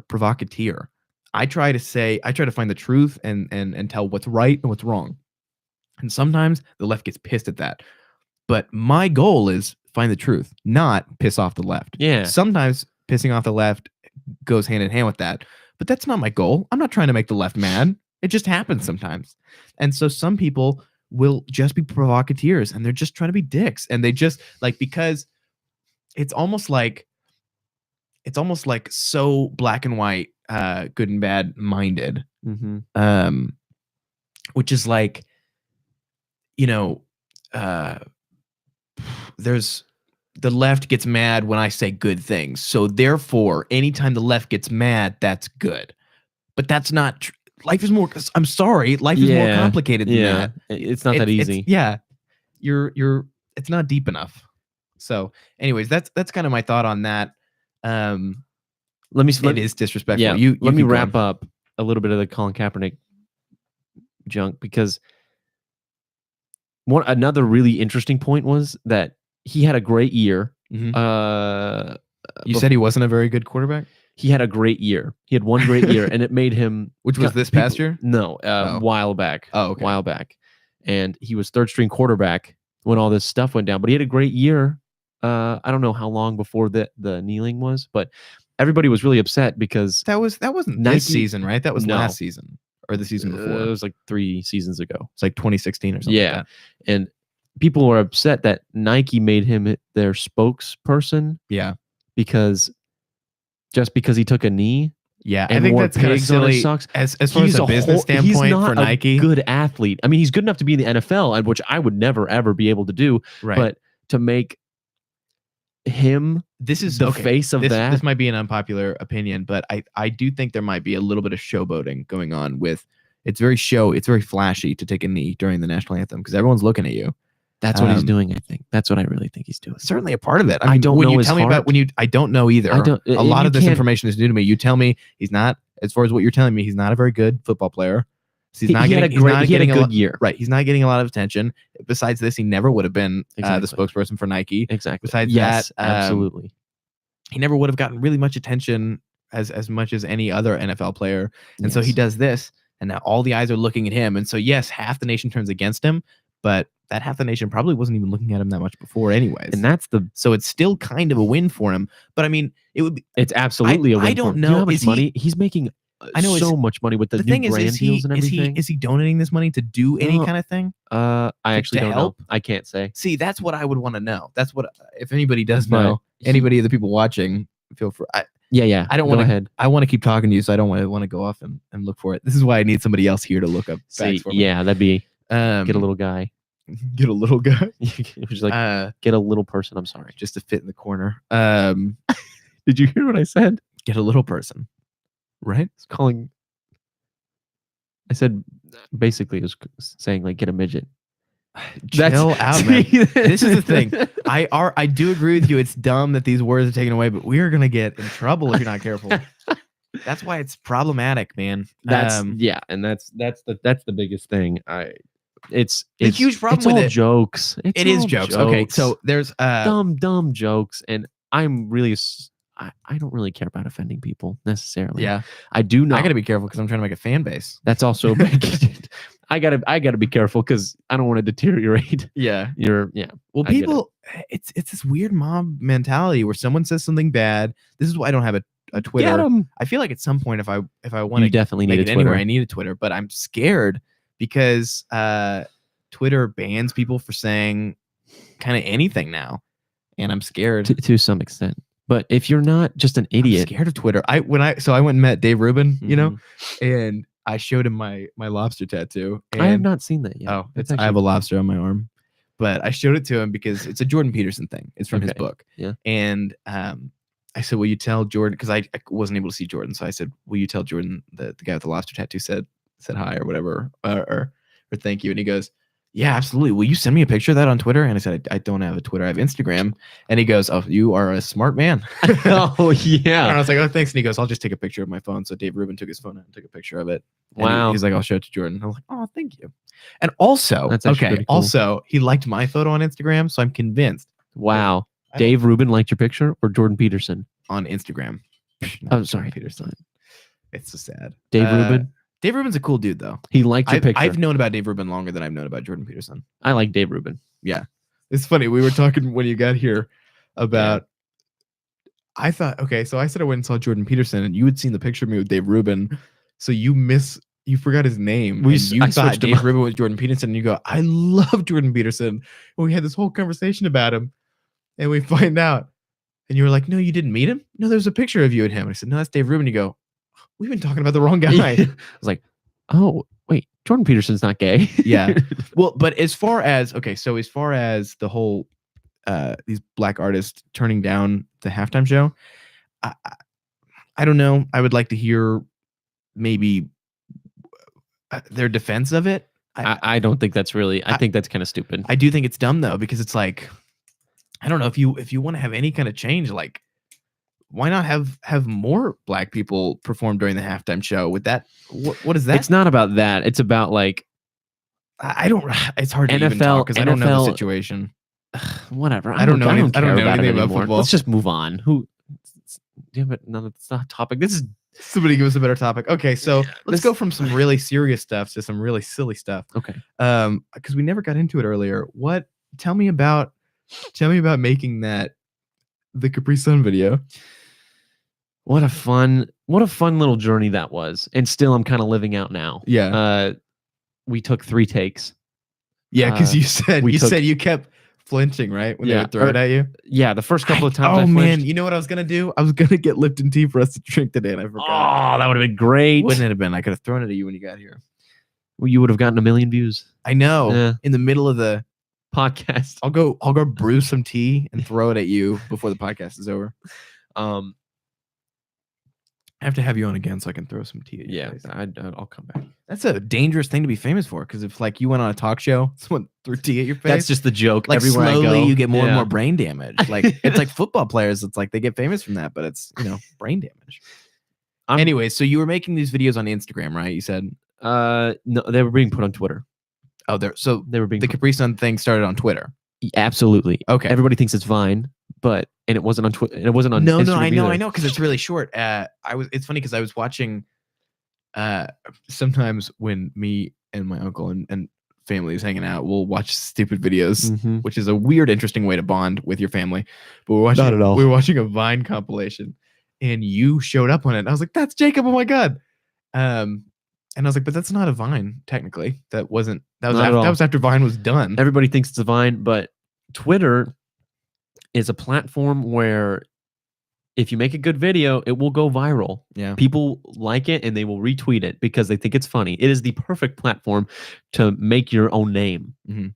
[SPEAKER 1] provocateur. I try to find the truth and tell what's right and what's wrong. And sometimes the left gets pissed at that. But my goal is find the truth, not piss off the left.
[SPEAKER 2] Yeah.
[SPEAKER 1] Sometimes pissing off the left goes hand in hand with that, but that's not my goal. I'm not trying to make the left mad. It just happens sometimes. And so some people will just be provocateurs and they're just trying to be dicks. And they just like, because it's almost like so black and white, good and bad minded.
[SPEAKER 2] Mm-hmm.
[SPEAKER 1] Which is like, you know, there's the left gets mad when I say good things. So therefore, anytime the left gets mad, that's good. But that's not true. Life is more. I'm sorry. Life is more complicated than that.
[SPEAKER 2] It's not that easy.
[SPEAKER 1] You're. It's not deep enough. So, anyways, that's kind of my thought on that. It is disrespectful.
[SPEAKER 2] Yeah. Let me wrap up a little bit of the Colin Kaepernick junk because another really interesting point was that he had a great year.
[SPEAKER 1] Mm-hmm. You said he wasn't a very good quarterback?
[SPEAKER 2] He had a great year. He had one great year, and it made him...
[SPEAKER 1] Which was this past year?
[SPEAKER 2] No, while back.
[SPEAKER 1] Oh, okay.
[SPEAKER 2] While back. And he was third-string quarterback when all this stuff went down. But he had a great year. I don't know how long before the kneeling was, but everybody was really upset because...
[SPEAKER 1] That wasn't this season, right? That was last season. Or the season before.
[SPEAKER 2] It was like 3 seasons ago.
[SPEAKER 1] It's like 2016 or something like that.
[SPEAKER 2] And people were upset that Nike made him their spokesperson.
[SPEAKER 1] Yeah.
[SPEAKER 2] Because he took a knee.
[SPEAKER 1] Yeah, I think that's kind of silly. As far as a business standpoint for Nike,
[SPEAKER 2] he's not a good athlete. I mean, he's good enough to be in the NFL, which I would never ever be able to do.
[SPEAKER 1] Right.
[SPEAKER 2] But to make him the face of that,
[SPEAKER 1] this might be an unpopular opinion, but I do think there might be a little bit of showboating going on with. It's very flashy to take a knee during the national anthem because everyone's looking at you.
[SPEAKER 2] That's what he's doing. I think that's what I really think he's doing.
[SPEAKER 1] Certainly a part of it. I mean,
[SPEAKER 2] I don't know his heart.
[SPEAKER 1] I don't know either. A lot of this information is new to me. You tell me he's not. As far as what you're telling me, he's not a very good football player. So
[SPEAKER 2] He had a good year.
[SPEAKER 1] Right. He's not getting a lot of attention. Besides this, he never would have been the
[SPEAKER 2] Exactly.
[SPEAKER 1] spokesperson for Nike.
[SPEAKER 2] Exactly.
[SPEAKER 1] Besides
[SPEAKER 2] Yes,
[SPEAKER 1] that,
[SPEAKER 2] absolutely.
[SPEAKER 1] he never would have gotten really much attention as much as any other NFL player. And so he
[SPEAKER 2] Yes.
[SPEAKER 1] does this, and now all the eyes are looking at him. And so yes, half the nation turns against him, but that half the nation probably wasn't even looking at him that much before anyways.
[SPEAKER 2] And that's the
[SPEAKER 1] So it's still kind of a win for him. But I mean, it would be
[SPEAKER 2] it's absolutely a win.
[SPEAKER 1] I don't
[SPEAKER 2] for him.
[SPEAKER 1] know.
[SPEAKER 2] Do you know how much
[SPEAKER 1] Is
[SPEAKER 2] money he's making?
[SPEAKER 1] I know,
[SPEAKER 2] so much money with the new
[SPEAKER 1] thing
[SPEAKER 2] brand
[SPEAKER 1] is
[SPEAKER 2] deals and everything.
[SPEAKER 1] Is he donating this money to do any
[SPEAKER 2] No.
[SPEAKER 1] kind of thing?
[SPEAKER 2] I actually don't
[SPEAKER 1] help?
[SPEAKER 2] know. I can't say.
[SPEAKER 1] See, that's what I would want to know. That's what, if anybody does
[SPEAKER 2] But
[SPEAKER 1] know, anybody of the people watching, feel free.
[SPEAKER 2] Yeah.
[SPEAKER 1] I don't
[SPEAKER 2] Go
[SPEAKER 1] want to.
[SPEAKER 2] ahead.
[SPEAKER 1] I want to keep talking to you, so I don't want to go off and look for it. This is why I need somebody else here to look up facts for me.
[SPEAKER 2] Yeah, that'd be
[SPEAKER 1] Get
[SPEAKER 2] get a little guy.
[SPEAKER 1] get a little guy,
[SPEAKER 2] Just like get a little person. I'm sorry.
[SPEAKER 1] just to fit in the corner.
[SPEAKER 2] Did you hear what I said?
[SPEAKER 1] Get a little person, right?
[SPEAKER 2] It's calling. I said basically it was saying like get a midget.
[SPEAKER 1] Chill out, man. This is the thing. I do agree with you. It's dumb that these words are taken away, but we are gonna get in trouble if you're not careful. That's why it's problematic, man.
[SPEAKER 2] That's and that's the biggest thing. It's
[SPEAKER 1] the huge problem
[SPEAKER 2] it's
[SPEAKER 1] with
[SPEAKER 2] all
[SPEAKER 1] it.
[SPEAKER 2] jokes.
[SPEAKER 1] It is jokes. Okay, so there's
[SPEAKER 2] dumb jokes, and I'm really I don't really care about offending people necessarily.
[SPEAKER 1] Yeah,
[SPEAKER 2] I do not.
[SPEAKER 1] I gotta be careful because I'm trying to make a fan base.
[SPEAKER 2] That's also I gotta be careful because I don't want to deteriorate.
[SPEAKER 1] Yeah, Well,
[SPEAKER 2] I get
[SPEAKER 1] people, it's this weird mob mentality where someone says something bad. This is why I don't have a Twitter.
[SPEAKER 2] Get 'em.
[SPEAKER 1] I feel like at some point if I want
[SPEAKER 2] You
[SPEAKER 1] to
[SPEAKER 2] definitely
[SPEAKER 1] make
[SPEAKER 2] need
[SPEAKER 1] it
[SPEAKER 2] a Twitter.
[SPEAKER 1] anywhere, I need a Twitter, but I'm scared because Twitter bans people for saying kind of anything now, and I'm scared
[SPEAKER 2] to some extent. But if you're not just an idiot,
[SPEAKER 1] I'm scared of Twitter. I went and met Dave Rubin, you know,
[SPEAKER 2] Mm-hmm.
[SPEAKER 1] and I showed him my lobster tattoo. And,
[SPEAKER 2] I have not seen that yet.
[SPEAKER 1] Oh,
[SPEAKER 2] That's
[SPEAKER 1] I have a lobster on my arm, but I showed it to him because it's a Jordan Peterson thing. It's from his
[SPEAKER 2] Okay.
[SPEAKER 1] book.
[SPEAKER 2] Yeah.
[SPEAKER 1] And I said, will you tell Jordan? Because I wasn't able to see Jordan. So I said, will you tell Jordan the guy with the lobster tattoo said hi or whatever, or thank you. And he goes, yeah, absolutely. Will you send me a picture of that on Twitter? And I said, I don't have a Twitter. I have Instagram. And he goes, oh, you are a smart man.
[SPEAKER 2] Oh, yeah.
[SPEAKER 1] And I was like, oh, thanks. And he goes, I'll just take a picture of my phone. So Dave Rubin took his phone out and took a picture of it. And
[SPEAKER 2] Wow.
[SPEAKER 1] he's like, I'll show it to Jordan. I was like, oh, thank you. And also,
[SPEAKER 2] That's actually pretty cool.
[SPEAKER 1] also, he liked my photo on Instagram. So I'm convinced.
[SPEAKER 2] Wow.
[SPEAKER 1] I don't-
[SPEAKER 2] Dave Rubin liked your picture or Jordan Peterson?
[SPEAKER 1] On Instagram.
[SPEAKER 2] Oh, sorry.
[SPEAKER 1] Peterson. It's so sad.
[SPEAKER 2] Dave Rubin?
[SPEAKER 1] Dave Rubin's a cool dude, though.
[SPEAKER 2] He liked your picture.
[SPEAKER 1] I've known about Dave Rubin longer than I've known about Jordan Peterson.
[SPEAKER 2] I like Dave Rubin.
[SPEAKER 1] Yeah. It's funny. We were talking when you got here about. I thought, okay, so I said I went and saw Jordan Peterson, and you had seen the picture of me with Dave Rubin. So you forgot his name.
[SPEAKER 2] I
[SPEAKER 1] thought
[SPEAKER 2] switched him
[SPEAKER 1] Dave
[SPEAKER 2] up.
[SPEAKER 1] Rubin was Jordan Peterson, and you go, I love Jordan Peterson. And we had this whole conversation about him, and we find out. And you were like, no, you didn't meet him? No, there's a picture of you and him. And I said, no, that's Dave Rubin. You go, we've been talking about the wrong guy.
[SPEAKER 2] I was like, oh, wait, Jordan Peterson's not gay.
[SPEAKER 1] Yeah. Well, but as far as the whole these black artists turning down the halftime show, I don't know. I would like to hear maybe their defense of it.
[SPEAKER 2] I don't think that's really. I think that's kind of stupid.
[SPEAKER 1] I do think it's dumb though, because it's like, I don't know, if you want to have any kind of change, like, why not have more black people perform during the halftime show? With that, what is that?
[SPEAKER 2] It's not about that. It's about like
[SPEAKER 1] I don't. It's hard to even talk because I don't know the situation.
[SPEAKER 2] Whatever.
[SPEAKER 1] I don't know. I don't know
[SPEAKER 2] about
[SPEAKER 1] anything about
[SPEAKER 2] anymore.
[SPEAKER 1] football.
[SPEAKER 2] Let's just move on. Who? Yeah, but no, that's not a topic. This is
[SPEAKER 1] Somebody give us a better topic. Okay, so let's
[SPEAKER 2] this-
[SPEAKER 1] go from some really serious stuff to some really silly stuff.
[SPEAKER 2] okay.
[SPEAKER 1] Because we never got into it earlier. Tell me about making the Capri Sun video.
[SPEAKER 2] What a fun little journey that was, and still I'm kind of living out now.
[SPEAKER 1] Yeah,
[SPEAKER 2] We took 3 takes.
[SPEAKER 1] yeah. Because you said
[SPEAKER 2] we took-
[SPEAKER 1] you kept flinching, right, when they
[SPEAKER 2] Yeah,
[SPEAKER 1] would throw it at you.
[SPEAKER 2] Yeah, the first couple of times. I
[SPEAKER 1] Oh man,
[SPEAKER 2] flinched.
[SPEAKER 1] you know what I was gonna do? I was gonna get Lipton tea for us to drink today, and I forgot.
[SPEAKER 2] Oh, that would have been great.
[SPEAKER 1] Wouldn't it have been? I could have thrown it at you when you got here.
[SPEAKER 2] Well, you would have gotten 1 million views.
[SPEAKER 1] I know.
[SPEAKER 2] Yeah.
[SPEAKER 1] In the middle of the
[SPEAKER 2] Podcast.
[SPEAKER 1] I'll go brew some tea and throw it at you before the podcast is over. I have to have you on again so I can throw some tea at your
[SPEAKER 2] Yeah,
[SPEAKER 1] face.
[SPEAKER 2] I'll come back.
[SPEAKER 1] That's a dangerous thing to be famous for, because if like you went on a talk show, someone threw tea at your face,
[SPEAKER 2] That's just the joke.
[SPEAKER 1] like
[SPEAKER 2] Everywhere I
[SPEAKER 1] slowly
[SPEAKER 2] go,
[SPEAKER 1] you get more and
[SPEAKER 2] yeah.
[SPEAKER 1] more brain damage. Like it's like football players, it's like they get famous from that, but it's brain damage. Anyway, so you were making these videos on Instagram, right? You said
[SPEAKER 2] No, they were being put on Twitter.
[SPEAKER 1] Oh, so
[SPEAKER 2] They were being
[SPEAKER 1] the Capri Sun thing started on Twitter.
[SPEAKER 2] absolutely.
[SPEAKER 1] Okay.
[SPEAKER 2] Everybody thinks it's Vine, and it wasn't on Twitter. It wasn't on
[SPEAKER 1] No,
[SPEAKER 2] Instagram
[SPEAKER 1] I
[SPEAKER 2] either.
[SPEAKER 1] know, because it's really short. It's funny because I was watching. Sometimes when me and my uncle and family is hanging out, we'll watch stupid videos,
[SPEAKER 2] Mhm.
[SPEAKER 1] which is a weird, interesting way to bond with your family. But
[SPEAKER 2] Not at all.
[SPEAKER 1] we were watching a Vine compilation, and you showed up on it. And I was like, "That's Jacob! Oh my god!" And I was like, "But that's not a Vine, technically. That was
[SPEAKER 2] Not at all.
[SPEAKER 1] that was after Vine was done."
[SPEAKER 2] Everybody thinks it's a Vine, but Twitter is a platform where if you make a good video, it will go viral.
[SPEAKER 1] Yeah.
[SPEAKER 2] People like it and they will retweet it because they think it's funny. It is the perfect platform to make your own name.
[SPEAKER 1] Mhm.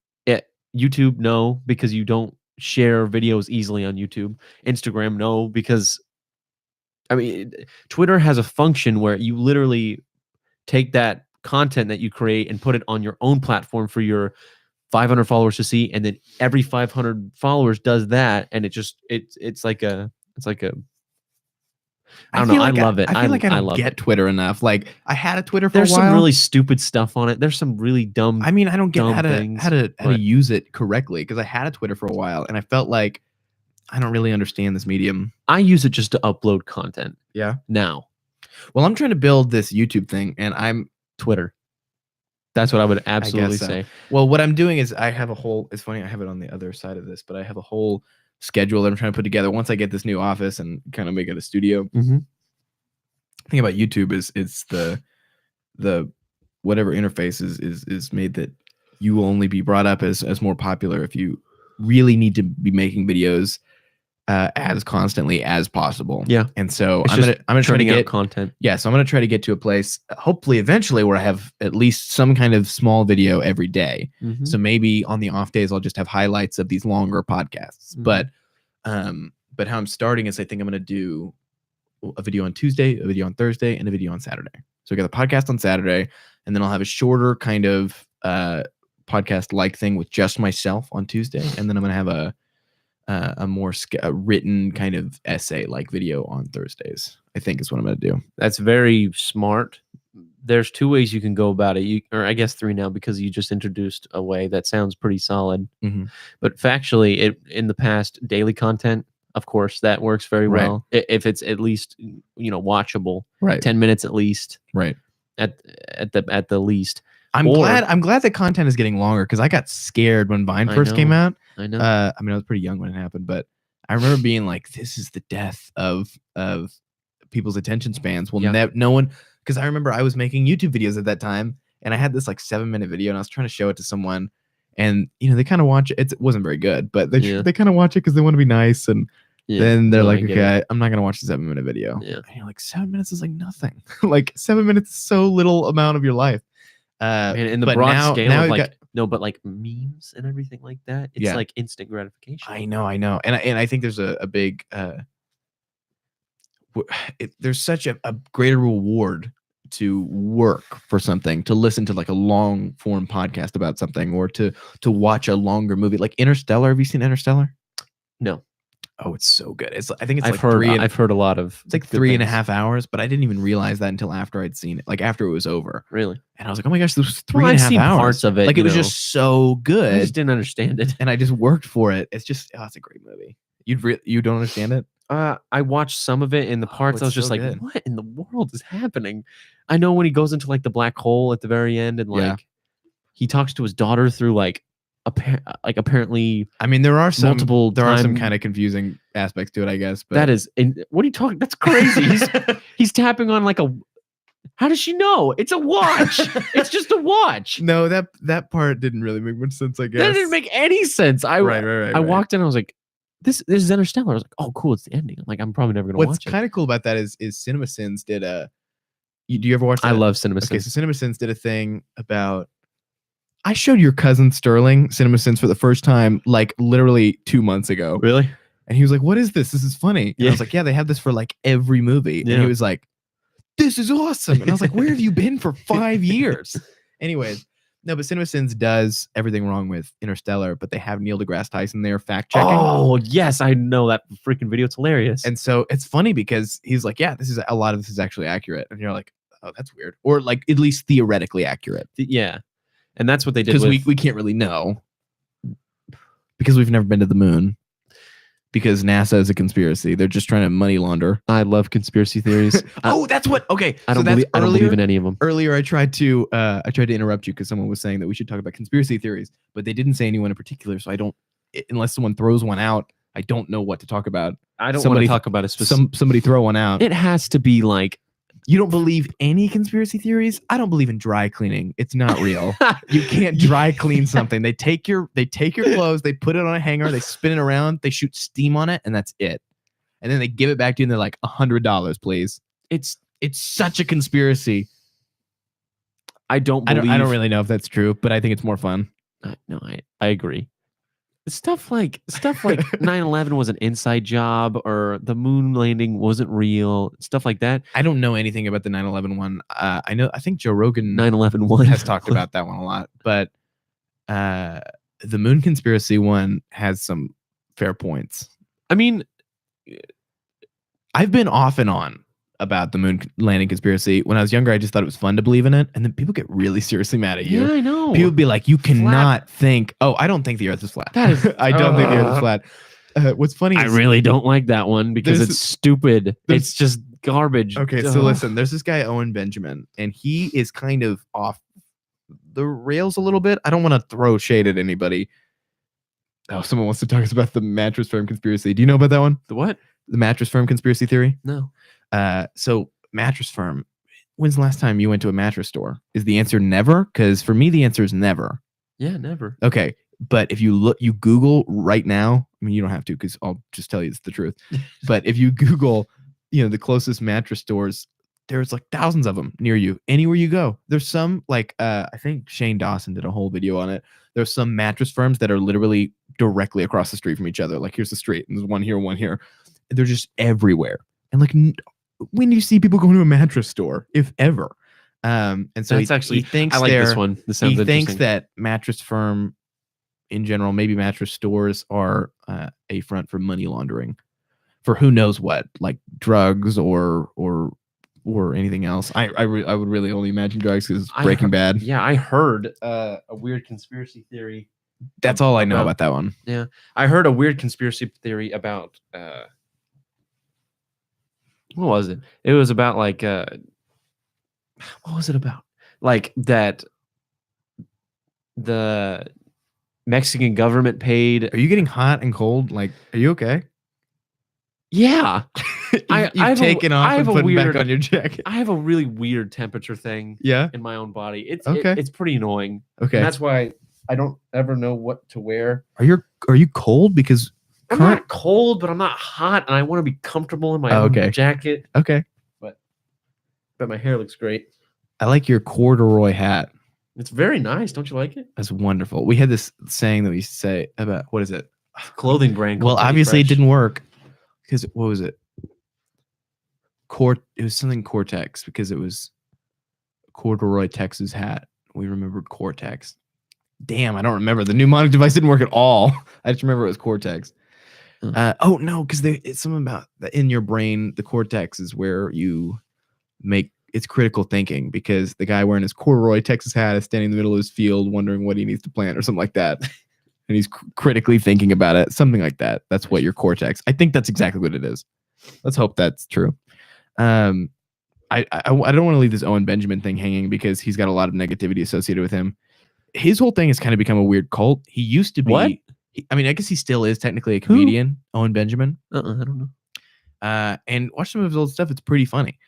[SPEAKER 2] YouTube, no, because you don't share videos easily on YouTube. Instagram, no, because I mean, Twitter has a function where you literally take that content that you create and put it on your own platform for your 500 followers to see, and then every 500 followers does that, and it's like a I don't know. I love it.
[SPEAKER 1] I feel like I don't
[SPEAKER 2] love
[SPEAKER 1] get
[SPEAKER 2] it.
[SPEAKER 1] Twitter enough. Like I had a Twitter for
[SPEAKER 2] There's
[SPEAKER 1] a while.
[SPEAKER 2] some really stupid stuff on it. There's some really dumb.
[SPEAKER 1] I mean, I don't get
[SPEAKER 2] dumb
[SPEAKER 1] how to
[SPEAKER 2] things,
[SPEAKER 1] how to
[SPEAKER 2] but-
[SPEAKER 1] use it correctly because I had a Twitter for a while and I felt like I don't really understand this medium.
[SPEAKER 2] I use it just to upload content.
[SPEAKER 1] Yeah.
[SPEAKER 2] Now,
[SPEAKER 1] Well, I'm trying to build this YouTube thing, and I'm
[SPEAKER 2] Twitter. That's what I would absolutely
[SPEAKER 1] so.
[SPEAKER 2] say.
[SPEAKER 1] Well, what I'm doing is I have a whole. It's funny, I have it on the other side of this, but I have a whole schedule that I'm trying to put together once I get this new office and kind of make it a studio.
[SPEAKER 2] Mm-hmm.
[SPEAKER 1] The thing about YouTube is it's the whatever interface is made that you will only be brought up as more popular if you really need to be making videos as constantly as possible.
[SPEAKER 2] Yeah.
[SPEAKER 1] And so
[SPEAKER 2] It's
[SPEAKER 1] I'm gonna try to
[SPEAKER 2] churning out
[SPEAKER 1] get
[SPEAKER 2] content.
[SPEAKER 1] Yeah, so I'm gonna try to get to a place, hopefully eventually, where I have at least some kind of small video every day.
[SPEAKER 2] Mhm.
[SPEAKER 1] So maybe on the off days I'll just have highlights of these longer podcasts.
[SPEAKER 2] Mhm.
[SPEAKER 1] But how I'm starting is I think I'm gonna do a video on Tuesday, a video on Thursday, and a video on Saturday. So I got the podcast on Saturday, and then I'll have a shorter kind of podcast like thing with just myself on Tuesday, and then I'm gonna have a more written kind of essay like video on Thursdays. I think is what I'm gonna do.
[SPEAKER 2] That's very smart. There's two ways you can go about it. Or I guess three now because you just introduced a way that sounds pretty solid.
[SPEAKER 1] Mhm.
[SPEAKER 2] But factually, in the past, daily content, of course, that works very
[SPEAKER 1] Right.
[SPEAKER 2] well. If it's at least watchable,
[SPEAKER 1] Right.
[SPEAKER 2] 10 minutes at least,
[SPEAKER 1] Right.
[SPEAKER 2] at the least.
[SPEAKER 1] I'm glad that content is getting longer because I got scared when Vine
[SPEAKER 2] I
[SPEAKER 1] first came
[SPEAKER 2] know.
[SPEAKER 1] out.
[SPEAKER 2] I know.
[SPEAKER 1] I mean, I was pretty young when it happened, but I remember being like, "This is the death of people's attention spans." Well,
[SPEAKER 2] Yeah.
[SPEAKER 1] no one, because I remember I was making YouTube videos at that time, and I had this like 7-minute video, and I was trying to show it to someone, and they kind of watch it. It wasn't very good, but they kind of watch it because they want to be nice, and then they're
[SPEAKER 2] No, I
[SPEAKER 1] like,
[SPEAKER 2] get
[SPEAKER 1] "Okay,
[SPEAKER 2] it.
[SPEAKER 1] I'm not gonna watch the 7-minute video."
[SPEAKER 2] Yeah.
[SPEAKER 1] And you're like, 7 minutes is like nothing. Like 7 minutes is so little amount of your life.
[SPEAKER 2] And in the
[SPEAKER 1] but
[SPEAKER 2] broad
[SPEAKER 1] now
[SPEAKER 2] scale of
[SPEAKER 1] it
[SPEAKER 2] like
[SPEAKER 1] got-
[SPEAKER 2] but like memes and everything like that, it's
[SPEAKER 1] Yeah.
[SPEAKER 2] like instant gratification.
[SPEAKER 1] I know, and I think there's a big there's such a greater reward to work for something, to listen to like a long form podcast about something, or to watch a longer movie like Interstellar. Have you seen Interstellar?
[SPEAKER 2] No.
[SPEAKER 1] Oh, it's so good. I think it's
[SPEAKER 2] I've
[SPEAKER 1] like
[SPEAKER 2] heard I've heard a lot of
[SPEAKER 1] it's like
[SPEAKER 2] good
[SPEAKER 1] 3.5
[SPEAKER 2] things.
[SPEAKER 1] hours, but I didn't even realize that until after I'd seen it, like after it was over.
[SPEAKER 2] Really?
[SPEAKER 1] And I was like, oh my gosh, this was 3.5
[SPEAKER 2] Well, I've seen
[SPEAKER 1] hours.
[SPEAKER 2] parts of it,
[SPEAKER 1] Like it
[SPEAKER 2] you
[SPEAKER 1] was
[SPEAKER 2] know.
[SPEAKER 1] just so
[SPEAKER 2] I
[SPEAKER 1] good.
[SPEAKER 2] just didn't understand it.
[SPEAKER 1] And I just worked for it. It's just, it's a great movie. You don't understand it?
[SPEAKER 2] I watched some of it in the parts. I was
[SPEAKER 1] it's
[SPEAKER 2] just
[SPEAKER 1] so
[SPEAKER 2] like,
[SPEAKER 1] good.
[SPEAKER 2] what in the world is happening? I know when he goes into like the black hole at the very end and like
[SPEAKER 1] Yeah.
[SPEAKER 2] he talks to his daughter through like apparently
[SPEAKER 1] I mean, there are some
[SPEAKER 2] time-
[SPEAKER 1] kind of confusing aspects to it, I guess. But
[SPEAKER 2] that is what are you talking? That's crazy. He's tapping on like a. How does she know? It's a watch. It's just a watch.
[SPEAKER 1] no, that part didn't really make much sense, I guess.
[SPEAKER 2] That didn't make any sense.
[SPEAKER 1] right.
[SPEAKER 2] I walked in. I was like, this is Interstellar. I was like, oh, cool. It's the ending. I'm like, I'm probably never gonna
[SPEAKER 1] What's
[SPEAKER 2] watch it.
[SPEAKER 1] kind of cool about that is CinemaSins did a. Do you ever watch that?
[SPEAKER 2] I love cinema.
[SPEAKER 1] Okay, so CinemaSins did a thing about. I showed your cousin Sterling CinemaSins for the first time, like literally 2 months ago.
[SPEAKER 2] Really?
[SPEAKER 1] And he was like, "What is this? This is funny." And
[SPEAKER 2] Yeah.
[SPEAKER 1] I was like, "Yeah, they have this for like every movie." And
[SPEAKER 2] Yeah.
[SPEAKER 1] he was like, "This is awesome." And I was like, "Where have you been for 5 years?" Anyways, no, but CinemaSins does everything wrong with Interstellar, but they have Neil deGrasse Tyson there fact checking.
[SPEAKER 2] Oh yes, I know that freaking video. It's hilarious.
[SPEAKER 1] And so it's funny because he's like, "Yeah, a lot of this is actually accurate." And you're like, oh, that's weird, or like at least theoretically accurate,
[SPEAKER 2] Yeah, and that's what they did
[SPEAKER 1] because
[SPEAKER 2] with.
[SPEAKER 1] we can't really know because we've never been to the moon. Because NASA is a conspiracy. They're just trying to money launder.
[SPEAKER 2] I love conspiracy theories.
[SPEAKER 1] Oh, that's what. Okay,
[SPEAKER 2] I don't believe in any of them.
[SPEAKER 1] Earlier, I tried to interrupt you because someone was saying that we should talk about conspiracy theories, but they didn't say anyone in particular. So I don't, unless someone throws one out, I don't know what to talk about.
[SPEAKER 2] I don't want to talk about a specific.
[SPEAKER 1] Somebody throw one out.
[SPEAKER 2] It has to be like,
[SPEAKER 1] you don't believe any conspiracy theories? I don't believe in dry cleaning. It's not real. You can't dry clean something. They take your clothes, they put it on a hanger, they spin it around, they shoot steam on it, and that's it. And then they give it back to you and they're like, $100, please. It's such a conspiracy.
[SPEAKER 2] I don't
[SPEAKER 1] really know if that's true, but I think it's more fun.
[SPEAKER 2] No, I agree. Stuff like 9/11 was an inside job, or the moon landing wasn't real, stuff like that.
[SPEAKER 1] I don't know anything about the 9/11 one. I think Joe Rogan
[SPEAKER 2] 9/11 one
[SPEAKER 1] has talked about that one a lot, but the moon conspiracy one has some fair points.
[SPEAKER 2] I mean,
[SPEAKER 1] I've been off and on about the moon landing conspiracy. When I was younger, I just thought it was fun to believe in it, and then people get really seriously mad at you.
[SPEAKER 2] Yeah, I know.
[SPEAKER 1] People be like, "You cannot think." Oh, I don't think the Earth is flat.
[SPEAKER 2] That is,
[SPEAKER 1] I don't think the Earth is flat. What's funny?
[SPEAKER 2] I really don't like that one because it's stupid. It's just garbage.
[SPEAKER 1] Okay, so listen. There's this guy Owen Benjamin, and he is kind of off the rails a little bit. I don't want to throw shade at anybody. Oh, someone wants to talk about the mattress firm conspiracy. Do you know about that one?
[SPEAKER 2] The what?
[SPEAKER 1] The mattress firm conspiracy theory?
[SPEAKER 2] No.
[SPEAKER 1] So mattress firm, when's the last time you went to a mattress store? Is the answer never? Because for me, the answer is never.
[SPEAKER 2] Yeah, never.
[SPEAKER 1] Okay. But if you Google right now, I mean, you don't have to because I'll just tell you it's the truth. But if you Google, the closest mattress stores, there's like thousands of them near you, anywhere you go. There's some like, I think Shane Dawson did a whole video on it. There's some mattress firms that are literally directly across the street from each other. Like here's the street and there's one here, one here. They're just everywhere. And like, when do you see people going to a mattress store, if ever? And so he thinks
[SPEAKER 2] I like this one. This sounds
[SPEAKER 1] he thinks that mattress firm in general, maybe mattress stores are a front for money laundering for who knows what, like drugs or anything else. I would really only imagine drugs because Breaking Bad.
[SPEAKER 2] Yeah, I heard a weird conspiracy theory.
[SPEAKER 1] That's all I know about that one.
[SPEAKER 2] Yeah, I heard a weird conspiracy theory about what was it? It was about like what was it about? Like that the Mexican government paid.
[SPEAKER 1] Are you getting hot and cold? Like, are you okay?
[SPEAKER 2] Yeah.
[SPEAKER 1] You've taken off and put back on your jacket.
[SPEAKER 2] I have a really weird temperature thing
[SPEAKER 1] in
[SPEAKER 2] my own body. It's
[SPEAKER 1] okay.
[SPEAKER 2] It's pretty annoying.
[SPEAKER 1] Okay.
[SPEAKER 2] And that's why I don't ever know what to wear.
[SPEAKER 1] Are you cold? Because
[SPEAKER 2] I'm not cold, but I'm not hot, and I want to be comfortable in my own jacket.
[SPEAKER 1] Okay.
[SPEAKER 2] But my hair looks great.
[SPEAKER 1] I like your corduroy hat.
[SPEAKER 2] It's very nice. Don't you like it?
[SPEAKER 1] That's wonderful. We had this saying that we say about, what is it?
[SPEAKER 2] Clothing brand.
[SPEAKER 1] Well, obviously it didn't work because what was it? It was something Cortex because it was corduroy Texas hat. We remembered Cortex. Damn, I don't remember. The mnemonic device didn't work at all. I just remember it was Cortex. Oh no, because it's something about in your brain. The cortex is where you make it's critical thinking because the guy wearing his corduroy Texas hat is standing in the middle of his field wondering what he needs to plant or something like that, and he's critically thinking about it, something like that. That's what your cortex. I think that's exactly what it is. Let's hope that's true. I don't want to leave this Owen Benjamin thing hanging because he's got a lot of negativity associated with him. His whole thing has kind of become a weird cult. He used to be.
[SPEAKER 2] What?
[SPEAKER 1] I mean, I guess he still is technically a comedian, Owen Benjamin.
[SPEAKER 2] I don't know.
[SPEAKER 1] And watch some of his old stuff. It's pretty funny.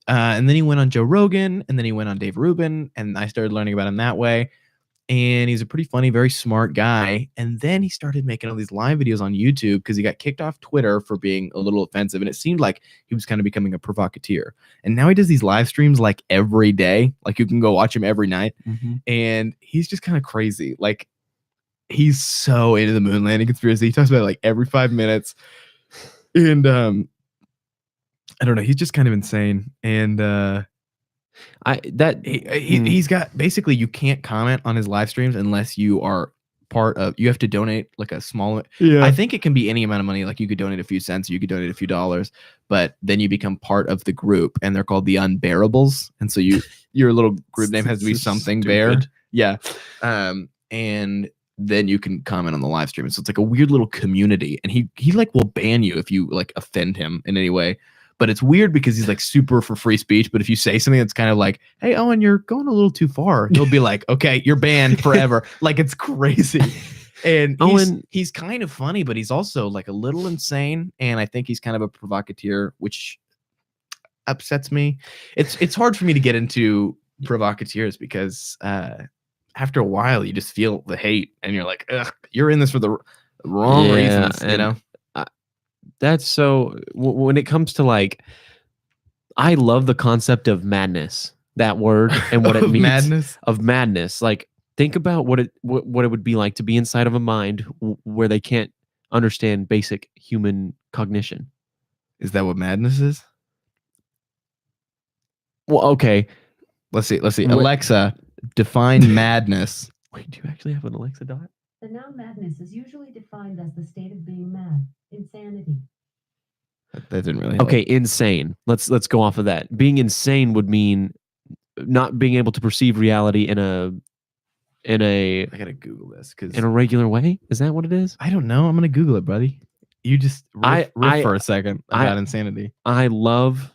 [SPEAKER 1] And then he went on Joe Rogan, and then he went on Dave Rubin, and I started learning about him that way. And he's a pretty funny, very smart guy. And then he started making all these live videos on YouTube because he got kicked off Twitter for being a little offensive. And it seemed like he was kind of becoming a provocateur. And now he does these live streams like every day. Like you can go watch him every night.
[SPEAKER 2] Mm-hmm.
[SPEAKER 1] And he's just kind of crazy. Like he's so into the moon landing conspiracy. He talks about it like every 5 minutes. And I don't know. He's just kind of insane. And he's got basically you can't comment on his live streams unless you are part of. You have to donate like a small.
[SPEAKER 2] Yeah.
[SPEAKER 1] I think it can be any amount of money. Like you could donate a few cents, or you could donate a few dollars, but then you become part of the group, and they're called the Unbearables. And so your little group name has to be
[SPEAKER 2] This is
[SPEAKER 1] something
[SPEAKER 2] stupid.
[SPEAKER 1] bear. Yeah. And then you can comment on the live stream. And so it's like a weird little community, and he like will ban you if you like offend him in any way. But it's weird because he's like super for free speech. But if you say something that's kind of like, "Hey, Owen, you're going a little too far," he'll be like, "Okay, you're banned forever." Like it's crazy. And he's kind of funny, but he's also like a little insane. And I think he's kind of a provocateur, which upsets me. It's hard for me to get into provocateurs because after a while you just feel the hate, and you're like, ugh, you're in this for the wrong reasons, you know.
[SPEAKER 2] That's so. When it comes to like, I love the concept of madness. That word and what it means. Madness. Like, think about what it would be like to be inside of a mind where they can't understand basic human cognition.
[SPEAKER 1] Is that what madness is?
[SPEAKER 2] Well, okay.
[SPEAKER 1] Let's see. Alexa, define madness.
[SPEAKER 2] Wait, do you actually have an Alexa dot?
[SPEAKER 3] The noun madness is usually defined as the state of being mad, insanity.
[SPEAKER 1] That didn't really help.
[SPEAKER 2] Okay, insane. Let's go off of that. Being insane would mean not being able to perceive reality in a
[SPEAKER 1] I gotta Google this because
[SPEAKER 2] in a regular way. Is that what it is?
[SPEAKER 1] I don't know. I'm gonna Google it, buddy. You just riff for a second about insanity.
[SPEAKER 2] I love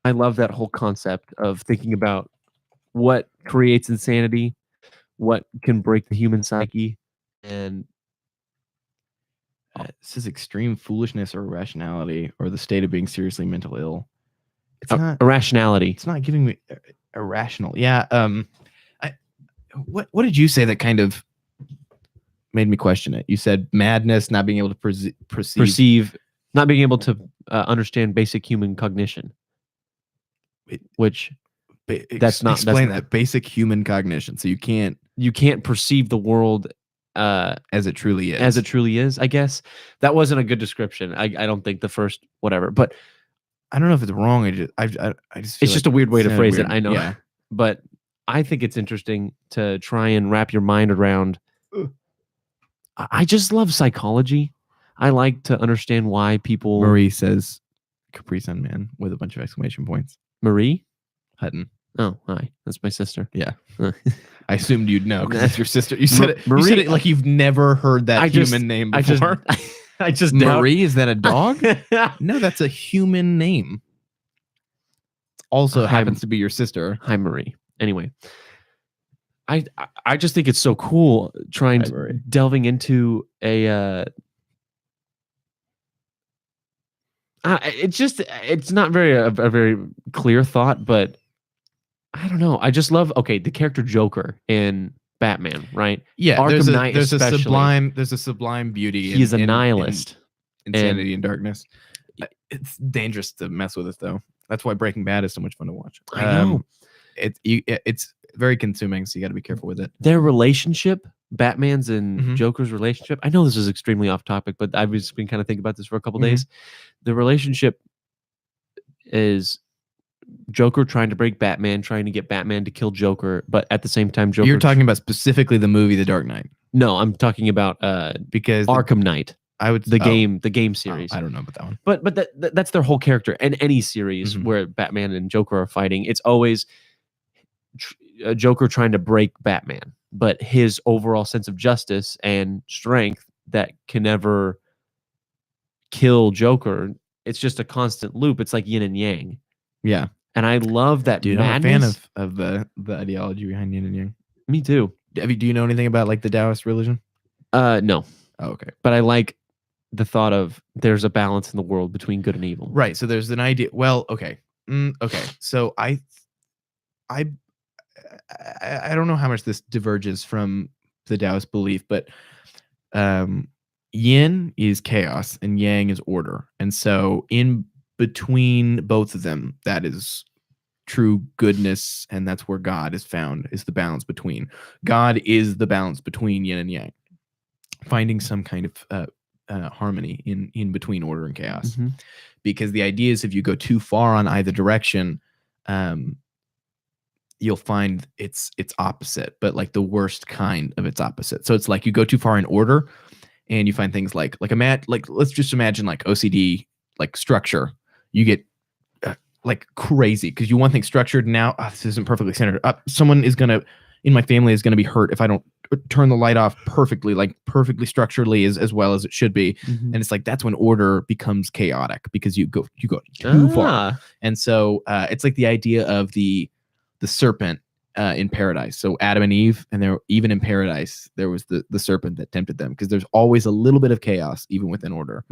[SPEAKER 2] that whole concept of thinking about what creates insanity, what can break the human psyche, and
[SPEAKER 1] this is extreme foolishness or irrationality or the state of being seriously mentally ill. It's not
[SPEAKER 2] irrationality.
[SPEAKER 1] It's not giving me irrational. Yeah. What did you say that kind of made me question it? You said madness, not being able to perceive,
[SPEAKER 2] not being able to understand basic human cognition. Which that's not
[SPEAKER 1] explain that basic human cognition. So you can't
[SPEAKER 2] perceive the world
[SPEAKER 1] as it truly is.
[SPEAKER 2] As it truly is, I guess. That wasn't a good description. I don't think the first whatever, but
[SPEAKER 1] I don't know if it's wrong. I just feel
[SPEAKER 2] it's just a weird way to phrase it. I know.
[SPEAKER 1] Yeah.
[SPEAKER 2] But I think it's interesting to try and wrap your mind around. I just love psychology. I like to understand why people.
[SPEAKER 1] Marie says Capri Sun Man with a bunch of exclamation points.
[SPEAKER 2] Marie
[SPEAKER 1] Hutton.
[SPEAKER 2] Oh, hi. That's my sister.
[SPEAKER 1] Yeah. I assumed you'd know because that's your sister. You said it. Marie, you said it like you've never heard that human name before.
[SPEAKER 2] I just
[SPEAKER 1] Marie, is that a dog? No, that's a human name. Also happens to be your sister.
[SPEAKER 2] Hi, Marie. Anyway, I just think it's so cool delving into a it's not a very clear thought, but I don't know. I just love the character Joker in Batman, right?
[SPEAKER 1] Yeah,
[SPEAKER 2] Arkham Knight
[SPEAKER 1] there's a sublime beauty.
[SPEAKER 2] He's a nihilist.
[SPEAKER 1] Insanity and darkness. It's dangerous to mess with it though. That's why Breaking Bad is so much fun to watch.
[SPEAKER 2] I know.
[SPEAKER 1] It's very consuming, so you got to be careful with it.
[SPEAKER 2] Their relationship, Batman's and Joker's relationship. I know this is extremely off topic, but I've just been kind of thinking about this for a couple days. The relationship is Joker trying to break Batman, trying to get Batman to kill Joker, but at the same time, Joker.
[SPEAKER 1] You're talking about specifically the movie The Dark Knight.
[SPEAKER 2] No, I'm talking about
[SPEAKER 1] because
[SPEAKER 2] Arkham Knight. The game series.
[SPEAKER 1] I don't know about that one.
[SPEAKER 2] But that's their whole character. And any series where Batman and Joker are fighting, it's always Joker trying to break Batman, but his overall sense of justice and strength that can never kill Joker. It's just a constant loop. It's like yin and yang.
[SPEAKER 1] Yeah.
[SPEAKER 2] And I love that.
[SPEAKER 1] Dude, I'm a fan of the ideology behind yin and yang.
[SPEAKER 2] Me too.
[SPEAKER 1] Do you know anything about like the Taoist religion?
[SPEAKER 2] No.
[SPEAKER 1] Oh, okay.
[SPEAKER 2] But I like the thought of there's a balance in the world between good and evil.
[SPEAKER 1] Right. So there's an idea. Well, okay. Okay. So I don't know how much this diverges from the Taoist belief, but yin is chaos and yang is order. And so in between both of them, that is true goodness, and that's where God is found, is the balance between. God is the balance between yin and yang, finding some kind of harmony in between order and chaos. Because the idea is if you go too far on either direction, you'll find it's opposite, but like the worst kind of its opposite. So it's like you go too far in order, and you find things like let's just imagine like OCD, like structure. You get like crazy because you want things structured. Now this isn't perfectly centered. Someone is gonna in my family is gonna be hurt if I don't turn the light off perfectly, like perfectly structurally as well as it should be.
[SPEAKER 2] Mhm.
[SPEAKER 1] And it's like that's when order becomes chaotic because you go too far. And so it's like the idea of the serpent in paradise. So Adam and Eve, and there even in paradise there was the serpent that tempted them, because there's always a little bit of chaos even within order.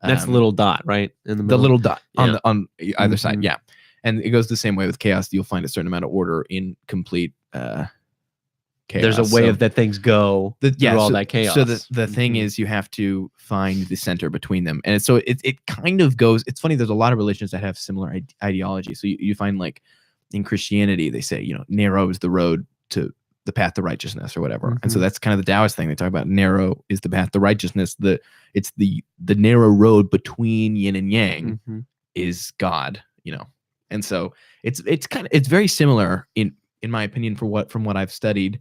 [SPEAKER 2] That's the little dot, right? In the middle.
[SPEAKER 1] The little dot
[SPEAKER 2] Yeah.
[SPEAKER 1] on either side,
[SPEAKER 2] Mhm.
[SPEAKER 1] yeah. And it goes the same way with chaos. You'll find a certain amount of order in complete chaos.
[SPEAKER 2] There's a way of that things go through all that chaos.
[SPEAKER 1] So the thing
[SPEAKER 2] Mhm.
[SPEAKER 1] is, you have to find the center between them. And so it kind of goes, it's funny, there's a lot of religions that have similar ideology. So you find like in Christianity, they say, narrow is the road to the path to righteousness or whatever. And so
[SPEAKER 2] Mhm.
[SPEAKER 1] that's kind of the Taoist thing. They talk about narrow is the path to righteousness. It's the narrow road between yin and yang
[SPEAKER 2] Mhm.
[SPEAKER 1] is God, And so it's very similar in my opinion from what I've studied,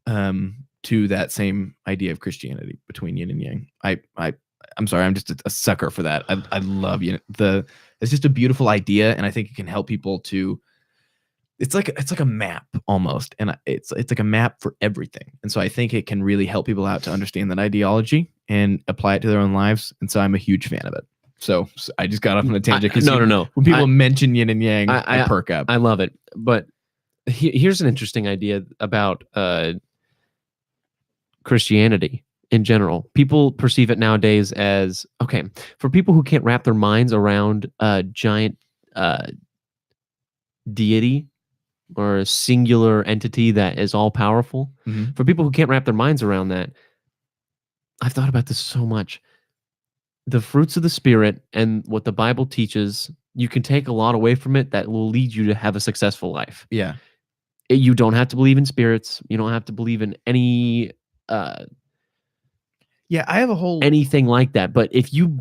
[SPEAKER 1] to that same idea of Christianity between yin and yang. I'm sorry, I'm just a sucker for that. I love it's just a beautiful idea, and I think it can help people to. It's like a map almost, and it's like a map for everything. And so I think it can really help people out to understand that ideology and apply it to their own lives. And so I'm a huge fan of it. So I just got off on a tangent because
[SPEAKER 2] No.
[SPEAKER 1] when people mention yin and yang, I perk up.
[SPEAKER 2] I love it, but here's an interesting idea about Christianity in general. People perceive it nowadays as, okay, for people who can't wrap their minds around a giant deity or a singular entity that is all powerful.
[SPEAKER 1] Mhm.
[SPEAKER 2] For people who can't wrap their minds around that, I've thought about this so much. The fruits of the Spirit and what the Bible teaches, you can take a lot away from it that will lead you to have a successful life.
[SPEAKER 1] Yeah.
[SPEAKER 2] You don't have to believe in spirits. You don't have to believe in any
[SPEAKER 1] Yeah, I have a whole
[SPEAKER 2] anything like that. But if you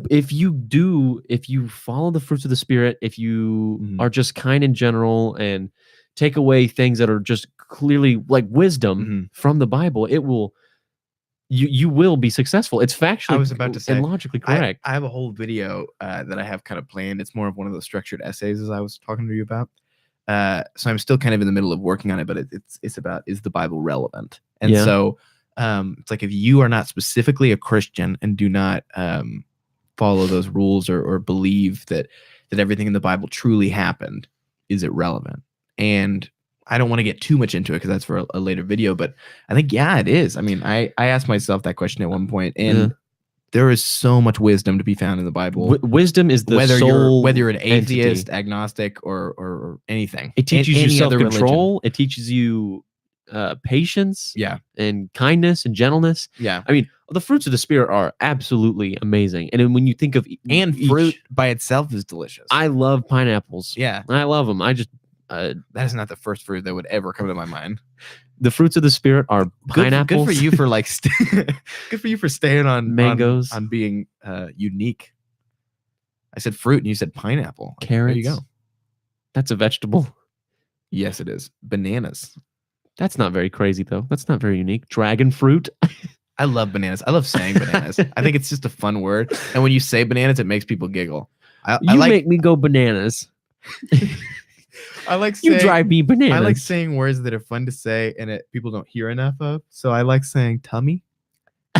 [SPEAKER 2] follow the fruits of the Spirit, if you
[SPEAKER 1] Mhm.
[SPEAKER 2] are just kind in general and take away things that are just clearly like wisdom
[SPEAKER 1] Mhm.
[SPEAKER 2] from the Bible, it will you will be successful. It's factually
[SPEAKER 1] I was about to say,
[SPEAKER 2] and logically correct.
[SPEAKER 1] I have a whole video that I have kind of planned. It's more of one of those structured essays as I was talking to you about. So I'm still kind of in the middle of working on it, but it's about, is the Bible relevant? And
[SPEAKER 2] Yeah.
[SPEAKER 1] so it's like, if you are not specifically a Christian and do not follow those rules or believe that everything in the Bible truly happened, is it relevant? And I don't want to get too much into it because that's for a later video, but I think, yeah, it is. I mean, I asked myself that question at one point, and there is so much wisdom to be found in the Bible.
[SPEAKER 2] Wisdom is the
[SPEAKER 1] whether
[SPEAKER 2] soul
[SPEAKER 1] you're an atheist,
[SPEAKER 2] entity.
[SPEAKER 1] agnostic, or anything.
[SPEAKER 2] It teaches you
[SPEAKER 1] any other
[SPEAKER 2] self-control. It teaches you patience,
[SPEAKER 1] Yeah.
[SPEAKER 2] and kindness and gentleness.
[SPEAKER 1] Yeah.
[SPEAKER 2] I mean, the fruits of the Spirit are absolutely amazing. And then when you think of
[SPEAKER 1] And fruit by itself is delicious.
[SPEAKER 2] I love pineapples.
[SPEAKER 1] Yeah.
[SPEAKER 2] I love them. I just
[SPEAKER 1] That is not the first fruit that would ever come to my mind.
[SPEAKER 2] the fruits of the Spirit are pineapples.
[SPEAKER 1] Good for you for like good for you for staying on
[SPEAKER 2] Mangoes.
[SPEAKER 1] on being unique. I said fruit and you said pineapple.
[SPEAKER 2] Carrots.
[SPEAKER 1] There you go.
[SPEAKER 2] That's a vegetable.
[SPEAKER 1] Yes, it is. Bananas.
[SPEAKER 2] That's not very crazy though. That's not very unique. Dragon fruit.
[SPEAKER 1] I love bananas. I love saying bananas. I think it's just a fun word. And when you say bananas, it makes people giggle. I like,
[SPEAKER 2] make me go bananas.
[SPEAKER 1] I like saying,
[SPEAKER 2] You drive me bananas.
[SPEAKER 1] I like saying words that are fun to say and people don't hear enough of. So I like saying tummy,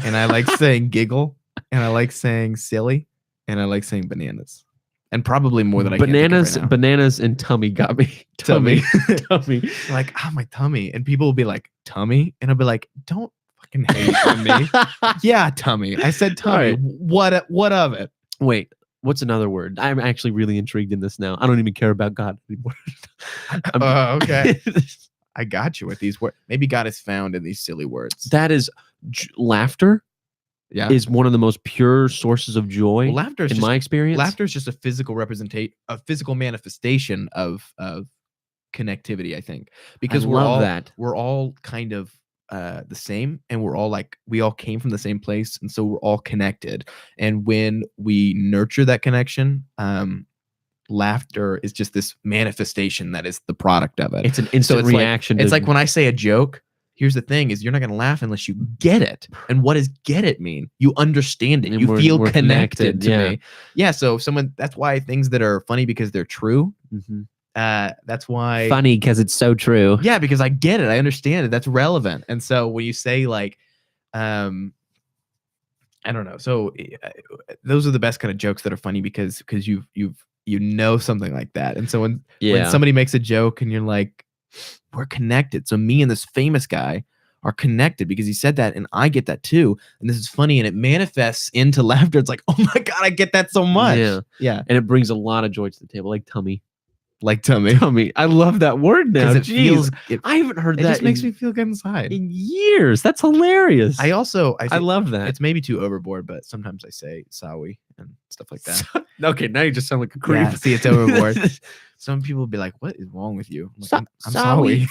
[SPEAKER 1] and I like saying giggle, and I like saying silly, and I like saying bananas. And probably more than I can think of right now.
[SPEAKER 2] Bananas and tummy got me.
[SPEAKER 1] Tummy.
[SPEAKER 2] Tummy.
[SPEAKER 1] Like, my tummy. And people will be like, tummy? And I'll be like, don't fucking hate on me. Yeah, tummy. I said tummy.
[SPEAKER 2] Right.
[SPEAKER 1] What of it?
[SPEAKER 2] Wait, what's another word? I'm actually really intrigued in this now. I don't even care about God anymore.
[SPEAKER 1] Okay. I got you with these words. Maybe God is found in these silly words.
[SPEAKER 2] That is laughter.
[SPEAKER 1] Yeah.
[SPEAKER 2] Is one of the most pure sources of joy.
[SPEAKER 1] Well, laughter is
[SPEAKER 2] in my experience.
[SPEAKER 1] Laughter is just a physical manifestation of connectivity, I think. Because we're all kind of the same, and we all came from the same place, and so we're all connected. And when we nurture that connection, laughter is just this manifestation that is the product of it.
[SPEAKER 2] It's an instant
[SPEAKER 1] it's like-
[SPEAKER 2] reaction.
[SPEAKER 1] It's like when I say a joke, here's the thing is you're not going to laugh unless you get it. And what does get it mean? You understand it.
[SPEAKER 2] And
[SPEAKER 1] You
[SPEAKER 2] we're-
[SPEAKER 1] feel
[SPEAKER 2] we're
[SPEAKER 1] connected
[SPEAKER 2] connected,
[SPEAKER 1] to
[SPEAKER 2] yeah.
[SPEAKER 1] me. Yeah. So that's why things that are funny because they're true.
[SPEAKER 2] Mhm.
[SPEAKER 1] That's why.
[SPEAKER 2] Funny because it's so true.
[SPEAKER 1] Yeah, because I get it. I understand it. That's relevant. And so when you say like, I don't know. So those are the best kind of jokes that are funny because you know something like that. And so when somebody makes a joke and you're like, we're connected. So me and this famous guy are connected because he said that and I get that too. And this is funny and it manifests into laughter. It's like, oh my God, I get that so much.
[SPEAKER 2] Yeah.
[SPEAKER 1] Yeah.
[SPEAKER 2] And it brings a lot of joy to the table, like tummy.
[SPEAKER 1] Like tummy.
[SPEAKER 2] Tummy. I love that word now.
[SPEAKER 1] Because it
[SPEAKER 2] Jeez.
[SPEAKER 1] feels
[SPEAKER 2] I haven't heard
[SPEAKER 1] it
[SPEAKER 2] that
[SPEAKER 1] just makes me feel good inside.
[SPEAKER 2] in years. That's hilarious.
[SPEAKER 1] I think
[SPEAKER 2] love that.
[SPEAKER 1] it's maybe too overboard, but sometimes I say sawi and stuff like that.
[SPEAKER 2] Okay, now you just sound like a creep.
[SPEAKER 1] Yeah, see, it's overboard. Some people will be like, "What is wrong with you?" I'm sorry.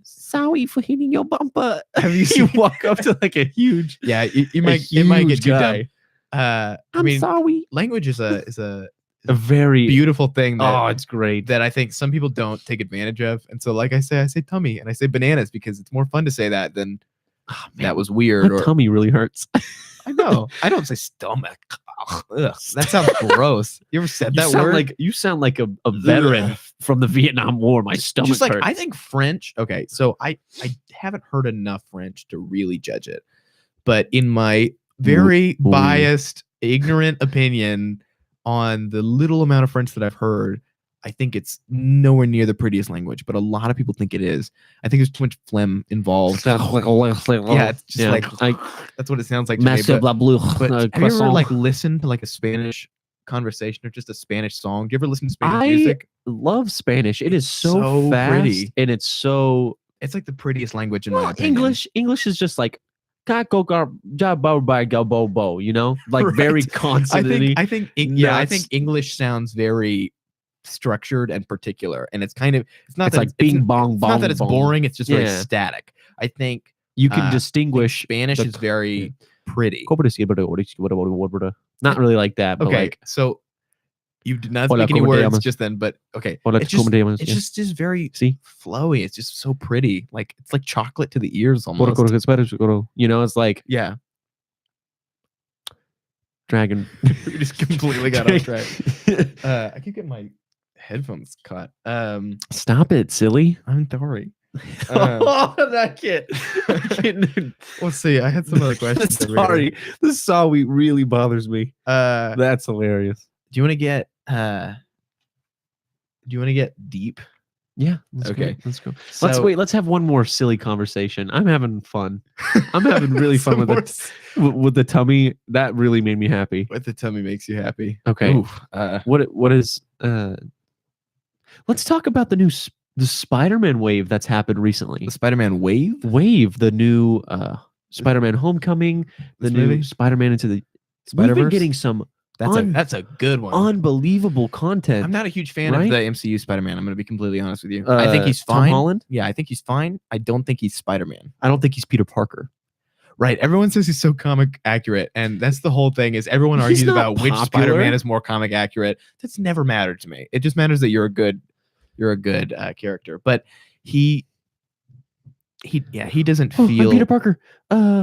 [SPEAKER 2] Sorry for hitting your bumper.
[SPEAKER 1] Have you
[SPEAKER 2] You
[SPEAKER 1] seen?
[SPEAKER 2] walk up to like a huge,
[SPEAKER 1] Yeah, it might get
[SPEAKER 2] huge
[SPEAKER 1] too
[SPEAKER 2] guy.
[SPEAKER 1] dumb.
[SPEAKER 2] I'm sorry.
[SPEAKER 1] Language is a
[SPEAKER 2] A very
[SPEAKER 1] beautiful thing
[SPEAKER 2] Oh,
[SPEAKER 1] that
[SPEAKER 2] it's great.
[SPEAKER 1] that I think some people don't take advantage of. And so, like I say tummy and I say bananas because it's more fun to say that than
[SPEAKER 2] Oh, man,
[SPEAKER 1] that was weird.
[SPEAKER 2] my
[SPEAKER 1] Or
[SPEAKER 2] tummy really hurts.
[SPEAKER 1] I know I don't say stomach. Ugh, that sounds gross. You ever said that word?
[SPEAKER 2] You sound like a veteran from the Vietnam War. My stomach
[SPEAKER 1] Just like
[SPEAKER 2] hurts.
[SPEAKER 1] I think French. Okay, so I haven't heard enough French to really judge it, but in my very
[SPEAKER 2] Oui.
[SPEAKER 1] biased, ignorant opinion on the little amount of French that I've heard, I think it's nowhere near the prettiest language. But a lot of people think it is. I think there's too much phlegm involved. Yeah, it's just like that's what it sounds like to me.
[SPEAKER 2] Master
[SPEAKER 1] But,
[SPEAKER 2] blah
[SPEAKER 1] but have you ever like listened to like a Spanish conversation or just a Spanish song? Do you ever listen to Spanish music?
[SPEAKER 2] love Spanish. It is so,
[SPEAKER 1] so
[SPEAKER 2] fast
[SPEAKER 1] pretty.
[SPEAKER 2] and it's so
[SPEAKER 1] It's like the prettiest language in my opinion.
[SPEAKER 2] English is just like you know, like very consonant.
[SPEAKER 1] I think English sounds very structured and particular, and it's kind of it's not
[SPEAKER 2] It's
[SPEAKER 1] that
[SPEAKER 2] like
[SPEAKER 1] it's,
[SPEAKER 2] bing
[SPEAKER 1] it's,
[SPEAKER 2] bong
[SPEAKER 1] it's
[SPEAKER 2] bong.
[SPEAKER 1] not that it's
[SPEAKER 2] bong.
[SPEAKER 1] boring. It's just very
[SPEAKER 2] Yeah.
[SPEAKER 1] static. I think
[SPEAKER 2] You can
[SPEAKER 1] I think
[SPEAKER 2] distinguish
[SPEAKER 1] Spanish is very pretty.
[SPEAKER 2] Not really like that, but
[SPEAKER 1] Okay,
[SPEAKER 2] like
[SPEAKER 1] so you did not
[SPEAKER 2] Hola,
[SPEAKER 1] speak any
[SPEAKER 2] ¿cómo te
[SPEAKER 1] words
[SPEAKER 2] llamas?
[SPEAKER 1] just then, but okay,
[SPEAKER 2] Hola,
[SPEAKER 1] it's just
[SPEAKER 2] ¿cómo te llamas?
[SPEAKER 1] it's
[SPEAKER 2] Yeah.
[SPEAKER 1] just very
[SPEAKER 2] See?
[SPEAKER 1] flowy. It's just so pretty. Like it's like chocolate to the ears almost.
[SPEAKER 2] You know, it's like
[SPEAKER 1] Yeah,
[SPEAKER 2] dragon.
[SPEAKER 1] we just completely got off track. I keep getting my headphones caught.
[SPEAKER 2] Stop it, silly.
[SPEAKER 1] I'm sorry.
[SPEAKER 2] That kid.
[SPEAKER 1] Let's see. I had some other questions. over here.
[SPEAKER 2] Sorry, this sorry really bothers me.
[SPEAKER 1] Do
[SPEAKER 2] That's hilarious.
[SPEAKER 1] you want to get deep?
[SPEAKER 2] Yeah. Let's
[SPEAKER 1] Okay.
[SPEAKER 2] Go. Let's go.
[SPEAKER 1] So,
[SPEAKER 2] Let's have one more silly conversation. I'm having fun. I'm having really fun
[SPEAKER 1] Some more
[SPEAKER 2] with the tummy. That really made me happy.
[SPEAKER 1] what the tummy makes you happy.
[SPEAKER 2] Okay.
[SPEAKER 1] Oof,
[SPEAKER 2] What is let's talk about the Spider-Man wave that's happened recently.
[SPEAKER 1] the Spider-Man wave.
[SPEAKER 2] The new Spider-Man Homecoming, the
[SPEAKER 1] This
[SPEAKER 2] new
[SPEAKER 1] movie?
[SPEAKER 2] Spider-Man into the We've
[SPEAKER 1] Spider-Verse?
[SPEAKER 2] been getting some
[SPEAKER 1] That's a good one.
[SPEAKER 2] unbelievable content.
[SPEAKER 1] I'm not a huge fan
[SPEAKER 2] right?
[SPEAKER 1] of the MCU Spider-Man. I'm going to be completely honest with you. I think he's
[SPEAKER 2] Tom
[SPEAKER 1] fine.
[SPEAKER 2] Holland?
[SPEAKER 1] Yeah, I think he's fine. I don't think he's Spider-Man.
[SPEAKER 2] I don't think he's Peter Parker.
[SPEAKER 1] Right. Everyone says he's so comic accurate, and that's the whole thing. Is everyone
[SPEAKER 2] He's
[SPEAKER 1] argues
[SPEAKER 2] not
[SPEAKER 1] about which
[SPEAKER 2] popular.
[SPEAKER 1] Spider-Man is more comic accurate? That's never mattered to me. It just matters that you're a good character. But he doesn't
[SPEAKER 2] I'm
[SPEAKER 1] feel
[SPEAKER 2] Peter Parker.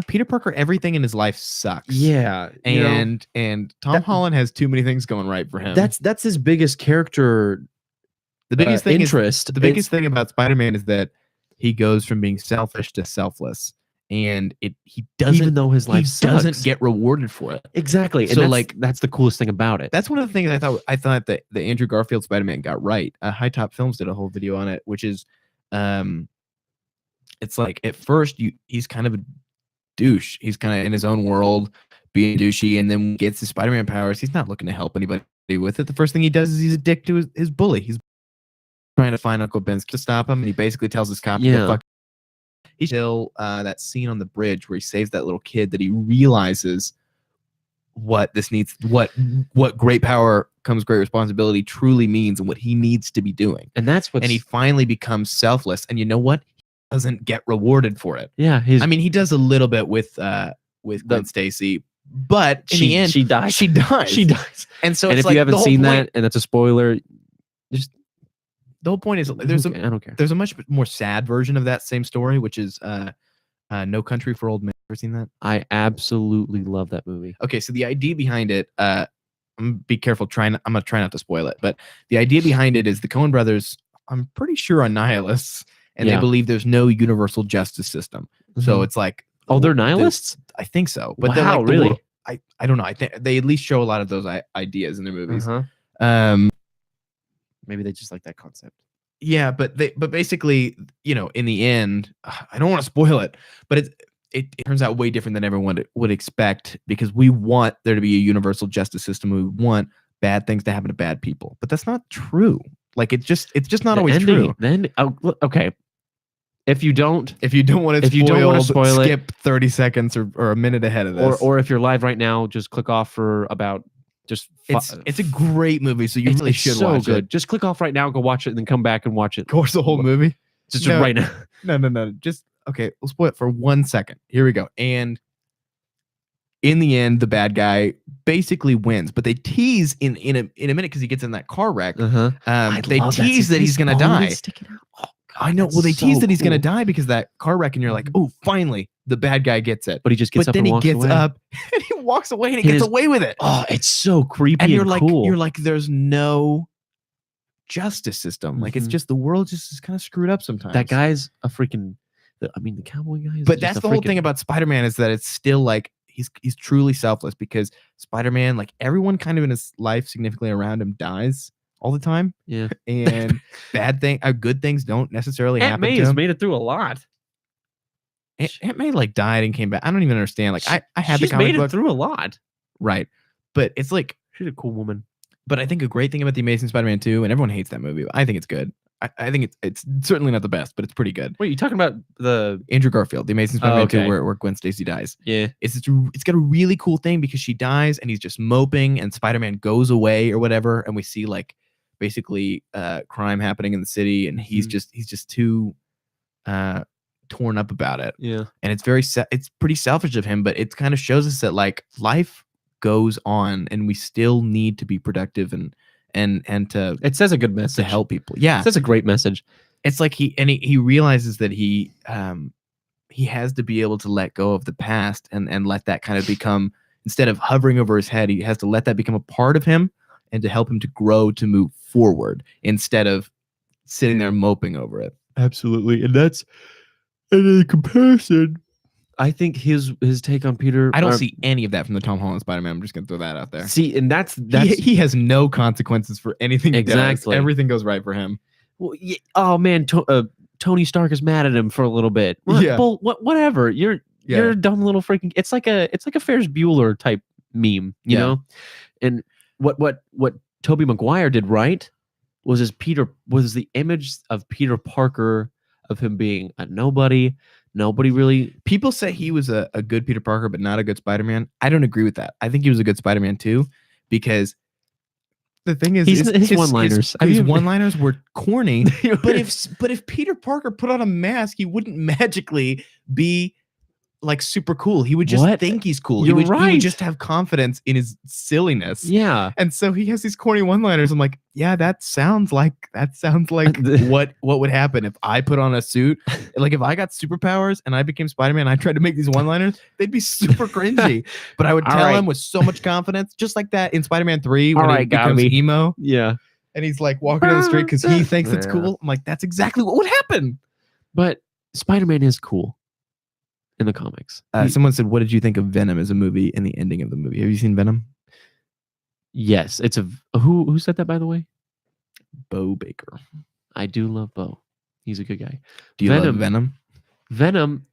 [SPEAKER 1] Peter Parker. Everything in his life sucks.
[SPEAKER 2] Yeah, you know,
[SPEAKER 1] and Tom
[SPEAKER 2] that-
[SPEAKER 1] Holland has too many things going right for him.
[SPEAKER 2] that's his biggest character.
[SPEAKER 1] the biggest thing.
[SPEAKER 2] interest.
[SPEAKER 1] The biggest thing about Spider-Man is that he goes from being selfish to selfless, and he doesn't.
[SPEAKER 2] even though his life
[SPEAKER 1] doesn't
[SPEAKER 2] sucks.
[SPEAKER 1] get rewarded for it.
[SPEAKER 2] exactly. And
[SPEAKER 1] So,
[SPEAKER 2] that's,
[SPEAKER 1] like-
[SPEAKER 2] that's the coolest thing about it.
[SPEAKER 1] That's one of the things I thought that the Andrew Garfield Spider-Man got right. High Top Films did a whole video on it, which is, it's like at first he's kind of a douche. He's kind of in his own world, being douchey, and then when he gets his Spider-Man powers, he's not looking to help anybody with it. The first thing he does is he's a dick to his bully. He's trying to find Uncle Ben to stop him, and he basically tells his cop to
[SPEAKER 2] Yeah.
[SPEAKER 1] go fuck. He's still that scene on the bridge where he saves that little kid that he realizes what this needs, what great power comes great responsibility truly means, and what he needs to be doing.
[SPEAKER 2] and that's what.
[SPEAKER 1] And he finally becomes selfless. And you know what? He doesn't get rewarded for it.
[SPEAKER 2] yeah, his
[SPEAKER 1] I mean, he does a little bit with Gwen Stacy, But in the end,
[SPEAKER 2] she dies.
[SPEAKER 1] She dies.
[SPEAKER 2] She dies.
[SPEAKER 1] And so
[SPEAKER 2] And
[SPEAKER 1] it's
[SPEAKER 2] if you
[SPEAKER 1] like the
[SPEAKER 2] haven't
[SPEAKER 1] whole
[SPEAKER 2] seen
[SPEAKER 1] point,
[SPEAKER 2] that, and that's a spoiler, just
[SPEAKER 1] the whole point is
[SPEAKER 2] I don't care.
[SPEAKER 1] there's a much more sad version of that same story, which is No Country for Old Men. Ever seen that?
[SPEAKER 2] I absolutely love that movie.
[SPEAKER 1] Okay, so the idea behind it, be careful. I'm gonna try not to spoil it, but the idea behind it is the Coen brothers, I'm pretty sure, are nihilists, and they
[SPEAKER 2] Yeah.
[SPEAKER 1] believe there's no universal justice system. So
[SPEAKER 2] Mhm.
[SPEAKER 1] it's like,
[SPEAKER 2] Oh, they're nihilists?
[SPEAKER 1] I think so, but they're
[SPEAKER 2] Wow,
[SPEAKER 1] like the
[SPEAKER 2] really?
[SPEAKER 1] world- I don't know. I think they at least show a lot of those ideas in their movies.
[SPEAKER 2] Uh-huh. Maybe they just like that concept.
[SPEAKER 1] Yeah, but basically, in the end, I don't want to spoil it, but it turns out way different than everyone would expect, because we want there to be a universal justice system. We want bad things to happen to bad people, but that's not true. Like it's just not
[SPEAKER 2] The
[SPEAKER 1] always
[SPEAKER 2] ending,
[SPEAKER 1] true.
[SPEAKER 2] Then okay, if you don't
[SPEAKER 1] want
[SPEAKER 2] if you don't want to spoil it,
[SPEAKER 1] skip 30 seconds or a minute ahead of this.
[SPEAKER 2] or if you're live right now, just click off for about just.
[SPEAKER 1] It's a great movie, so you really should
[SPEAKER 2] so
[SPEAKER 1] watch
[SPEAKER 2] good.
[SPEAKER 1] it.
[SPEAKER 2] Just click off right now, go watch it, and then come back and watch it.
[SPEAKER 1] Of course, the whole movie.
[SPEAKER 2] Just
[SPEAKER 1] No.
[SPEAKER 2] right now.
[SPEAKER 1] No. Just okay. We'll spoil it for 1 second. Here we go. And in the end, the bad guy basically wins, but they tease in a minute, because he gets in that car wreck. They tease that he's gonna die. I know. Well, they tease that he's gonna die because of that car wreck, and you're like, oh, finally, the bad guy gets it.
[SPEAKER 2] But he just gets
[SPEAKER 1] But
[SPEAKER 2] up
[SPEAKER 1] then
[SPEAKER 2] and
[SPEAKER 1] he
[SPEAKER 2] walks
[SPEAKER 1] gets
[SPEAKER 2] away.
[SPEAKER 1] up and he walks away, and he gets away with it.
[SPEAKER 2] Oh, it's so creepy
[SPEAKER 1] And
[SPEAKER 2] cool.
[SPEAKER 1] you're like, there's no justice system. Like, it's
[SPEAKER 2] Mhm.
[SPEAKER 1] just the world just is kind of screwed up sometimes.
[SPEAKER 2] That guy's a freaking. The cowboy guy.
[SPEAKER 1] But that's the whole thing about Spider-Man, is that it's still like he's truly selfless, because Spider-Man, like, everyone kind of in his life significantly around him dies all the time.
[SPEAKER 2] Yeah.
[SPEAKER 1] And good things don't necessarily
[SPEAKER 2] Aunt
[SPEAKER 1] happen
[SPEAKER 2] May
[SPEAKER 1] to
[SPEAKER 2] has
[SPEAKER 1] him.
[SPEAKER 2] made it through a lot.
[SPEAKER 1] Aunt May like died and came back. I don't even understand. Like, I had the
[SPEAKER 2] She's
[SPEAKER 1] comic
[SPEAKER 2] made
[SPEAKER 1] book.
[SPEAKER 2] it through a lot.
[SPEAKER 1] Right. But it's like,
[SPEAKER 2] She's a cool woman.
[SPEAKER 1] but I think a great thing about The Amazing Spider-Man 2, and everyone hates that movie, but I think it's good. I think it's certainly not the best, but it's pretty good.
[SPEAKER 2] Wait, you talking about the?
[SPEAKER 1] Andrew Garfield, The Amazing Spider-Man
[SPEAKER 2] okay.
[SPEAKER 1] 2, where Gwen Stacy dies.
[SPEAKER 2] Yeah.
[SPEAKER 1] It's got a really cool thing, because she dies and he's just moping, and Spider-Man goes away or whatever, and we see like basically crime happening in the city, and he's just too torn up about it.
[SPEAKER 2] Yeah.
[SPEAKER 1] And it's it's pretty selfish of him, but it kind of shows us that like life goes on, and we still need to be productive and to
[SPEAKER 2] It says a good message.
[SPEAKER 1] to help people. Yeah.
[SPEAKER 2] It says a great message.
[SPEAKER 1] It's like he realizes that he has to be able to let go of the past and let that kind of become, instead of hovering over his head, he has to let that become a part of him, and to help him to grow, to move forward, instead of sitting there moping over it.
[SPEAKER 2] Absolutely, and that's in comparison. I think his take on Peter.
[SPEAKER 1] I don't see any of that from the Tom Holland Spider-Man. I'm just gonna throw that out there.
[SPEAKER 2] See, and that's
[SPEAKER 1] He has no consequences for anything he does.
[SPEAKER 2] Exactly.
[SPEAKER 1] Everything goes right for him.
[SPEAKER 2] Well, yeah, oh man, Tony Stark is mad at him for a little bit.
[SPEAKER 1] Yeah.
[SPEAKER 2] Whatever. You're a dumb little freaking. It's like a Ferris Bueller type meme, you know. And what Tobey Maguire did right was the image of Peter Parker, of him being a nobody. Nobody really.
[SPEAKER 1] People say he was a good Peter Parker, but not a good Spider-Man. I don't agree with that. I think he was a good Spider-Man too, because the thing is,
[SPEAKER 2] his one-liners.
[SPEAKER 1] His one-liners were corny. but if Peter Parker put on a mask, he wouldn't magically be like super cool. He would just think he's cool.
[SPEAKER 2] You're
[SPEAKER 1] he
[SPEAKER 2] right.
[SPEAKER 1] would just have confidence in his silliness.
[SPEAKER 2] Yeah.
[SPEAKER 1] And so he has these corny one-liners. I'm like, yeah, that sounds like what would happen if I put on a suit. Like, if I got superpowers and I became Spider-Man and I tried to make these one-liners, they'd be super cringy. But I would tell him with so much confidence, just like that in Spider-Man 3 when he becomes emo.
[SPEAKER 2] Yeah.
[SPEAKER 1] And he's like walking down the street because he thinks it's cool. I'm like, that's exactly what would happen.
[SPEAKER 2] But Spider-Man is cool in the comics.
[SPEAKER 1] Someone said, what did you think of Venom as a movie and the ending of the movie? Have you seen Venom?
[SPEAKER 2] Yes. It's who said that, by the way?
[SPEAKER 1] Bo Baker.
[SPEAKER 2] I do love Bo. He's a good guy.
[SPEAKER 1] Do you love Venom?
[SPEAKER 2] Venom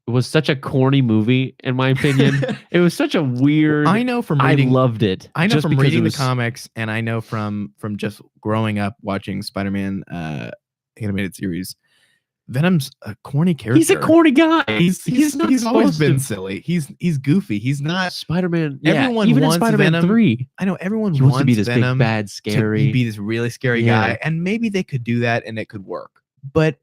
[SPEAKER 2] was such a corny movie, in my opinion. It was such a weird.
[SPEAKER 1] I know from reading.
[SPEAKER 2] I loved it.
[SPEAKER 1] I know from reading the comics, and I know from just growing up watching Spider-Man animated series. Venom's a corny character.
[SPEAKER 2] He's a corny guy.
[SPEAKER 1] He's always been silly. He's goofy. He's not
[SPEAKER 2] Spider-Man.
[SPEAKER 1] Everyone
[SPEAKER 2] even
[SPEAKER 1] wants
[SPEAKER 2] in Spider-Man
[SPEAKER 1] Venom.
[SPEAKER 2] 3.
[SPEAKER 1] I know everyone
[SPEAKER 2] He wants to be this
[SPEAKER 1] Venom
[SPEAKER 2] big, bad, scary.
[SPEAKER 1] to be this really scary guy, and maybe they could do that and it could work. But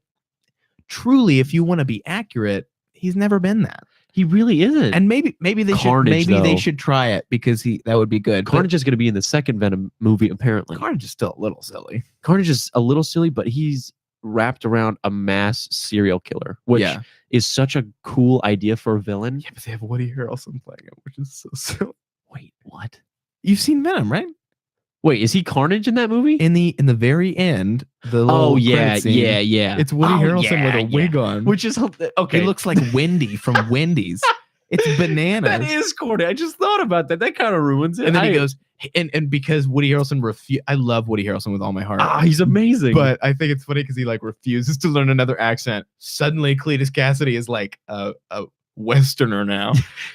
[SPEAKER 1] truly, if you want to be accurate, he's never been that.
[SPEAKER 2] He really isn't.
[SPEAKER 1] And maybe they
[SPEAKER 2] Carnage, though.
[SPEAKER 1] should try it because that would be good.
[SPEAKER 2] Carnage is going to be in the second Venom movie, apparently.
[SPEAKER 1] Carnage is still a little silly.
[SPEAKER 2] Carnage is a little silly, but he's wrapped around a mass serial killer, which is such a cool idea for a villain.
[SPEAKER 1] Yeah, but they have Woody Harrelson playing him, which is so silly.
[SPEAKER 2] Wait, what?
[SPEAKER 1] You've seen Venom, right?
[SPEAKER 2] Wait, is he Carnage in that movie?
[SPEAKER 1] In the very end, the little credit scene,
[SPEAKER 2] yeah.
[SPEAKER 1] it's Woody Harrelson with a wig on,
[SPEAKER 2] which is okay.
[SPEAKER 1] He looks like Wendy from Wendy's. It's bananas.
[SPEAKER 2] That is corny. I just thought about that. That kind of ruins it.
[SPEAKER 1] And then he goes, and because Woody Harrelson I love Woody Harrelson with all my heart.
[SPEAKER 2] He's amazing.
[SPEAKER 1] But I think it's funny because he like refuses to learn another accent. Suddenly, Cletus Cassidy is like a Westerner now.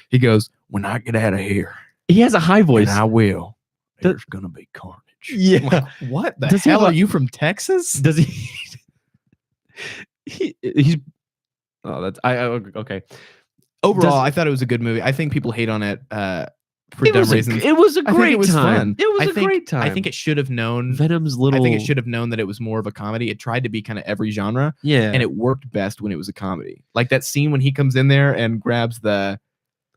[SPEAKER 1] He goes, "When I get out of here,
[SPEAKER 2] he has a high voice.
[SPEAKER 1] And I will. There's gonna be carnage."
[SPEAKER 2] Yeah.
[SPEAKER 1] I'm like, what the hell are you from Texas?
[SPEAKER 2] Does he? He's. Oh, that's okay.
[SPEAKER 1] Overall, I thought it was a good movie. I think people hate on it for dumb reasons.
[SPEAKER 2] It was a great time.
[SPEAKER 1] Fun.
[SPEAKER 2] It was a great time.
[SPEAKER 1] I think it should have known
[SPEAKER 2] Venom's little.
[SPEAKER 1] I think it should have known that it was more of a comedy. It tried to be kind of every genre.
[SPEAKER 2] Yeah.
[SPEAKER 1] And it worked best when it was a comedy. Like that scene when he comes in there and grabs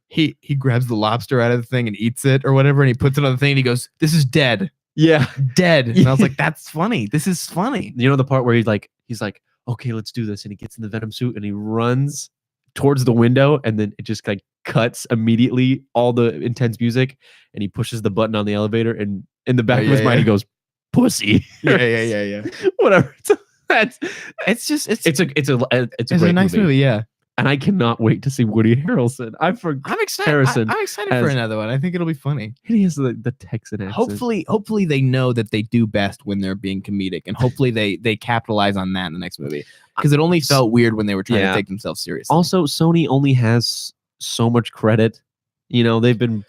[SPEAKER 1] he grabs the lobster out of the thing and eats it or whatever, and he puts it on the thing and he goes, "This is dead."
[SPEAKER 2] Yeah.
[SPEAKER 1] Dead. And I was like, that's funny. This is funny.
[SPEAKER 2] You know the part where he's like, okay, let's do this. And he gets in the Venom suit and he runs towards the window, and then it just like cuts immediately, all the intense music, and he pushes the button on the elevator, and in the back of his mind he goes, "Pussy."
[SPEAKER 1] Yeah.
[SPEAKER 2] Whatever.
[SPEAKER 1] It's
[SPEAKER 2] a
[SPEAKER 1] great nice movie. Yeah.
[SPEAKER 2] And I cannot wait to see Woody Harrelson. I'm excited.
[SPEAKER 1] I'm excited for another one. I think it'll be funny.
[SPEAKER 2] He has the Texan accent.
[SPEAKER 1] Hopefully they know that they do best when they're being comedic, and hopefully they capitalize on that in the next movie. Because it only felt weird when they were trying to take themselves seriously.
[SPEAKER 2] Also, Sony only has so much credit. You know, they've been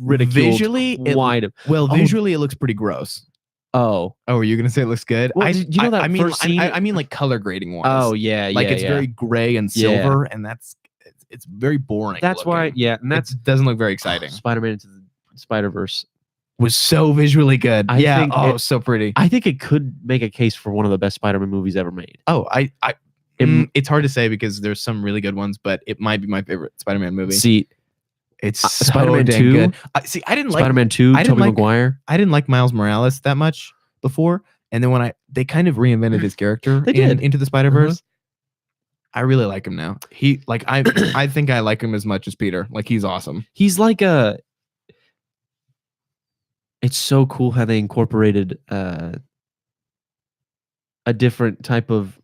[SPEAKER 2] ridiculed
[SPEAKER 1] visually. Visually, it looks pretty gross.
[SPEAKER 2] Oh,
[SPEAKER 1] are you gonna say it looks good?
[SPEAKER 2] Well, you know that
[SPEAKER 1] I mean,
[SPEAKER 2] first scene?
[SPEAKER 1] I mean, like color grading wise.
[SPEAKER 2] Oh yeah,
[SPEAKER 1] like it's very gray and silver, and it's very boring.
[SPEAKER 2] That's why, and that
[SPEAKER 1] doesn't look very exciting.
[SPEAKER 2] Spider-Man Into the Spider-Verse
[SPEAKER 1] was so visually good. So pretty.
[SPEAKER 2] I think it could make a case for one of the best Spider-Man movies ever made.
[SPEAKER 1] Oh, it's hard to say because there's some really good ones, but it might be my favorite Spider-Man movie.
[SPEAKER 2] See,
[SPEAKER 1] it's
[SPEAKER 2] Spider-Man
[SPEAKER 1] so
[SPEAKER 2] 2.
[SPEAKER 1] Good. I didn't like
[SPEAKER 2] Spider-Man 2. Tobey Maguire.
[SPEAKER 1] I didn't like Miles Morales that much before, and then when they kind of reinvented his character Into the Spider-Verse. I really like him now. I think I like him as much as Peter. Like he's awesome.
[SPEAKER 2] He's like it's so cool how they incorporated a different type of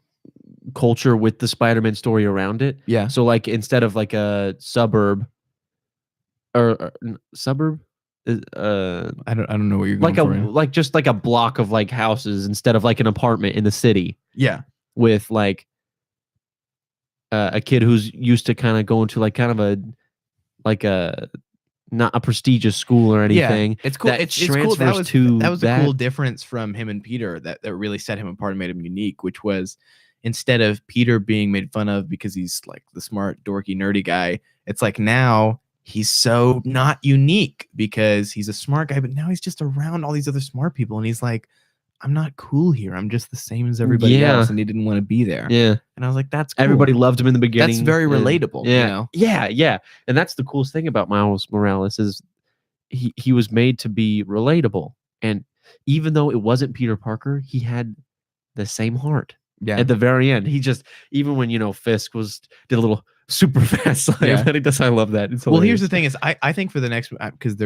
[SPEAKER 2] culture with the Spider-Man story around it.
[SPEAKER 1] Yeah.
[SPEAKER 2] So like instead of like a suburb or suburb,
[SPEAKER 1] I don't know what you're going for.
[SPEAKER 2] Like just like a block of like houses instead of like an apartment in the city.
[SPEAKER 1] Yeah.
[SPEAKER 2] With like a kid who's used to kind of going to like kind of a not a prestigious school or anything.
[SPEAKER 1] Yeah, it's cool. It's cool. That was a cool difference from him and Peter that really set him apart and made him unique, which was instead of Peter being made fun of because he's like the smart, dorky, nerdy guy, it's like now he's so not unique because he's a smart guy, but now he's just around all these other smart people and he's like, I'm not cool here. I'm just the same as everybody else, and he didn't want to be there.
[SPEAKER 2] Yeah.
[SPEAKER 1] And I was like, that's cool.
[SPEAKER 2] Everybody loved him in the beginning.
[SPEAKER 1] That's very relatable.
[SPEAKER 2] Yeah.
[SPEAKER 1] You know?
[SPEAKER 2] Yeah. And that's the coolest thing about Miles Morales is he was made to be relatable. And even though it wasn't Peter Parker, he had the same heart.
[SPEAKER 1] Yeah.
[SPEAKER 2] At the very end. He just, even when, Fisk did a little super fast slide. I love that. It's
[SPEAKER 1] well, here's the thing is I think for the next, because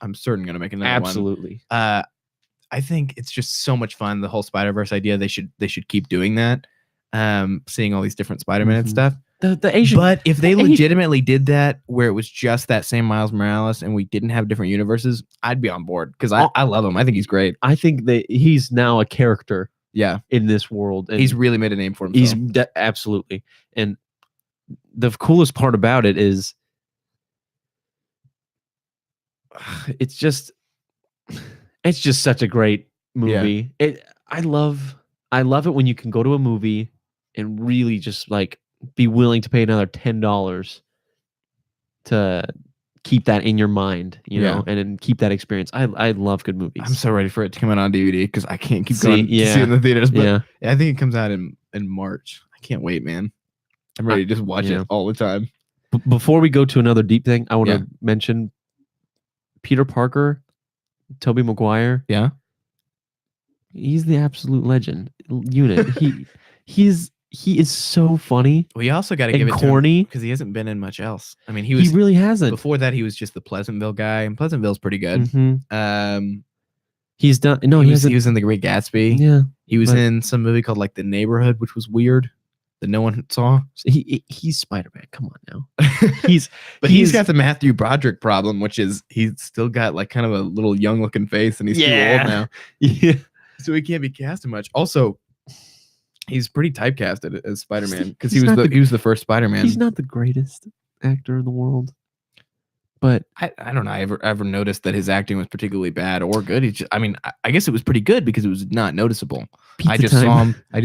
[SPEAKER 1] I'm certain going to make another one.
[SPEAKER 2] Absolutely.
[SPEAKER 1] I think it's just so much fun. The whole Spider-Verse idea. They should keep doing that. Seeing all these different Spider-Man and stuff.
[SPEAKER 2] The Asian,
[SPEAKER 1] but if they legitimately did that, where it was just that same Miles Morales and we didn't have different universes, I'd be on board because I love him. I think he's great.
[SPEAKER 2] I think that he's now a character.
[SPEAKER 1] Yeah,
[SPEAKER 2] in this world, and
[SPEAKER 1] he's really made a name for himself.
[SPEAKER 2] Absolutely, and the coolest part about it is, it's just such a great movie. Yeah. I love it when you can go to a movie and really just like be willing to pay another $10 to keep that in your mind, and then keep that experience. I love good movies.
[SPEAKER 1] I'm so ready for it to come out on DVD because I can't keep going to see it in the theaters. But I think it comes out in March. I can't wait, man. I'm ready to just watch it all the time.
[SPEAKER 2] Before we go to another deep thing, I want
[SPEAKER 1] Yeah.
[SPEAKER 2] to mention Peter Parker, Tobey Maguire.
[SPEAKER 1] Yeah.
[SPEAKER 2] He's the absolute legend unit. He is so funny
[SPEAKER 1] We also got to
[SPEAKER 2] and
[SPEAKER 1] give it
[SPEAKER 2] corny.
[SPEAKER 1] because he hasn't been in much else. I mean,
[SPEAKER 2] He really hasn't.
[SPEAKER 1] before that. He was just the Pleasantville guy, and Pleasantville's pretty good.
[SPEAKER 2] Mhm. He's done. No,
[SPEAKER 1] he
[SPEAKER 2] he
[SPEAKER 1] was
[SPEAKER 2] hasn't.
[SPEAKER 1] he was in The Great Gatsby.
[SPEAKER 2] Yeah,
[SPEAKER 1] He was
[SPEAKER 2] but-
[SPEAKER 1] in some movie called like The Neighborhood, which was weird that no one saw.
[SPEAKER 2] he's Spider-Man. Come on now. He's
[SPEAKER 1] He's got the Matthew Broderick problem, which is he's still got like kind of a little young looking face, and he's too old now,
[SPEAKER 2] yeah.
[SPEAKER 1] so he can't be casted much. Also, he's pretty typecasted as Spider-Man because he
[SPEAKER 2] He's
[SPEAKER 1] was
[SPEAKER 2] not
[SPEAKER 1] he was the first Spider-Man.
[SPEAKER 2] He's not the greatest actor in the world, but
[SPEAKER 1] I don't know. I ever noticed that his acting was particularly bad or good. He just, I mean, I guess it was pretty good because it was not noticeable. I just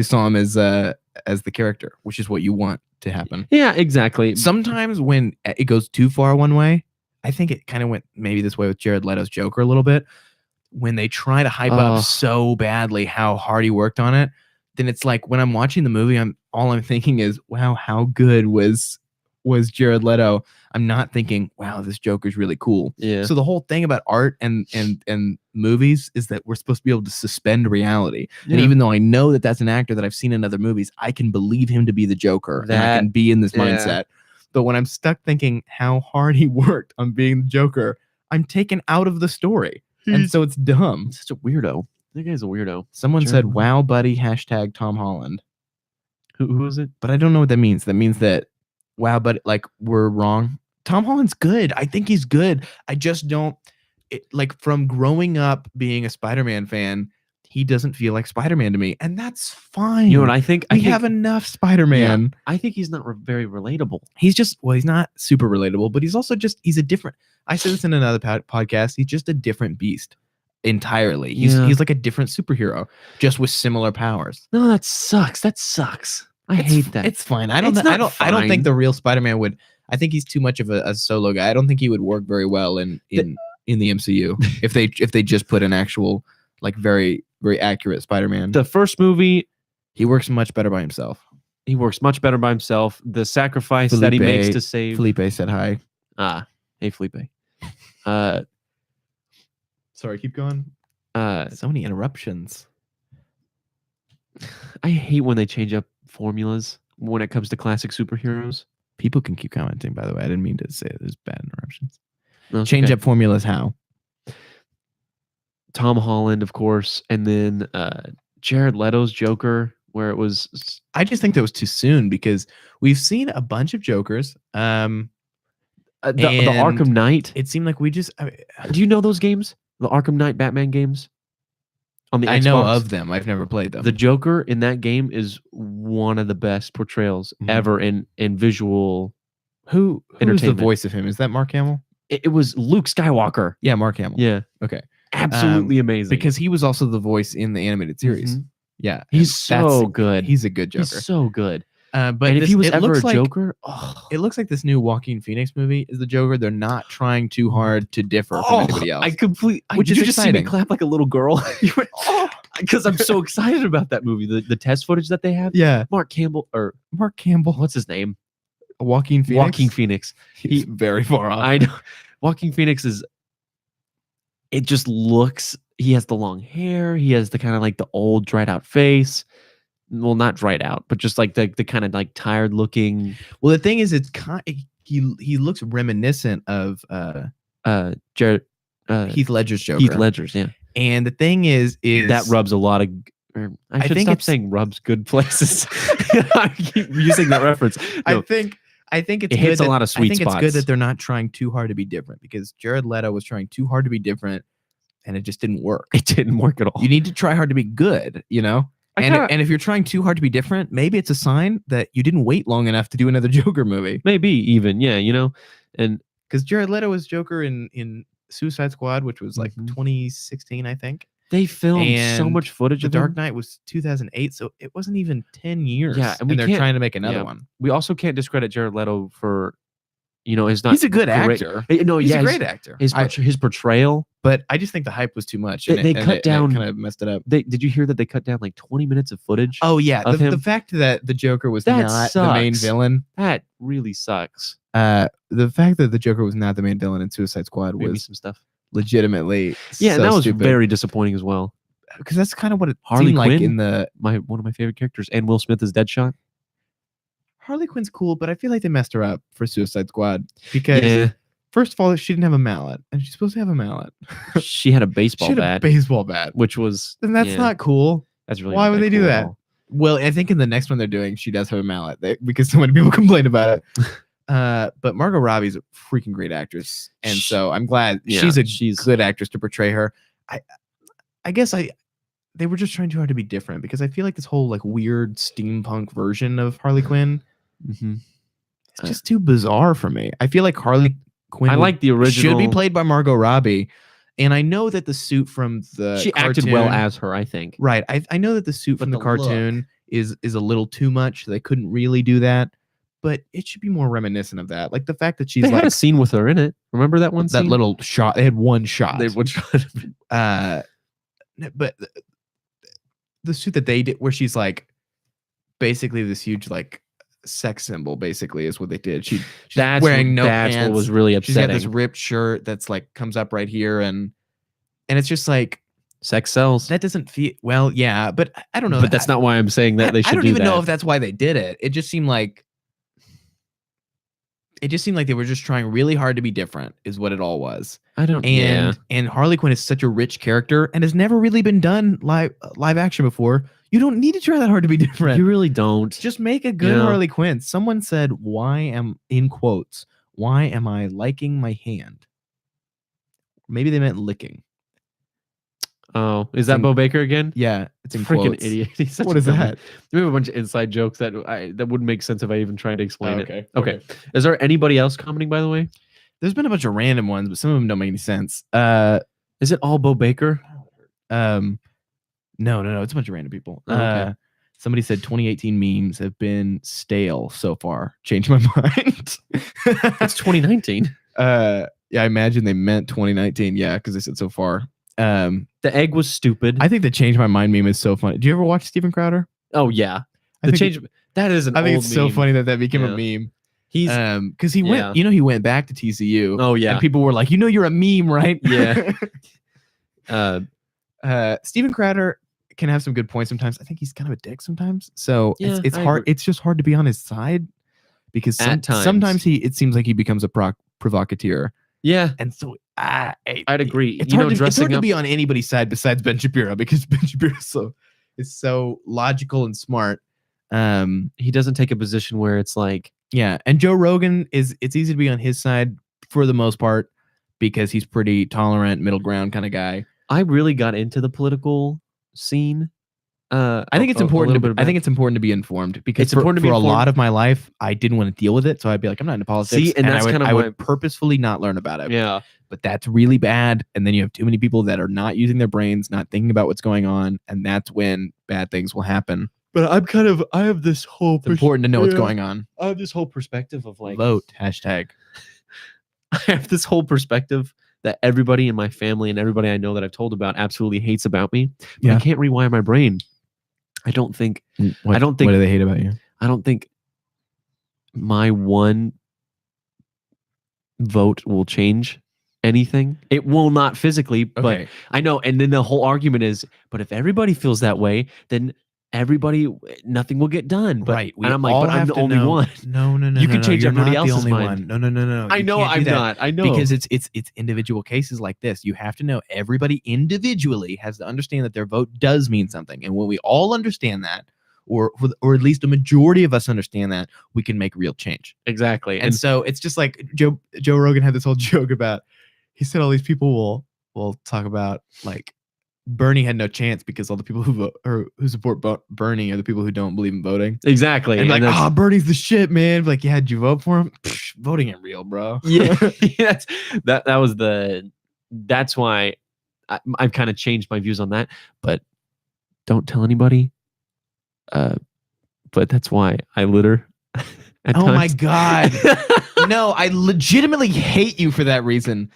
[SPEAKER 1] saw him as the character, which is what you want to happen.
[SPEAKER 2] Yeah, exactly.
[SPEAKER 1] Sometimes when it goes too far one way, I think it kind of went maybe this way with Jared Leto's Joker a little bit. When they try to hype up so badly how hard he worked on it, then it's like when I'm watching the movie, all I'm thinking is, wow, how good was Jared Leto? I'm not thinking, wow, this Joker's really cool.
[SPEAKER 2] Yeah.
[SPEAKER 1] So the whole thing about art and movies is that we're supposed to be able to suspend reality.
[SPEAKER 2] Yeah.
[SPEAKER 1] And even though I know that that's an actor that I've seen in other movies, I can believe him to be the Joker. And I can be in this mindset. But when I'm stuck thinking how hard he worked on being the Joker, I'm taken out of the story. And so it's dumb.
[SPEAKER 2] He's such a weirdo. That guy's a weirdo.
[SPEAKER 1] Someone
[SPEAKER 2] Jared
[SPEAKER 1] said,
[SPEAKER 2] Leto.
[SPEAKER 1] wow, buddy, hashtag Tom Holland.
[SPEAKER 2] Who is it?
[SPEAKER 1] But I don't know what that means. That means that, wow, but like we're wrong. Tom Holland's good. I think he's good. I just don't, like from growing up being a Spider-Man fan, he doesn't feel like Spider-Man to me. And that's fine.
[SPEAKER 2] You know what I think?
[SPEAKER 1] We have enough Spider-Man.
[SPEAKER 2] Yeah, I think he's not very relatable.
[SPEAKER 1] He's just, well, he's not super relatable, but he's also just, he's a different, I said this in another podcast, he's just a different beast entirely. He's like a different superhero, just with similar powers.
[SPEAKER 2] No, that sucks. I hate that.
[SPEAKER 1] It's fine. I don't think the real Spider-Man would, I think he's too much of a solo guy. I don't think he would work very well in the MCU if they just put an actual, like, very, very accurate Spider-Man.
[SPEAKER 2] The first movie,
[SPEAKER 1] he works much better by himself.
[SPEAKER 2] He works much better by himself. The sacrifice that he makes to save
[SPEAKER 1] Felipe said hi.
[SPEAKER 2] Hey Felipe.
[SPEAKER 1] Sorry, keep going. So many interruptions.
[SPEAKER 2] I hate when they change up formulas when it comes to classic superheroes.
[SPEAKER 1] People can keep commenting, by the way. I didn't mean to say there's bad interruptions.
[SPEAKER 2] No,
[SPEAKER 1] Change
[SPEAKER 2] okay.
[SPEAKER 1] up formulas how?
[SPEAKER 2] Tom Holland, of course, and then Jared Leto's Joker, where it was.
[SPEAKER 1] I just think that was too soon because we've seen a bunch of Jokers.
[SPEAKER 2] The Arkham Knight.
[SPEAKER 1] It seemed like we just.
[SPEAKER 2] Do you know those games? The Arkham Knight Batman games? On the Xbox?
[SPEAKER 1] I know of them. I've never played them.
[SPEAKER 2] The Joker in that game is one of the best portrayals ever in visual.
[SPEAKER 1] Who is the voice of him? Is that Mark Hamill?
[SPEAKER 2] It was Luke Skywalker.
[SPEAKER 1] Yeah, Mark Hamill.
[SPEAKER 2] Yeah.
[SPEAKER 1] Okay.
[SPEAKER 2] Absolutely amazing.
[SPEAKER 1] Because he was also the voice in the animated series. Yeah.
[SPEAKER 2] He's so good.
[SPEAKER 1] He's a good Joker.
[SPEAKER 2] He's so good.
[SPEAKER 1] But
[SPEAKER 2] and if he was ever a
[SPEAKER 1] like,
[SPEAKER 2] Joker,
[SPEAKER 1] it looks like this new Joaquin Phoenix movie is the Joker. They're not trying too hard to differ from anybody else.
[SPEAKER 2] Which is just see me clap like a little girl? Because I'm so excited about that movie. The test footage that they have.
[SPEAKER 1] Yeah.
[SPEAKER 2] Mark Campbell. What's his name?
[SPEAKER 1] Joaquin Phoenix.
[SPEAKER 2] Joaquin Phoenix.
[SPEAKER 1] He's very far off.
[SPEAKER 2] I know. Joaquin Phoenix is. It just looks. He has the long hair. He has the kind of like the old dried out face. Well, not dried out, but just like the kind of like tired looking.
[SPEAKER 1] Well, the thing is, it's he looks reminiscent of
[SPEAKER 2] Jared
[SPEAKER 1] Heath Ledger's Joker.
[SPEAKER 2] Heath Ledger's, yeah.
[SPEAKER 1] And the thing is
[SPEAKER 2] that rubs a lot of. I should stop saying rubs good places. I keep using that reference. No,
[SPEAKER 1] I think
[SPEAKER 2] it hits a lot of sweet spots.
[SPEAKER 1] I think it's good that they're not trying too hard to be different because Jared Leto was trying too hard to be different, and it just didn't work.
[SPEAKER 2] It didn't work at all.
[SPEAKER 1] You need to try hard to be good, you know. And if you're trying too hard to be different, maybe it's a sign that you didn't wait long enough to do another Joker movie.
[SPEAKER 2] Maybe even, yeah, you know, and
[SPEAKER 1] because Jared Leto was Joker in Suicide Squad, which was like 2016, I think.
[SPEAKER 2] They filmed so much footage of
[SPEAKER 1] The Dark Knight was 2008, so it wasn't even 10 years.
[SPEAKER 2] Yeah,
[SPEAKER 1] and they're trying to make another one.
[SPEAKER 2] We also can't discredit Jared Leto for is not.
[SPEAKER 1] He's a good
[SPEAKER 2] great.
[SPEAKER 1] actor.
[SPEAKER 2] No,
[SPEAKER 1] He's
[SPEAKER 2] yeah,
[SPEAKER 1] a great actor.
[SPEAKER 2] his portrayal.
[SPEAKER 1] But I just think the hype was too much.
[SPEAKER 2] They cut down.
[SPEAKER 1] Kind of messed it up.
[SPEAKER 2] Did you hear that they cut down like 20 minutes of footage?
[SPEAKER 1] Oh yeah,
[SPEAKER 2] of
[SPEAKER 1] the
[SPEAKER 2] him?
[SPEAKER 1] fact that the Joker was
[SPEAKER 2] That
[SPEAKER 1] not the main
[SPEAKER 2] sucks.
[SPEAKER 1] villain.
[SPEAKER 2] That really sucks.
[SPEAKER 1] The fact that the Joker was not the main villain in Suicide Squad
[SPEAKER 2] Maybe
[SPEAKER 1] was
[SPEAKER 2] some stuff.
[SPEAKER 1] legitimately
[SPEAKER 2] Yeah, and
[SPEAKER 1] so
[SPEAKER 2] that was
[SPEAKER 1] stupid.
[SPEAKER 2] very disappointing as well.
[SPEAKER 1] Because that's kind of what it
[SPEAKER 2] Harley
[SPEAKER 1] seemed like
[SPEAKER 2] Quinn?
[SPEAKER 1] in the
[SPEAKER 2] One of my favorite characters, and Will Smith is Deadshot.
[SPEAKER 1] Harley Quinn's cool, but I feel like they messed her up for Suicide Squad because
[SPEAKER 2] Yeah,
[SPEAKER 1] first of all, she didn't have a mallet, and she's supposed to have a mallet.
[SPEAKER 2] she had a
[SPEAKER 1] She
[SPEAKER 2] baseball
[SPEAKER 1] had a
[SPEAKER 2] bat,
[SPEAKER 1] baseball bat,
[SPEAKER 2] which was
[SPEAKER 1] and that's
[SPEAKER 2] yeah,
[SPEAKER 1] not cool.
[SPEAKER 2] That's really
[SPEAKER 1] Why
[SPEAKER 2] not
[SPEAKER 1] would
[SPEAKER 2] that
[SPEAKER 1] they do
[SPEAKER 2] cool at
[SPEAKER 1] that?
[SPEAKER 2] all.
[SPEAKER 1] Well, I think in the next one they're doing, she does have a mallet because so many people complained about it. But Margot Robbie's a freaking great actress, and so I'm glad she's a good actress to portray her. I guess they were just trying too hard to be different because I feel like this whole like weird steampunk version of Harley Quinn it's just too bizarre for me. I feel like Harley Quinn
[SPEAKER 2] I like the original.
[SPEAKER 1] should be played by Margot Robbie, and I know that the suit from the
[SPEAKER 2] She
[SPEAKER 1] cartoon,
[SPEAKER 2] acted well as her, I think.
[SPEAKER 1] right. I know that the suit
[SPEAKER 2] But
[SPEAKER 1] from the
[SPEAKER 2] the
[SPEAKER 1] cartoon is a little too much. They couldn't really do that, but it should be more reminiscent of that. Like the fact that she's
[SPEAKER 2] They
[SPEAKER 1] like
[SPEAKER 2] had a scene with her in it. Remember that one?
[SPEAKER 1] that
[SPEAKER 2] scene?
[SPEAKER 1] little shot. They had one shot.
[SPEAKER 2] They would shot.
[SPEAKER 1] But the suit that they did, where she's like basically this huge like sex symbol, basically is what they did. She's wearing no
[SPEAKER 2] That's
[SPEAKER 1] pants.
[SPEAKER 2] what was really
[SPEAKER 1] She's got
[SPEAKER 2] upsetting.
[SPEAKER 1] this ripped shirt that's like comes up right here, and it's just like
[SPEAKER 2] Sex sells.
[SPEAKER 1] that doesn't feel well. Yeah, but I don't know.
[SPEAKER 2] But that's not why I'm saying that they should.
[SPEAKER 1] I don't
[SPEAKER 2] do
[SPEAKER 1] even
[SPEAKER 2] that.
[SPEAKER 1] know if that's why they did it. It just seemed like they were just trying really hard to be different, is what it all was.
[SPEAKER 2] I don't. Yeah.
[SPEAKER 1] And Harley Quinn is such a rich character and has never really been done live action before. You don't need to try that hard to be different.
[SPEAKER 2] You really don't.
[SPEAKER 1] Just make a good Harley Quinn. Someone said, why am I liking my hand? Maybe they meant licking.
[SPEAKER 2] Oh, is that Bo Baker again?
[SPEAKER 1] Yeah, it's in
[SPEAKER 2] Freaking
[SPEAKER 1] quotes.
[SPEAKER 2] idiot. He's such
[SPEAKER 1] What is that?
[SPEAKER 2] We have a bunch of inside jokes that wouldn't make sense if I even tried to explain
[SPEAKER 1] Okay.
[SPEAKER 2] Okay. Is there anybody else commenting, by the way?
[SPEAKER 1] There's been a bunch of random ones, but some of them don't make any sense.
[SPEAKER 2] Is it all Bo Baker?
[SPEAKER 1] No, it's a bunch of random people.
[SPEAKER 2] Oh, okay.
[SPEAKER 1] Somebody said 2018 memes have been stale so far. Changed my mind.
[SPEAKER 2] It's 2019.
[SPEAKER 1] Yeah, I imagine they meant 2019. Yeah, because they said so far.
[SPEAKER 2] The egg was stupid.
[SPEAKER 1] I think the change my mind meme is so funny. Do you ever watch Steven Crowder?
[SPEAKER 2] Oh yeah,
[SPEAKER 1] I think
[SPEAKER 2] that is an.
[SPEAKER 1] I think
[SPEAKER 2] old
[SPEAKER 1] it's so
[SPEAKER 2] meme.
[SPEAKER 1] funny that became a
[SPEAKER 2] Yeah.
[SPEAKER 1] meme.
[SPEAKER 2] He's
[SPEAKER 1] because he went, he went back to TCU.
[SPEAKER 2] Oh yeah,
[SPEAKER 1] and people were like, you're a meme, right?
[SPEAKER 2] Yeah.
[SPEAKER 1] Steven Crowder can have some good points sometimes. I think he's kind of a dick sometimes. So it's
[SPEAKER 2] I
[SPEAKER 1] hard.
[SPEAKER 2] agree.
[SPEAKER 1] It's just hard to be on his side because
[SPEAKER 2] At times.
[SPEAKER 1] sometimes it seems like he becomes a provocateur.
[SPEAKER 2] Yeah,
[SPEAKER 1] and so
[SPEAKER 2] I'd agree.
[SPEAKER 1] It's hard
[SPEAKER 2] dressing
[SPEAKER 1] to
[SPEAKER 2] up
[SPEAKER 1] be on anybody's side besides Ben Shapiro because Ben Shapiro is so logical and smart.
[SPEAKER 2] He doesn't take a position where it's like,
[SPEAKER 1] yeah, and Joe Rogan it's easy to be on his side for the most part because he's pretty tolerant, middle ground kind of guy.
[SPEAKER 2] I really got into the political scene.
[SPEAKER 1] I think it's important. I think it's important to be informed because for a lot of my life, I didn't want to deal with it. So I'd be like, I'm not into politics.
[SPEAKER 2] See, and that's
[SPEAKER 1] I would purposefully not learn about it.
[SPEAKER 2] Yeah,
[SPEAKER 1] but that's really bad. And then you have too many people that are not using their brains, not thinking about what's going on, and that's when bad things will happen.
[SPEAKER 2] But I have this whole.
[SPEAKER 1] It's important to know what's going on.
[SPEAKER 2] I have this whole perspective of like
[SPEAKER 1] vote hashtag.
[SPEAKER 2] I have this whole perspective that everybody in my family and everybody I know that I've told about absolutely hates about me. But I can't rewire my brain. I don't think.
[SPEAKER 1] What do they hate about you?
[SPEAKER 2] I don't think my one vote will change anything. It will not physically, but I know. And then the whole argument is, but if everybody feels that way, then nothing will get done. But,
[SPEAKER 1] right.
[SPEAKER 2] And I'm like, but I'm the only one.
[SPEAKER 1] No.
[SPEAKER 2] You can change everybody else's mind.
[SPEAKER 1] No.
[SPEAKER 2] I know I'm not. I know.
[SPEAKER 1] Because it's individual cases like this. You have to know everybody individually has to understand that their vote does mean something. And when we all understand that, or at least a majority of us understand that, we can make real change.
[SPEAKER 2] Exactly.
[SPEAKER 1] And so it's just like Joe Rogan had this whole joke about, he said all these people will talk about like Bernie had no chance because all the people who vote or who support Bernie are the people who don't believe in voting.
[SPEAKER 2] Exactly.
[SPEAKER 1] And like, Bernie's the shit, man. Like, yeah, did you vote for him? Psh, voting ain't real, bro.
[SPEAKER 2] Yeah. That's why I've kind of changed my views on that. But don't tell anybody. But that's why I litter.
[SPEAKER 1] Oh my God. No, I legitimately hate you for that reason.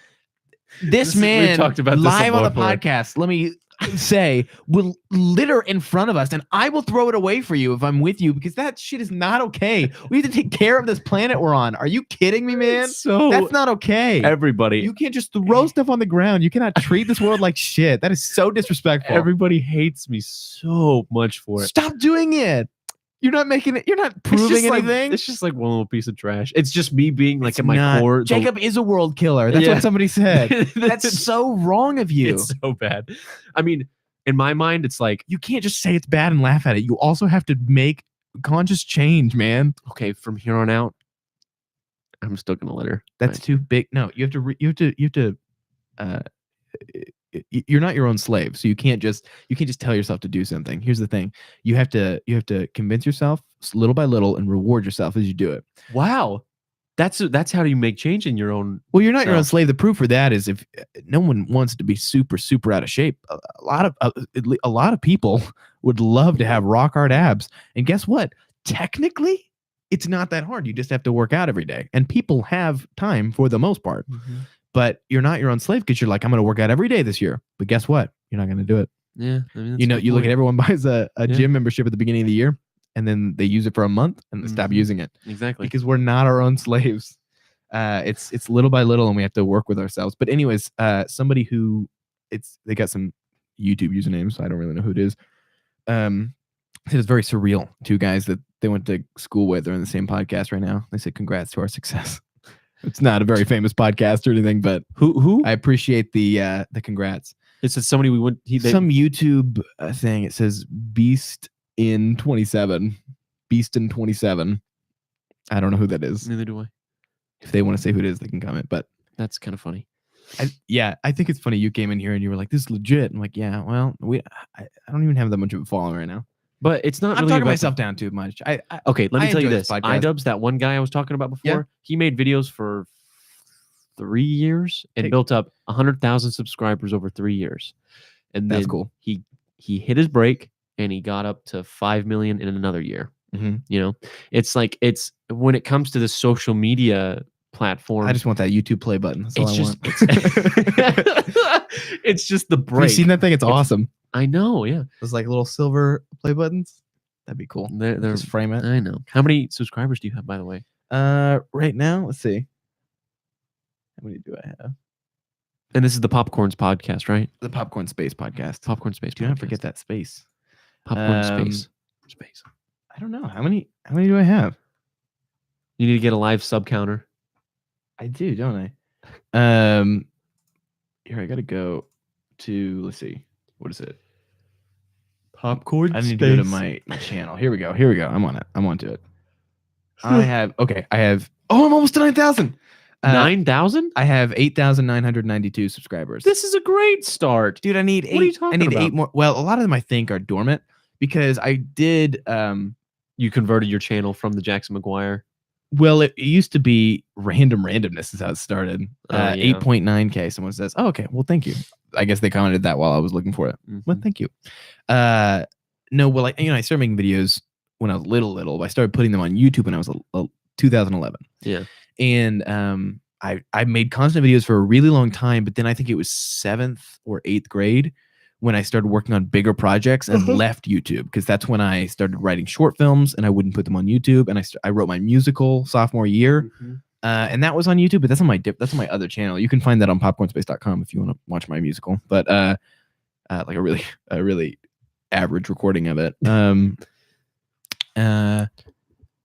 [SPEAKER 1] This
[SPEAKER 2] We've
[SPEAKER 1] man,
[SPEAKER 2] talked about this
[SPEAKER 1] live on the
[SPEAKER 2] before.
[SPEAKER 1] podcast, let me say, will litter in front of us, and I will throw it away for you if I'm with you, because that shit is not okay. We have to take care of this planet we're on. Are you kidding me, man?
[SPEAKER 2] So
[SPEAKER 1] That's not okay.
[SPEAKER 2] everybody,
[SPEAKER 1] You can't just throw stuff on the ground. You cannot treat this world like shit. That is so disrespectful.
[SPEAKER 2] everybody hates me so much for it.
[SPEAKER 1] Stop doing it. You're not making it. You're not
[SPEAKER 2] It's
[SPEAKER 1] proving
[SPEAKER 2] just
[SPEAKER 1] anything.
[SPEAKER 2] It's just like one little piece of trash. It's just me being like
[SPEAKER 1] It's
[SPEAKER 2] at my
[SPEAKER 1] not.
[SPEAKER 2] core.
[SPEAKER 1] Jacob is a world killer. That's
[SPEAKER 2] Yeah.
[SPEAKER 1] what somebody said. That's so wrong of you.
[SPEAKER 2] It's so bad. I mean, in my mind, it's like,
[SPEAKER 1] You can't just say it's bad and laugh at it. You also have to make conscious change, man.
[SPEAKER 2] okay, from here on out, I'm still gonna let her.
[SPEAKER 1] That's too big. No, you have to. You're not your own slave, so you can't just tell yourself to do something. Here's the thing: you have to convince yourself little by little and reward yourself as you do it.
[SPEAKER 2] Wow, that's how you make change in your own.
[SPEAKER 1] Well, you're not your own
[SPEAKER 2] self.
[SPEAKER 1] slave. The proof for that is if no one wants to be super out of shape. A lot of people would love to have rock hard abs, and guess what? Technically, it's not that hard. You just have to work out every day, and people have time for the most part.
[SPEAKER 2] Mhm.
[SPEAKER 1] But you're not your own slave because you're like, I'm going to work out every day this year. But guess what? You're not going to do it.
[SPEAKER 2] Yeah, I mean,
[SPEAKER 1] You know, you look at everyone buys a
[SPEAKER 2] Yeah.
[SPEAKER 1] gym membership at the beginning of the year, and then they use it for a month and they stop
[SPEAKER 2] Mhm.
[SPEAKER 1] using it
[SPEAKER 2] exactly.
[SPEAKER 1] because we're not our own slaves. It's little by little, and we have to work with ourselves. But anyways, somebody who they got some YouTube usernames, so I don't really know who it is. It is very surreal. Two guys that they went to school with are in the same podcast right now. They said, "Congrats to our success." It's not a very famous podcast or anything, but
[SPEAKER 2] Who?
[SPEAKER 1] I appreciate the congrats.
[SPEAKER 2] It says somebody we went.
[SPEAKER 1] Some YouTube thing. It says Beast in 27. Beast in 27. I don't know who that is.
[SPEAKER 2] Neither do I.
[SPEAKER 1] If they want to say who it is, they can comment. But
[SPEAKER 2] That's kind of funny.
[SPEAKER 1] I think it's funny. You came in here and you were like, "This is legit." I'm like, "Yeah, well, I don't even have that much of a following right now."
[SPEAKER 2] But it's not.
[SPEAKER 1] I'm
[SPEAKER 2] really
[SPEAKER 1] talking
[SPEAKER 2] about
[SPEAKER 1] myself down too much.
[SPEAKER 2] Okay, let me
[SPEAKER 1] I
[SPEAKER 2] tell you
[SPEAKER 1] enjoy
[SPEAKER 2] this.
[SPEAKER 1] this podcast.
[SPEAKER 2] iDubbbz, that one guy I was talking about before,
[SPEAKER 1] Yeah.
[SPEAKER 2] he made videos for 3 years and
[SPEAKER 1] Hey.
[SPEAKER 2] built up 100,000 subscribers over 3 years. And
[SPEAKER 1] That's
[SPEAKER 2] then
[SPEAKER 1] cool.
[SPEAKER 2] he hit his break and he got up to 5 million in another year.
[SPEAKER 1] Mhm.
[SPEAKER 2] You know, it's like when it comes to the social media platform,
[SPEAKER 1] I just want that YouTube play button. That's all
[SPEAKER 2] it's
[SPEAKER 1] I
[SPEAKER 2] just
[SPEAKER 1] want.
[SPEAKER 2] it's just the
[SPEAKER 1] Have
[SPEAKER 2] break.
[SPEAKER 1] you seen that thing? It's awesome.
[SPEAKER 2] I know, yeah.
[SPEAKER 1] Those like little silver play buttons. That'd be cool.
[SPEAKER 2] They're
[SPEAKER 1] Just frame it.
[SPEAKER 2] I know. How many subscribers do you have, by the way?
[SPEAKER 1] Right now, let's see. How many do I have?
[SPEAKER 2] And this is the Popcorns podcast, right?
[SPEAKER 1] The Popcorn Space podcast.
[SPEAKER 2] Popcorn Space.
[SPEAKER 1] Do not
[SPEAKER 2] podcast.
[SPEAKER 1] forget that space.
[SPEAKER 2] Popcorn Space.
[SPEAKER 1] I don't know. How many do I have?
[SPEAKER 2] You need to get a live sub counter.
[SPEAKER 1] I do, don't I? Here I gotta go to, let's see. What is it?
[SPEAKER 2] Popcorn
[SPEAKER 1] I need to go to my channel. Here we go. I'm on it. I'm onto it. I have I'm almost to 9,000.
[SPEAKER 2] 9,000?
[SPEAKER 1] I have 8,992 subscribers.
[SPEAKER 2] This is a great start.
[SPEAKER 1] Dude, I need 8.
[SPEAKER 2] What are you talking
[SPEAKER 1] I need
[SPEAKER 2] about?
[SPEAKER 1] 8 more. Well, a lot of them I think are dormant because I did
[SPEAKER 2] You converted your channel from the Jackson McGuire.
[SPEAKER 1] well, it used to be randomness is how it started.
[SPEAKER 2] Oh, yeah.
[SPEAKER 1] 8.9K. Someone says, "Oh, okay. Well, thank you." I guess they commented that while I was looking for it. Well,
[SPEAKER 2] Mhm.
[SPEAKER 1] thank you. No, well, I started making videos when I was little. I started putting them on YouTube when I was 2011.
[SPEAKER 2] Yeah.
[SPEAKER 1] And I made constant videos for a really long time, but then I think it was 7th or 8th grade when I started working on bigger projects and left YouTube, because that's when I started writing short films and I wouldn't put them on YouTube. And I wrote my musical sophomore year.
[SPEAKER 2] Mhm.
[SPEAKER 1] And that was on YouTube, but that's on my other channel. You can find that on popcornspace.com if you want to watch my musical. But like a really average recording of it.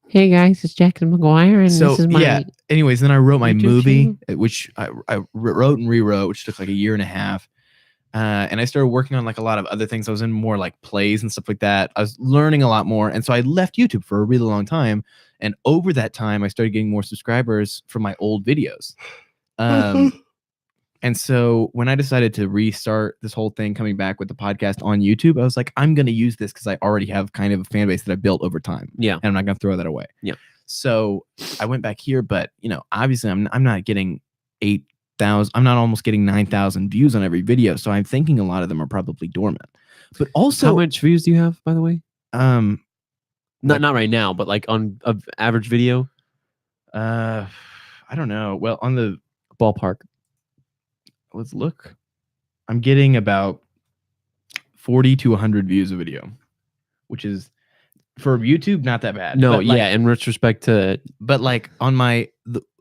[SPEAKER 4] Hey guys, it's Jackson McGuire, and
[SPEAKER 1] So
[SPEAKER 4] this is my
[SPEAKER 1] yeah. Anyways, then I wrote my
[SPEAKER 4] YouTube
[SPEAKER 1] movie,
[SPEAKER 4] channel?
[SPEAKER 1] which I wrote and rewrote, which took like a year and a half. And I started working on like a lot of other things. I was in more like plays and stuff like that. I was learning a lot more, and so I left YouTube for a really long time. And over that time, I started getting more subscribers from my old videos. And so when I decided to restart this whole thing, coming back with the podcast on YouTube, I was like, I'm going to use this because I already have kind of a fan base that I built over time.
[SPEAKER 2] Yeah.
[SPEAKER 1] And I'm not going to throw that away.
[SPEAKER 2] Yeah.
[SPEAKER 1] So I went back here, but obviously I'm not getting 8,000. I'm not almost getting 9,000 views on every video. So I'm thinking a lot of them are probably dormant. But also,
[SPEAKER 2] How much views do you have, by the way?
[SPEAKER 1] like-
[SPEAKER 2] Not right now, but like on an average video.
[SPEAKER 1] I I don't know. Well, on the
[SPEAKER 2] ballpark?
[SPEAKER 1] let's look. I'm getting about 40 to 100 views a video, which is for YouTube not that bad.
[SPEAKER 2] No,
[SPEAKER 1] but like,
[SPEAKER 2] yeah. In retrospect to
[SPEAKER 1] but like on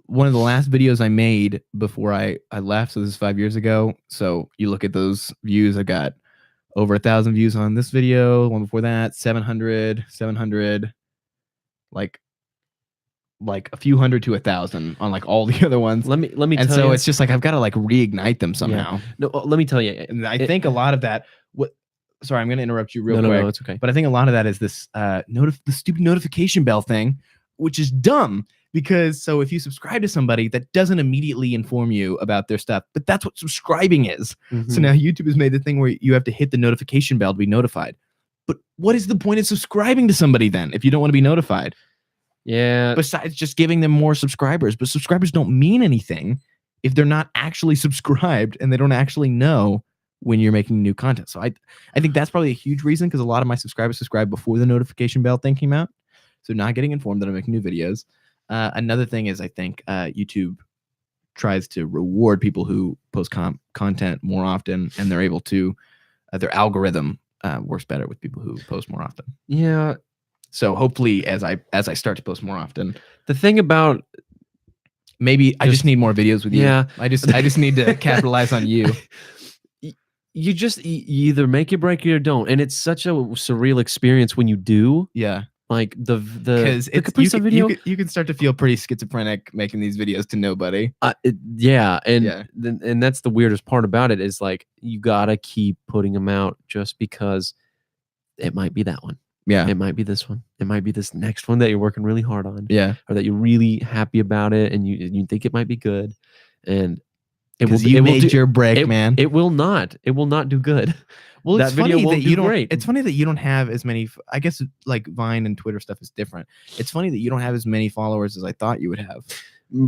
[SPEAKER 1] one of the last videos I made before I left, so this is 5 years ago. So you look at those views, I got over 1,000 views on this video. One before that, 700, like a few hundred to 1,000 on like all the other ones.
[SPEAKER 2] let me
[SPEAKER 1] And
[SPEAKER 2] tell
[SPEAKER 1] so
[SPEAKER 2] you.
[SPEAKER 1] it's just like I've got to like reignite them somehow.
[SPEAKER 2] No, let me tell you.
[SPEAKER 1] And I think a lot of that. Sorry, I'm going to interrupt you real quick.
[SPEAKER 2] No, it's okay.
[SPEAKER 1] But I think a lot of that is this the stupid notification bell thing, which is dumb because so if you subscribe to somebody, that doesn't immediately inform you about their stuff, but that's what subscribing is.
[SPEAKER 2] Mhm.
[SPEAKER 1] So now YouTube has made the thing where you have to hit the notification bell to be notified. But what is the point of subscribing to somebody then if you don't want to be notified?
[SPEAKER 2] Yeah.
[SPEAKER 1] Besides just giving them more subscribers. But subscribers don't mean anything if they're not actually subscribed and they don't actually know when you're making new content. So I think that's probably a huge reason because a lot of my subscribers subscribed before the notification bell thing came out. So not getting informed that I'm making new videos. Another thing is I think YouTube tries to reward people who post content more often, and they're able to their algorithm works better with people who post more often.
[SPEAKER 2] Yeah.
[SPEAKER 1] So hopefully as I start to post more often,
[SPEAKER 2] The thing about
[SPEAKER 1] maybe I just need more videos with you.
[SPEAKER 2] Yeah.
[SPEAKER 1] I just need to capitalize on you.
[SPEAKER 2] you either make it, break it, or don't, and it's such a surreal experience when you do.
[SPEAKER 1] Yeah.
[SPEAKER 2] Like the
[SPEAKER 1] Because
[SPEAKER 2] Capri Sun video.
[SPEAKER 1] you can start to feel pretty schizophrenic making these videos to nobody.
[SPEAKER 2] Yeah, and
[SPEAKER 1] Yeah.
[SPEAKER 2] and that's the weirdest part about it is like you gotta keep putting them out just because it might be that one.
[SPEAKER 1] Yeah.
[SPEAKER 2] It might be this one. It might be this next one that you're working really hard on.
[SPEAKER 1] Yeah.
[SPEAKER 2] Or that you're really happy about it and you think it might be good. And
[SPEAKER 1] Because you made your break, man.
[SPEAKER 2] It will not. It will not do good.
[SPEAKER 1] Well,
[SPEAKER 2] that
[SPEAKER 1] it's
[SPEAKER 2] video
[SPEAKER 1] funny
[SPEAKER 2] won't
[SPEAKER 1] that
[SPEAKER 2] do
[SPEAKER 1] you don't.
[SPEAKER 2] great.
[SPEAKER 1] It's funny that you don't have as many. I guess like Vine and Twitter stuff is different. It's funny that you don't have as many followers as I thought you would have.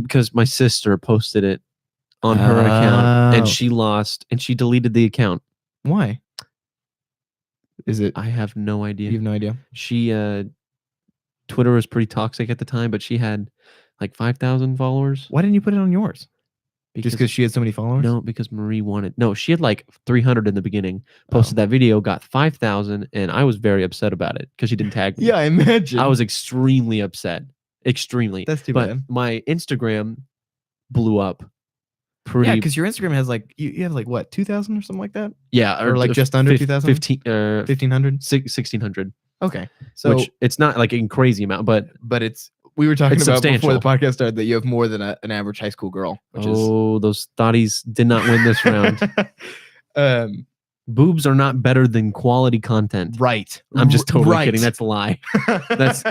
[SPEAKER 2] Because my sister posted it on her account and she deleted the account.
[SPEAKER 1] Why? Is it?
[SPEAKER 2] I have no idea.
[SPEAKER 1] You have no idea.
[SPEAKER 2] She Twitter was pretty toxic at the time, but she had like 5,000 followers.
[SPEAKER 1] Why didn't you put it on yours? Just because she had so many followers?
[SPEAKER 2] No, because Marie wanted. No, she had like 300 in the beginning. Posted that video, got 5,000, and I was very upset about it because she didn't tag me.
[SPEAKER 1] Yeah, I imagine.
[SPEAKER 2] I was extremely upset. Extremely.
[SPEAKER 1] That's too
[SPEAKER 2] but
[SPEAKER 1] bad.
[SPEAKER 2] My Instagram blew up.
[SPEAKER 1] Yeah, because your Instagram has like you have like what 2,000 or something like that.
[SPEAKER 2] Yeah,
[SPEAKER 1] or like just under 2,000. 1,500,
[SPEAKER 2] 1,600.
[SPEAKER 1] Okay, so
[SPEAKER 2] which it's not like a crazy amount, but
[SPEAKER 1] it's. We were talking
[SPEAKER 2] It's
[SPEAKER 1] about before the
[SPEAKER 2] substantial.
[SPEAKER 1] podcast started that you have more than an average high school girl. Which
[SPEAKER 2] those thotties did not win this round. Boobs are not better than quality content.
[SPEAKER 1] Right.
[SPEAKER 2] I'm just totally
[SPEAKER 1] Right.
[SPEAKER 2] kidding. That's a lie. That's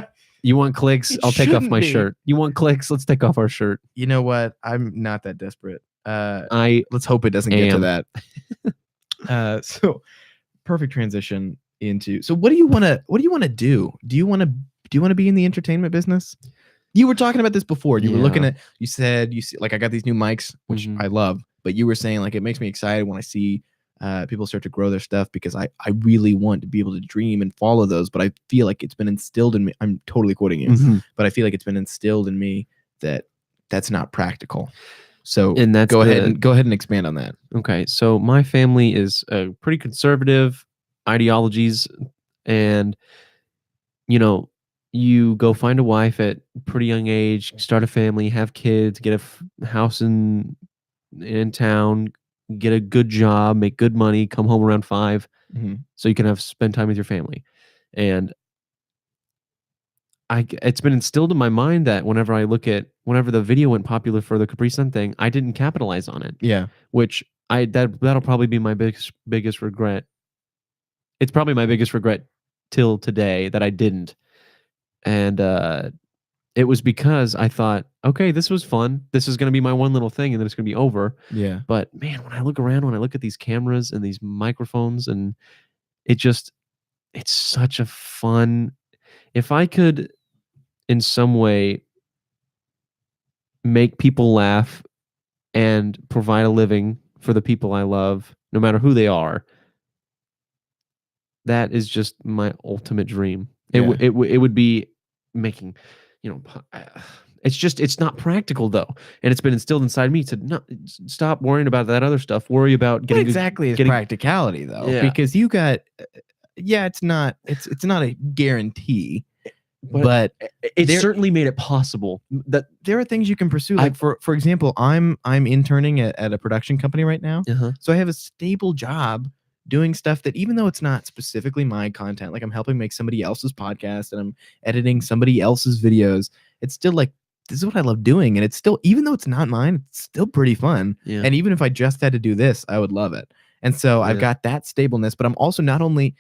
[SPEAKER 2] you want clicks?
[SPEAKER 1] It
[SPEAKER 2] I'll take off
[SPEAKER 1] shouldn't
[SPEAKER 2] my
[SPEAKER 1] be.
[SPEAKER 2] shirt. You want clicks? Let's take off our shirt.
[SPEAKER 1] You know what? I'm not that desperate.
[SPEAKER 2] I
[SPEAKER 1] Let's hope it doesn't get to
[SPEAKER 2] am.
[SPEAKER 1] that. So perfect transition into. So what do you want to do? Do you want to be in the entertainment business? You were talking about this before. You were looking at. You said you see like I got these new mics, which
[SPEAKER 2] Mhm.
[SPEAKER 1] I love. But you were saying like it makes me excited when I see people start to grow their stuff because I really want to be able to dream and follow those. But I feel like it's been instilled in me. I'm totally quoting you,
[SPEAKER 2] Mhm.
[SPEAKER 1] but I feel like it's been instilled in me that that's not practical. So
[SPEAKER 2] And that's
[SPEAKER 1] go ahead and expand on that.
[SPEAKER 2] Okay, so my family is pretty conservative ideologies, and you go find a wife at pretty young age, start a family, have kids, get a house in town, get a good job, make good money, come home around 5, so you can spend time with your family. And it's been instilled in my mind that whenever the video went popular for the Capri Sun thing, I didn't capitalize on it.
[SPEAKER 1] Yeah.
[SPEAKER 2] Which that'll probably be my biggest regret. It's probably my biggest regret till today that I didn't. And it was because I thought, okay, this was fun. This is going to be my one little thing, and then it's going to be over.
[SPEAKER 1] Yeah.
[SPEAKER 2] But man, when I look around, when I look at these cameras and these microphones, and it's such a fun. If I could, in some way, make people laugh and provide a living for the people I love, no matter who they are, that is just my ultimate dream. It would be making, It's not practical though, and it's been instilled inside me to not stop worrying about that other stuff. Worry about
[SPEAKER 1] What
[SPEAKER 2] getting
[SPEAKER 1] exactly is
[SPEAKER 2] getting
[SPEAKER 1] practicality though?
[SPEAKER 2] Yeah.
[SPEAKER 1] Because you got, it's not a guarantee, but
[SPEAKER 2] it
[SPEAKER 1] there-
[SPEAKER 2] certainly made it possible that
[SPEAKER 1] there are things you can pursue. Like for example, I'm interning at a production company right now, so I have a stable job doing stuff that, even though it's not specifically my content, like I'm helping make somebody else's podcast and I'm editing somebody else's videos, it's still like, this is what I love doing, and it's still, even though it's not mine, it's still pretty fun.
[SPEAKER 2] Yeah.
[SPEAKER 1] And even if I just had to do this, I would love it. And so I've got that stableness, but I'm also not only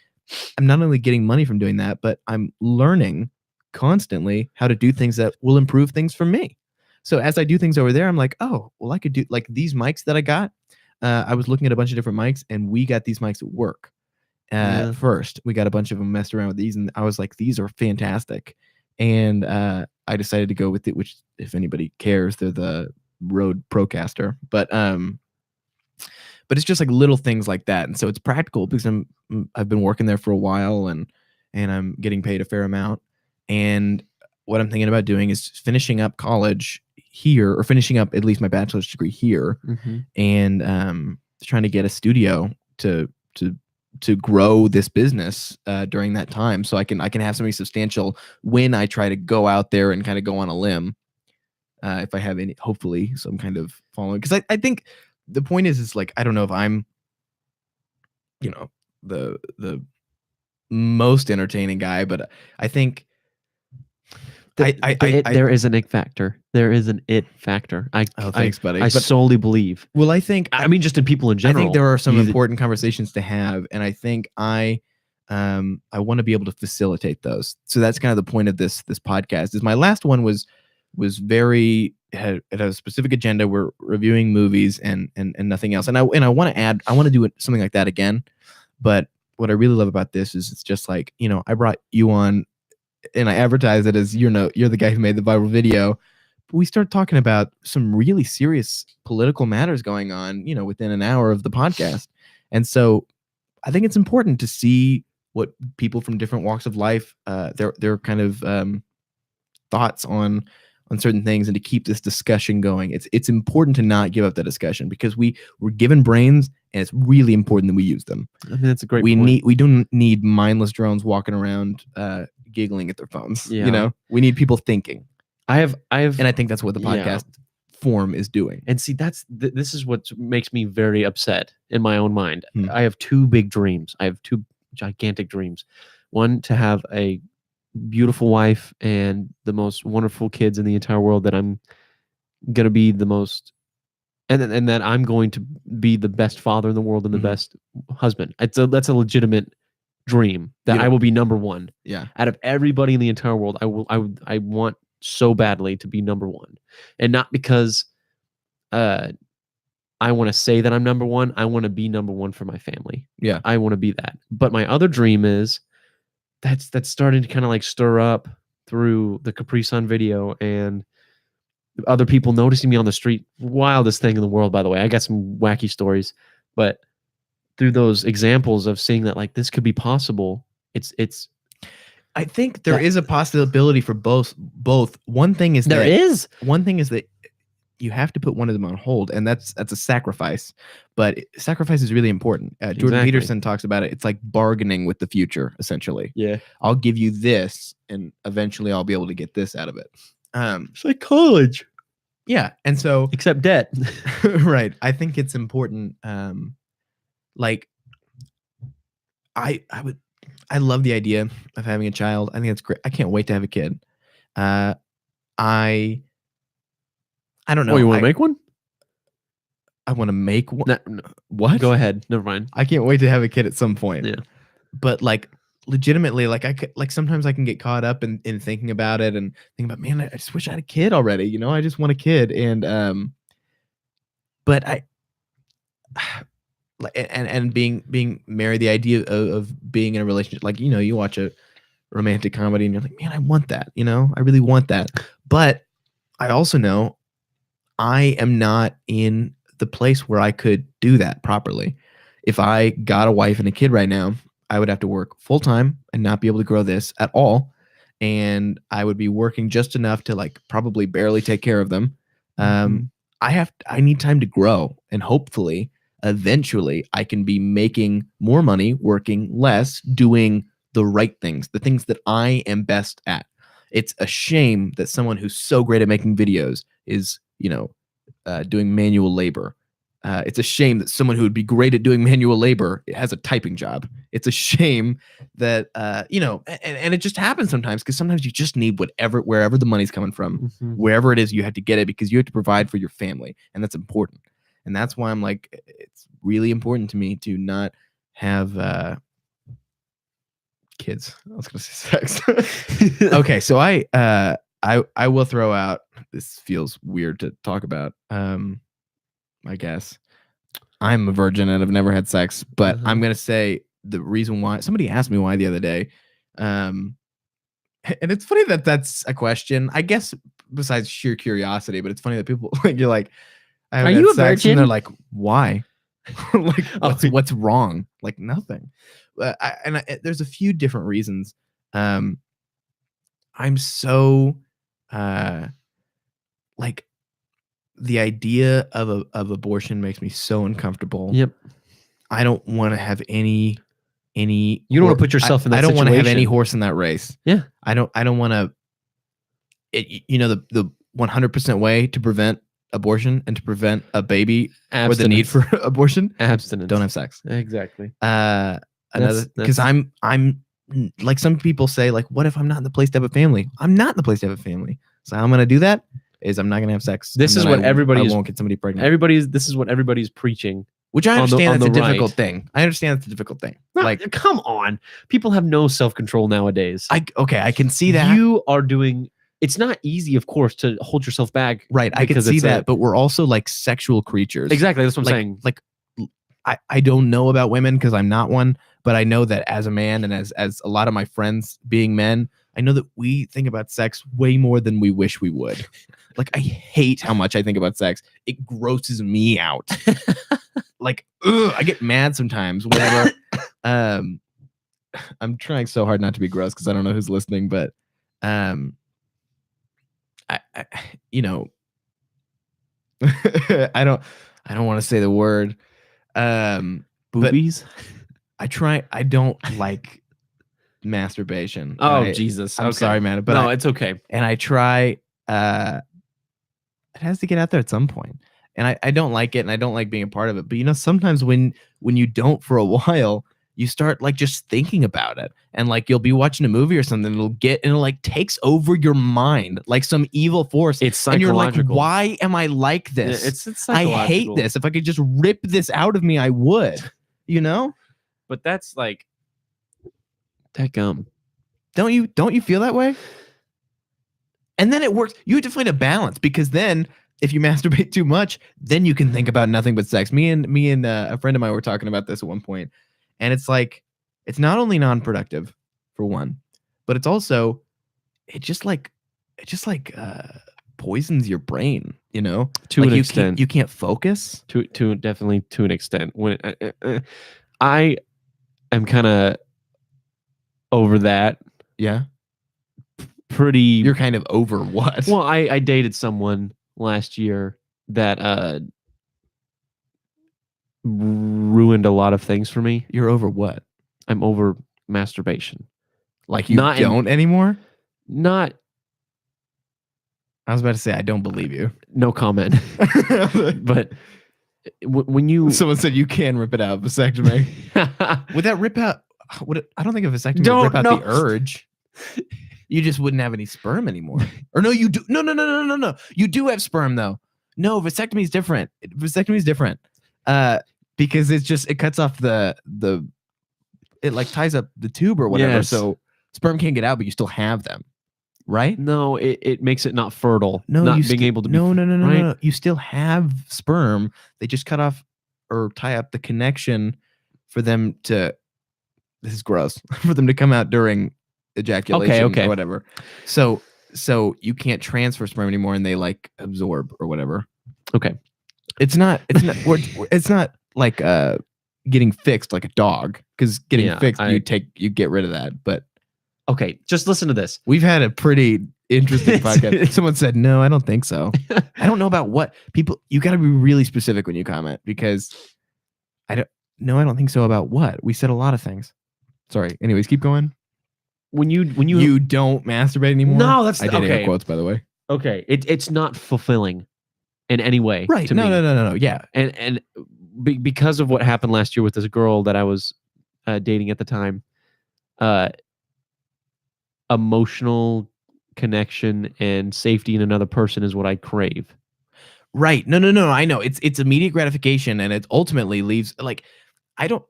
[SPEAKER 1] getting money from doing that, but I'm learning constantly how to do things that will improve things for me. So as I do things over there, I'm like, oh, well, I could do like these mics that I got. I was looking at a bunch of different mics, and we got these mics at work. First, we got a bunch of them, messed around with these, and I was like, these are fantastic. And I decided to go with it, which, if anybody cares, they're the Rode Procaster. But it's just like little things like that, and so it's practical because I've been working there for a while, and I'm getting paid a fair amount. And what I'm thinking about doing is finishing up college here, or finishing up at least my bachelor's degree here, and trying to get a studio to grow this business during that time, so I can have something substantial when I try to go out there and kind of go on a limb, if I have any, hopefully some kind of following. Because I think the point is like, I don't know if I'm, the most entertaining guy, but I think
[SPEAKER 2] there is an it factor. There is an it factor.
[SPEAKER 1] Thanks, buddy.
[SPEAKER 2] I solely believe.
[SPEAKER 1] Well,
[SPEAKER 2] I mean, just in people in general.
[SPEAKER 1] I think there are some important conversations to have, and I think I want to be able to facilitate those. So that's kind of the point of this podcast. Is my last one was very, it had a specific agenda. We're reviewing movies and nothing else. And I want to add, I want to do something like that again. But what I really love about this is it's just like, I brought you on, and I advertise it as, you're the guy who made the viral video. But we start talking about some really serious political matters going on, within an hour of the podcast. And so I think it's important to see what people from different walks of life, their kind of thoughts on certain things, and to keep this discussion going. It's important to not give up the discussion, because we're given brains, and it's really important that we use them.
[SPEAKER 2] I mean, that's a great point.
[SPEAKER 1] We don't need mindless drones walking around giggling at their phones. We need people thinking. And I think that's what the podcast form is doing.
[SPEAKER 2] And see, this is what makes me very upset in my own mind. I have two big dreams. I have two gigantic dreams. One, to have a beautiful wife and the most wonderful kids in the entire world, that I'm going to be the most, and that I'm going to be the best father in the world and the best husband. That's a legitimate dream, that I will be number one.
[SPEAKER 1] Yeah.
[SPEAKER 2] Out of everybody in the entire world, I want so badly to be number one. And not because I want to say that I'm number one. I want to be number one for my family.
[SPEAKER 1] Yeah.
[SPEAKER 2] I want to be that. But my other dream is, that's starting to kind of like stir up through the Capri Sun video and other people noticing me on the street. Wildest thing in the world, by the way. I got some wacky stories, but through those examples of seeing that, like, this could be possible, it's
[SPEAKER 1] I think there is a possibility for both. One thing is that you have to put one of them on hold, and that's a sacrifice. But sacrifice is really important. Jordan Peterson talks about it. It's like bargaining with the future, essentially.
[SPEAKER 2] Yeah.
[SPEAKER 1] I'll give you this, and eventually I'll be able to get this out of it.
[SPEAKER 2] It's like college.
[SPEAKER 1] Yeah. And so,
[SPEAKER 2] except debt.
[SPEAKER 1] right. I think it's important. Like, I love the idea of having a child. I think it's great. I can't wait to have a kid. I don't know.
[SPEAKER 2] Oh, you want to make one?
[SPEAKER 1] I want to make one.
[SPEAKER 2] No.
[SPEAKER 1] What?
[SPEAKER 2] Go ahead. Never mind.
[SPEAKER 1] I can't wait to have a kid at some point.
[SPEAKER 2] Yeah.
[SPEAKER 1] But like, legitimately, like sometimes I can get caught up in thinking about it and thinking about, man, I just wish I had a kid already. I just want a kid. And but and being married, the idea of being in a relationship, like, you watch a romantic comedy and you're like, man, I want that. I really want that. But I also know I am not in the place where I could do that properly. If I got a wife and a kid right now, I would have to work full time and not be able to grow this at all. and I would be working just enough to like probably barely take care of them. I need time to grow, and hopefully eventually I can be making more money, working less, doing the right things, the things that I am best at. It's a shame that someone who's so great at making videos is, doing manual labor. It's a shame that someone who would be great at doing manual labor has a typing job. It's a shame that, and it just happens sometimes, because sometimes you just need wherever the money's coming from, wherever it is, you have to get it because you have to provide for your family. And that's important. And that's why I'm like, it's really important to me to not have kids. I was going to say sex. Okay. So I will throw out, this feels weird to talk about. I guess I'm a virgin and I've never had sex, but I'm going to say the reason why. Somebody asked me why the other day. And it's funny that that's a question, I guess, besides sheer curiosity, but it's funny that people you're like,
[SPEAKER 4] are you a virgin?
[SPEAKER 1] And they're like, why? Like, what's wrong? Like, nothing. There's a few different reasons. I'm so like, the idea of abortion makes me so uncomfortable.
[SPEAKER 2] Yep.
[SPEAKER 1] I don't want to have any.
[SPEAKER 2] You don't want to put yourself in that situation.
[SPEAKER 1] I don't want to have any horse in that race.
[SPEAKER 2] Yeah.
[SPEAKER 1] I don't want to. The 100% way to prevent abortion and to prevent a baby or the need for abortion.
[SPEAKER 2] Abstinence.
[SPEAKER 1] Don't have sex.
[SPEAKER 2] Exactly.
[SPEAKER 1] Because I'm like, some people say, like, what if I'm not in the place to have a family? I'm not in the place to have a family. So how I'm going to do that is I'm not going to have sex.
[SPEAKER 2] This is what everybody
[SPEAKER 1] won't get somebody pregnant.
[SPEAKER 2] This is what everybody's preaching.
[SPEAKER 1] Which I understand that's a difficult thing. I understand it's a difficult thing.
[SPEAKER 2] Like, come on. People have no self-control nowadays.
[SPEAKER 1] I can see that.
[SPEAKER 2] You are doing, it's not easy, of course, to hold yourself back.
[SPEAKER 1] Right. I can see that, but we're also like sexual creatures.
[SPEAKER 2] Exactly. That's what I'm saying.
[SPEAKER 1] Like, I don't know about women because I'm not one, but I know that as a man and as a lot of my friends being men, I know that we think about sex way more than we wish we would. Like, I hate how much I think about sex. It grosses me out. Like, I get mad sometimes whenever I'm trying so hard not to be gross because I don't know who's listening, but I I don't want to say the word
[SPEAKER 2] boobies.
[SPEAKER 1] I don't like masturbation.
[SPEAKER 2] Oh, Jesus.
[SPEAKER 1] I'm sorry, man, but
[SPEAKER 2] no, it's okay.
[SPEAKER 1] And I try it has to get out there at some point. And I don't like it, and I don't like being a part of it. But sometimes when you don't for a while, you start like just thinking about it. And like, you'll be watching a movie or something, and it like takes over your mind like some evil force.
[SPEAKER 2] It's psychological.
[SPEAKER 1] And you're like, why am I like this?
[SPEAKER 2] It's
[SPEAKER 1] I hate this. If I could just rip this out of me, I would. But
[SPEAKER 2] that's like that gum.
[SPEAKER 1] Don't you feel that way? And then it works. You have to find a balance, because then if you masturbate too much, then you can think about nothing but sex. Me and a friend of mine were talking about this at one point, and it's like, it's not only non-productive for one, but it's also it just poisons your brain. To
[SPEAKER 2] an extent,
[SPEAKER 1] you can't focus.
[SPEAKER 2] Definitely to an extent. When I am kind of over that.
[SPEAKER 1] Yeah.
[SPEAKER 2] Pretty.
[SPEAKER 1] You're kind of over what?
[SPEAKER 2] Well, I dated someone last year that ruined a lot of things for me.
[SPEAKER 1] You're over what?
[SPEAKER 2] I'm over masturbation.
[SPEAKER 1] Like, you don't anymore?
[SPEAKER 2] Not.
[SPEAKER 1] I was about to say, I don't believe you.
[SPEAKER 2] No comment. But when you...
[SPEAKER 1] Someone said you can rip it out, vasectomy. Would that rip out... I don't think a vasectomy would rip out the urge. You just wouldn't have any sperm anymore. Or no, you do. No. You do have sperm, though. No, vasectomy is different. Vasectomy is different. Because it cuts off it like ties up the tube or whatever. Yes. So sperm can't get out, but you still have them. Right?
[SPEAKER 2] No, it makes it not fertile.
[SPEAKER 1] No,
[SPEAKER 2] not being able to be.
[SPEAKER 1] No. You still have sperm. They just cut off or tie up the connection for them to... This is gross. For them to come out during ejaculation or whatever. So you can't transfer sperm anymore, and they like absorb or whatever.
[SPEAKER 2] Okay.
[SPEAKER 1] It's not like getting fixed like a dog, because getting fixed, you get rid of that. But
[SPEAKER 2] Okay, just listen to this.
[SPEAKER 1] We've had a pretty interesting
[SPEAKER 2] It's-
[SPEAKER 1] podcast. Someone said, no, I don't think so. I don't know about what people, you got to be really specific when you comment because I don't think so about what. We said a lot of things. Sorry. Anyways, keep going.
[SPEAKER 2] When you
[SPEAKER 1] You don't masturbate anymore?
[SPEAKER 2] No, that's
[SPEAKER 1] I did air
[SPEAKER 2] okay.
[SPEAKER 1] quotes, by the way.
[SPEAKER 2] Okay, it's not fulfilling in any way.
[SPEAKER 1] Right.
[SPEAKER 2] To
[SPEAKER 1] No,
[SPEAKER 2] me.
[SPEAKER 1] no. Yeah.
[SPEAKER 2] And because of what happened last year with this girl that I was dating at the time, emotional connection and safety in another person is what I crave.
[SPEAKER 1] Right. No. I know. It's immediate gratification and it ultimately leaves like I know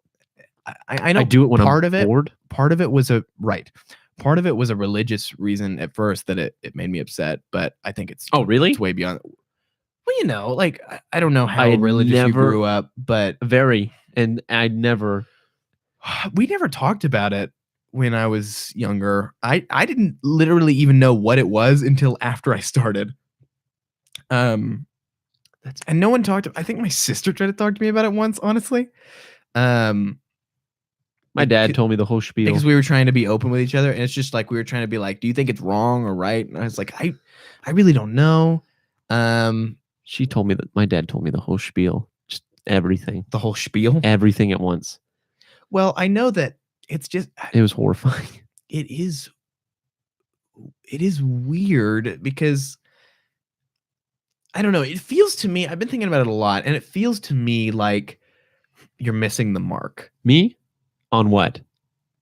[SPEAKER 2] I do it when
[SPEAKER 1] part
[SPEAKER 2] I'm
[SPEAKER 1] of it
[SPEAKER 2] bored.
[SPEAKER 1] part of it was a religious reason at first that it made me upset, but I think it's
[SPEAKER 2] Oh, really?
[SPEAKER 1] it's way beyond. Well, like I don't know how
[SPEAKER 2] I had
[SPEAKER 1] religious you
[SPEAKER 2] never-
[SPEAKER 1] grew up, but
[SPEAKER 2] Very. And I never.
[SPEAKER 1] we never talked about it when I was younger. I didn't literally even know what it was until after I started. And no one talked. I think my sister tried to talk to me about it once, honestly.
[SPEAKER 2] My dad told me the whole spiel.
[SPEAKER 1] Because we were trying to be open with each other, and it's just like we were trying to be like, "Do you think it's wrong or right?" And I was like, "I really don't know."
[SPEAKER 2] She told me that my dad told me the whole spiel, just everything,
[SPEAKER 1] The whole spiel.
[SPEAKER 2] everything at once.
[SPEAKER 1] Well, I know that it's just
[SPEAKER 2] It was horrifying.
[SPEAKER 1] it is weird because I don't know. It feels to me. I've been thinking about it a lot, and it feels to me like you're missing the mark.
[SPEAKER 2] Me? On what?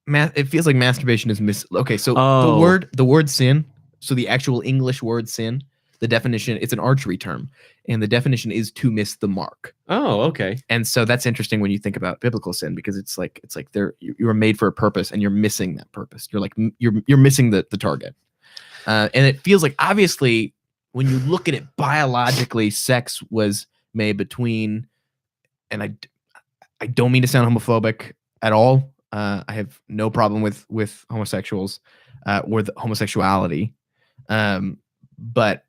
[SPEAKER 1] It feels like masturbation is okay, so
[SPEAKER 2] Oh.
[SPEAKER 1] the word sin, so the actual English word sin, the definition, it's an archery term, and the definition is to miss the mark.
[SPEAKER 2] Oh, okay.
[SPEAKER 1] And so that's interesting when you think about biblical sin because it's like you were made for a purpose and you're missing that purpose. You're like you're missing the target. And it feels like obviously when you look at it biologically, sex was made between, and I don't mean to sound homophobic at all. I have no problem with homosexuals or the homosexuality, but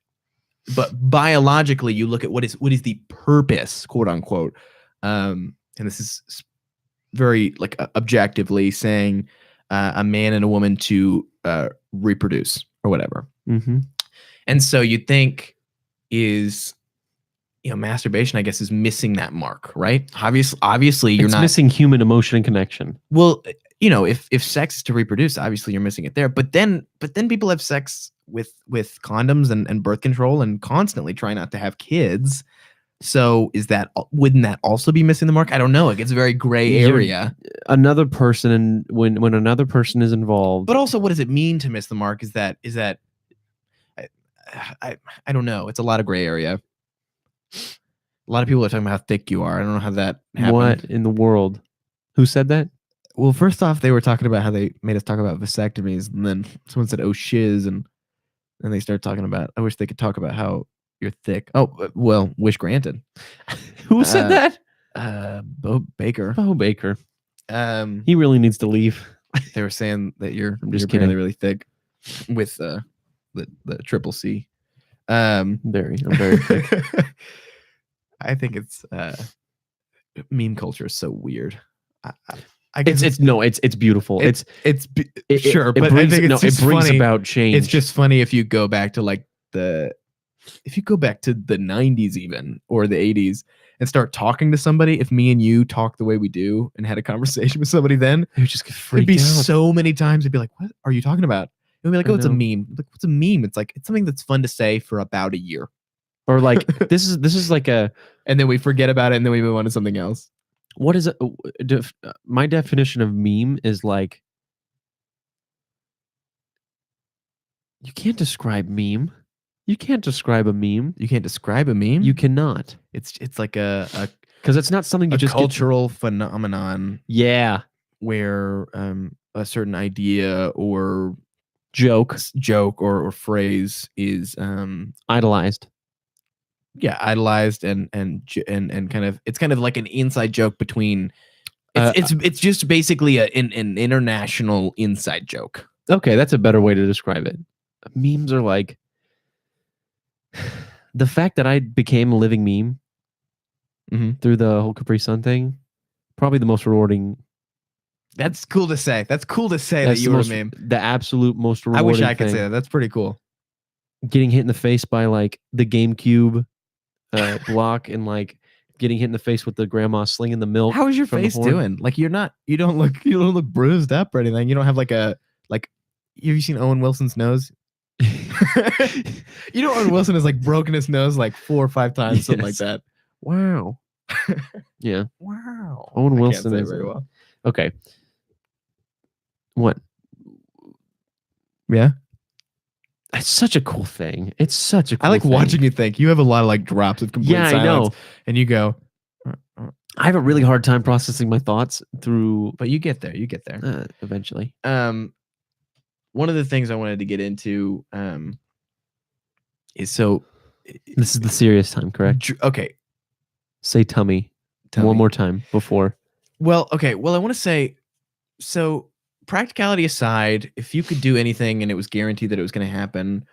[SPEAKER 1] biologically, you look at what is the purpose, quote unquote, and this is very like objectively saying a man and a woman to reproduce or whatever.
[SPEAKER 2] Mm-hmm.
[SPEAKER 1] And so you think is masturbation, I guess, is missing that mark, right? Obviously, you're
[SPEAKER 2] It's
[SPEAKER 1] not
[SPEAKER 2] missing human emotion and connection.
[SPEAKER 1] Well, if sex is to reproduce, obviously you're missing it there. But then people have sex with condoms and birth control and constantly try not to have kids. So wouldn't that also be missing the mark? I don't know. It gets a very gray area.
[SPEAKER 2] Another person, and when another person is involved.
[SPEAKER 1] But also, what does it mean to miss the mark? Is that I don't know. It's a lot of gray area. A lot of people are talking about how thick you are. I don't know how that happened.
[SPEAKER 2] What in the world? Who said that?
[SPEAKER 1] Well, first off, they were talking about how they made us talk about vasectomies, and then someone said, "Oh shiz," and then they started talking about. I wish they could talk about how you're thick. Oh, well, wish granted.
[SPEAKER 2] Who said that?
[SPEAKER 1] Bo Baker.
[SPEAKER 2] Bo Baker.
[SPEAKER 1] They
[SPEAKER 2] He really needs to leave.
[SPEAKER 1] were saying that you're
[SPEAKER 2] just
[SPEAKER 1] apparently
[SPEAKER 2] kidding.
[SPEAKER 1] really thick with the triple C.
[SPEAKER 2] I'm very thick.
[SPEAKER 1] I think it's meme culture is so weird. I guess
[SPEAKER 2] It's beautiful.
[SPEAKER 1] It, sure,
[SPEAKER 2] it
[SPEAKER 1] but
[SPEAKER 2] brings,
[SPEAKER 1] I think it's just
[SPEAKER 2] brings
[SPEAKER 1] funny.
[SPEAKER 2] about change.
[SPEAKER 1] It's just funny if you go back to the 90s even or the 80s and start talking to somebody. If me and you talk the way we do and had a conversation with somebody, then
[SPEAKER 2] They would just get
[SPEAKER 1] it'd
[SPEAKER 2] freaked
[SPEAKER 1] be
[SPEAKER 2] out.
[SPEAKER 1] so many times. It'd be like, "What are you talking about?" And we'd be like,
[SPEAKER 2] I
[SPEAKER 1] "Oh, it's a
[SPEAKER 2] know.
[SPEAKER 1] meme." Like, what's a meme? It's like it's something that's fun to say for about a year,
[SPEAKER 2] Or like this is like a
[SPEAKER 1] and then we forget about it, and then we move on to something else.
[SPEAKER 2] what is it? My definition of meme is like you can't describe meme. You can't describe a meme.
[SPEAKER 1] You can't describe a meme.
[SPEAKER 2] You cannot,
[SPEAKER 1] It's like a
[SPEAKER 2] because it's not something you just get to-
[SPEAKER 1] cultural phenomenon
[SPEAKER 2] Yeah,
[SPEAKER 1] where a certain idea or
[SPEAKER 2] joke,
[SPEAKER 1] joke or phrase is
[SPEAKER 2] idolized.
[SPEAKER 1] idolized and kind of it's kind of like an inside joke between it's just basically an international inside joke.
[SPEAKER 2] Okay, that's a better way to describe it. Memes are like the fact that I became a living meme
[SPEAKER 1] Mhm.
[SPEAKER 2] through the whole Capri Sun thing. Probably the most rewarding
[SPEAKER 1] That's cool to say. That's cool to say
[SPEAKER 2] That's
[SPEAKER 1] that you were a meme.
[SPEAKER 2] the absolute most
[SPEAKER 1] I
[SPEAKER 2] rewarding
[SPEAKER 1] wish I could
[SPEAKER 2] thing.
[SPEAKER 1] say that. That's pretty cool.
[SPEAKER 2] Getting hit in the face by like the GameCube block and like getting hit in the face with the grandma slinging the milk.
[SPEAKER 1] How is your
[SPEAKER 2] from the
[SPEAKER 1] face
[SPEAKER 2] horn.
[SPEAKER 1] doing? Like you don't look bruised up or anything. You don't have like have you seen Owen Wilson's nose? You know Owen Wilson has like broken his nose like 4 or 5 times, something like
[SPEAKER 2] Yes.
[SPEAKER 1] that.
[SPEAKER 2] Wow. Yeah.
[SPEAKER 1] Wow.
[SPEAKER 2] Owen
[SPEAKER 1] I can't
[SPEAKER 2] Wilson
[SPEAKER 1] say it
[SPEAKER 2] is
[SPEAKER 1] very well.
[SPEAKER 2] okay. What?
[SPEAKER 1] Yeah.
[SPEAKER 2] It's such a cool thing. It's such a cool
[SPEAKER 1] I like
[SPEAKER 2] thing.
[SPEAKER 1] watching you think. You have a lot of like drops of complete
[SPEAKER 2] Yeah, I
[SPEAKER 1] silence.
[SPEAKER 2] know.
[SPEAKER 1] And you go,
[SPEAKER 2] I have a really hard time processing my thoughts through
[SPEAKER 1] but you get there. You get there.
[SPEAKER 2] eventually.
[SPEAKER 1] One of the things I wanted to get into is so
[SPEAKER 2] This is the serious time, correct?
[SPEAKER 1] okay.
[SPEAKER 2] Say tummy one more time before.
[SPEAKER 1] Well, okay. Well, I want to say, so practicality aside, if you could do anything and it was guaranteed that it was going to happen,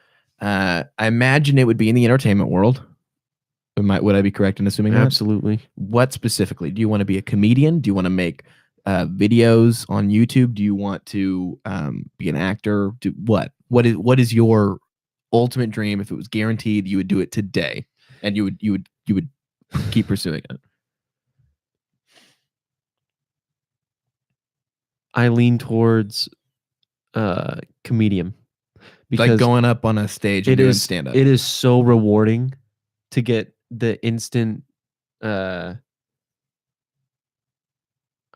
[SPEAKER 1] I imagine it would be in the entertainment world. Would I be correct in assuming that?
[SPEAKER 2] Absolutely.
[SPEAKER 1] What specifically? Do you want to be a comedian? Do you want to make videos on YouTube? Do you want to be an actor? What is your ultimate dream? If it was guaranteed, you would do it today, and you would keep pursuing it.
[SPEAKER 2] I lean towards comedian because
[SPEAKER 1] Like going up on a stage and doing stand up.
[SPEAKER 2] It is so rewarding to get the instant I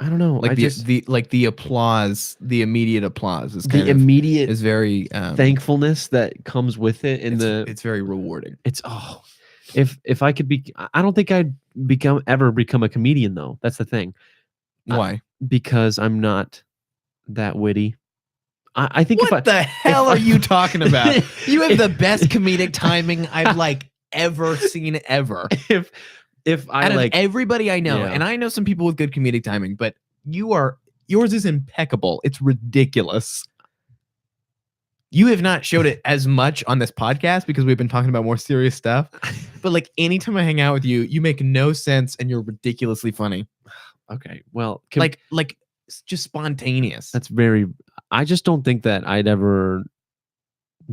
[SPEAKER 2] don't know.
[SPEAKER 1] Like the applause, the immediate applause is kind
[SPEAKER 2] the immediate
[SPEAKER 1] is very
[SPEAKER 2] thankfulness that comes with it, and
[SPEAKER 1] it's very rewarding.
[SPEAKER 2] It's if I could be, I don't think I'd ever become a comedian though. That's the thing.
[SPEAKER 1] Why?
[SPEAKER 2] Because I'm not that witty. I think
[SPEAKER 1] what the hell are you talking about? You have the best comedic timing I've like ever seen ever.
[SPEAKER 2] If I
[SPEAKER 1] out
[SPEAKER 2] like
[SPEAKER 1] of everybody I know,
[SPEAKER 2] Yeah.
[SPEAKER 1] and I know some people with good comedic timing, but yours is impeccable. It's ridiculous. You have not showed it as much on this podcast because we've been talking about more serious stuff. But like anytime I hang out with you, you make no sense and you're ridiculously funny.
[SPEAKER 2] Okay, well,
[SPEAKER 1] Like it's just spontaneous.
[SPEAKER 2] that's very. I just don't think that I'd ever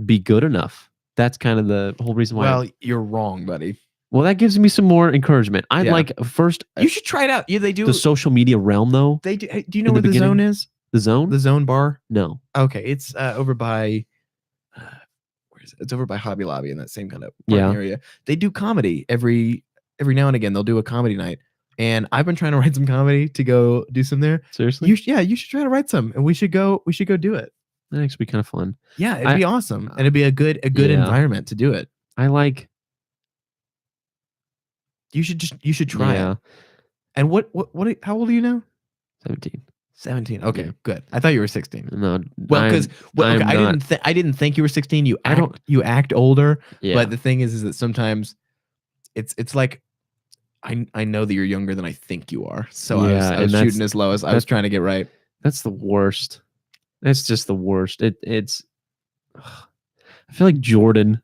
[SPEAKER 2] be good enough. That's kind of the whole reason why.
[SPEAKER 1] Well, you're wrong, buddy.
[SPEAKER 2] Well, that gives me some more encouragement. I'd
[SPEAKER 1] Yeah.
[SPEAKER 2] like first
[SPEAKER 1] You should try it out. Yeah, they do.
[SPEAKER 2] the social media realm though.
[SPEAKER 1] They do. Hey, do you know
[SPEAKER 2] in
[SPEAKER 1] where
[SPEAKER 2] the
[SPEAKER 1] the zone
[SPEAKER 2] beginning?
[SPEAKER 1] is?
[SPEAKER 2] The zone?
[SPEAKER 1] The Zone Bar.
[SPEAKER 2] No.
[SPEAKER 1] Okay, it's over by. Where is it? It's over by Hobby Lobby in that same kind of
[SPEAKER 2] Yeah.
[SPEAKER 1] area. They do comedy every now and again. They'll do a comedy night, and I've been trying to write some comedy to go do some there.
[SPEAKER 2] Seriously?
[SPEAKER 1] You should try to write some, and we should go do it.
[SPEAKER 2] That actually be kind of fun.
[SPEAKER 1] Yeah, it'd be awesome, and it'd be a good
[SPEAKER 2] Yeah.
[SPEAKER 1] environment to do it.
[SPEAKER 2] I like.
[SPEAKER 1] You should try
[SPEAKER 2] Yeah.
[SPEAKER 1] it. And what? How old are you now?
[SPEAKER 2] 17.
[SPEAKER 1] 17. Okay,
[SPEAKER 2] Yeah.
[SPEAKER 1] good. I thought you were 16.
[SPEAKER 2] No.
[SPEAKER 1] Well, because
[SPEAKER 2] I'm
[SPEAKER 1] I didn't think you were 16. You
[SPEAKER 2] I don't-
[SPEAKER 1] act older.
[SPEAKER 2] Yeah.
[SPEAKER 1] But the thing is that sometimes it's like I know that you're younger than I think you are. So I
[SPEAKER 2] Yeah,
[SPEAKER 1] was
[SPEAKER 2] and
[SPEAKER 1] shooting as low as I was trying to get right.
[SPEAKER 2] That's the worst. That's just the worst. It's. I feel like Jordan.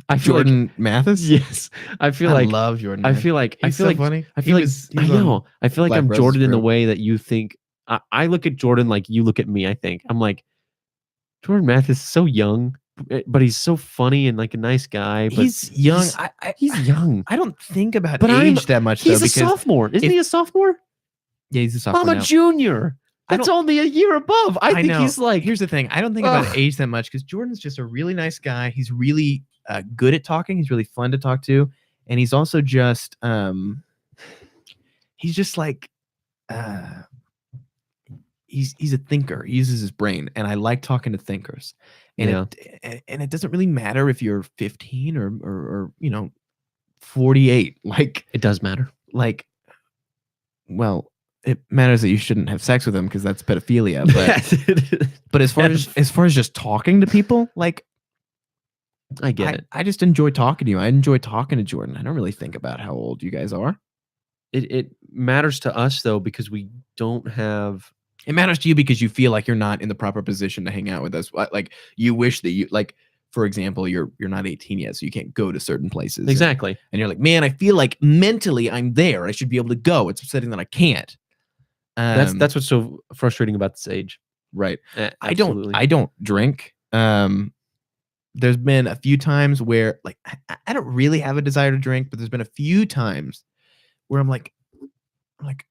[SPEAKER 2] I feel
[SPEAKER 1] Jordan Mathis?
[SPEAKER 2] Like, yes. I feel like.
[SPEAKER 1] love Jordan.
[SPEAKER 2] I feel like.
[SPEAKER 1] He's so funny.
[SPEAKER 2] I feel
[SPEAKER 1] He
[SPEAKER 2] like.
[SPEAKER 1] was
[SPEAKER 2] I
[SPEAKER 1] on
[SPEAKER 2] know. I feel like
[SPEAKER 1] Black
[SPEAKER 2] I'm
[SPEAKER 1] Rose's
[SPEAKER 2] Jordan in the
[SPEAKER 1] crew.
[SPEAKER 2] way that you think. I look at Jordan like you look at me. I think I'm like. Jordan Mathis is so young, but he's so funny and like a nice guy. But
[SPEAKER 1] He's young.
[SPEAKER 2] He's young.
[SPEAKER 1] I don't think about
[SPEAKER 2] But
[SPEAKER 1] age that much
[SPEAKER 2] He's
[SPEAKER 1] though.
[SPEAKER 2] a sophomore. Isn't he a sophomore?
[SPEAKER 1] Yeah, he's a sophomore.
[SPEAKER 2] I'm a
[SPEAKER 1] now.
[SPEAKER 2] junior.
[SPEAKER 1] I
[SPEAKER 2] That's
[SPEAKER 1] don't-
[SPEAKER 2] only a year above. I think
[SPEAKER 1] know.
[SPEAKER 2] he's like.
[SPEAKER 1] Here's the thing. I don't think about
[SPEAKER 2] Ugh.
[SPEAKER 1] age that much because Jordan's just a really nice guy. He's really good at talking. He's really fun to talk to, and he's also just he's just like he's a thinker. He uses his brain, and I like talking to thinkers. And it doesn't really matter if you're 15 or 48. Like
[SPEAKER 2] It does matter.
[SPEAKER 1] well, it matters that you shouldn't have sex with them because that's pedophilia. But as far as just talking to people, like
[SPEAKER 2] I get it.
[SPEAKER 1] I just enjoy talking to you. I enjoy talking to Jordan. I don't really think about how old you guys are.
[SPEAKER 2] It matters to us though because we don't have.
[SPEAKER 1] It matters to you because you feel like you're not in the proper position to hang out with us. Like you wish that you like, for example, you're not 18 yet, so you can't go to certain places.
[SPEAKER 2] Exactly.
[SPEAKER 1] And you're like, man, I feel like mentally I'm there. I should be able to go. It's upsetting that I can't.
[SPEAKER 2] That's what's so frustrating about this age.
[SPEAKER 1] right.
[SPEAKER 2] Absolutely.
[SPEAKER 1] I don't drink. There's been a few times where like I don't really have a desire to drink, but there's been a few times where I'm like,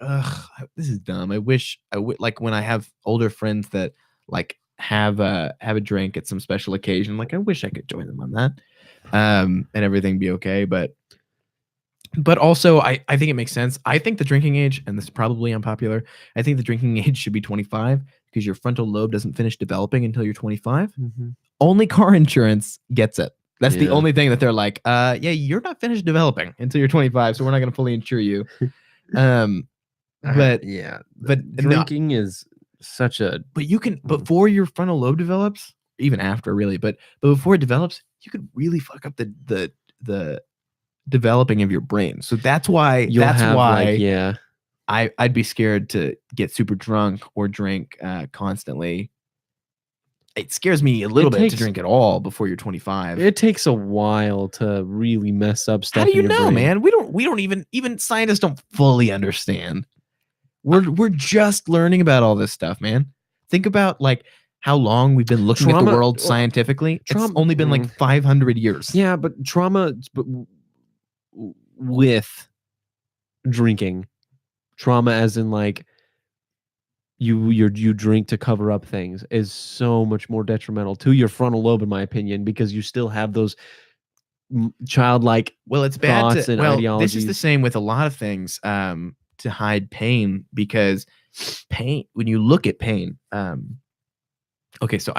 [SPEAKER 1] ugh, this is dumb. I wish I would, like, when I have older friends that like have a drink at some special occasion. Like, I wish I could join them on that, and everything be okay. But also, I think it makes sense. I think the drinking age, and this is probably unpopular, I think the drinking age should be 25 because your frontal lobe doesn't finish developing until you're 25.
[SPEAKER 2] Mhm.
[SPEAKER 1] Only car insurance gets it. That's the
[SPEAKER 2] Yeah.
[SPEAKER 1] only thing that they're like, yeah, you're not finished developing until you're 25, so we're not going to fully insure you. But
[SPEAKER 2] yeah,
[SPEAKER 1] but no,
[SPEAKER 2] drinking is such a
[SPEAKER 1] but you can, before your frontal lobe develops, even after really, but before it develops, you could really fuck up the developing of your brain. So that's why
[SPEAKER 2] yeah.
[SPEAKER 1] I'd be scared to get super drunk or drink constantly. It scares me a little bit to drink at all before you're 25.
[SPEAKER 2] It takes a while to really mess up stuff.
[SPEAKER 1] How do you
[SPEAKER 2] in your
[SPEAKER 1] know,
[SPEAKER 2] brain.
[SPEAKER 1] man? We don't even scientists don't fully understand. We're just learning about all this stuff, man. Think about like how long we've been looking at the world scientifically. It's only been like 500 years.
[SPEAKER 2] Yeah, but trauma with drinking, trauma as in like you drink to cover up things, is so much more detrimental to your frontal lobe, in my opinion, because you still have those childlike
[SPEAKER 1] Well, it's bad
[SPEAKER 2] thoughts
[SPEAKER 1] to,
[SPEAKER 2] and
[SPEAKER 1] well,
[SPEAKER 2] ideologies.
[SPEAKER 1] this is the same with a lot of things, to hide pain, because pain, when you look at pain, okay, so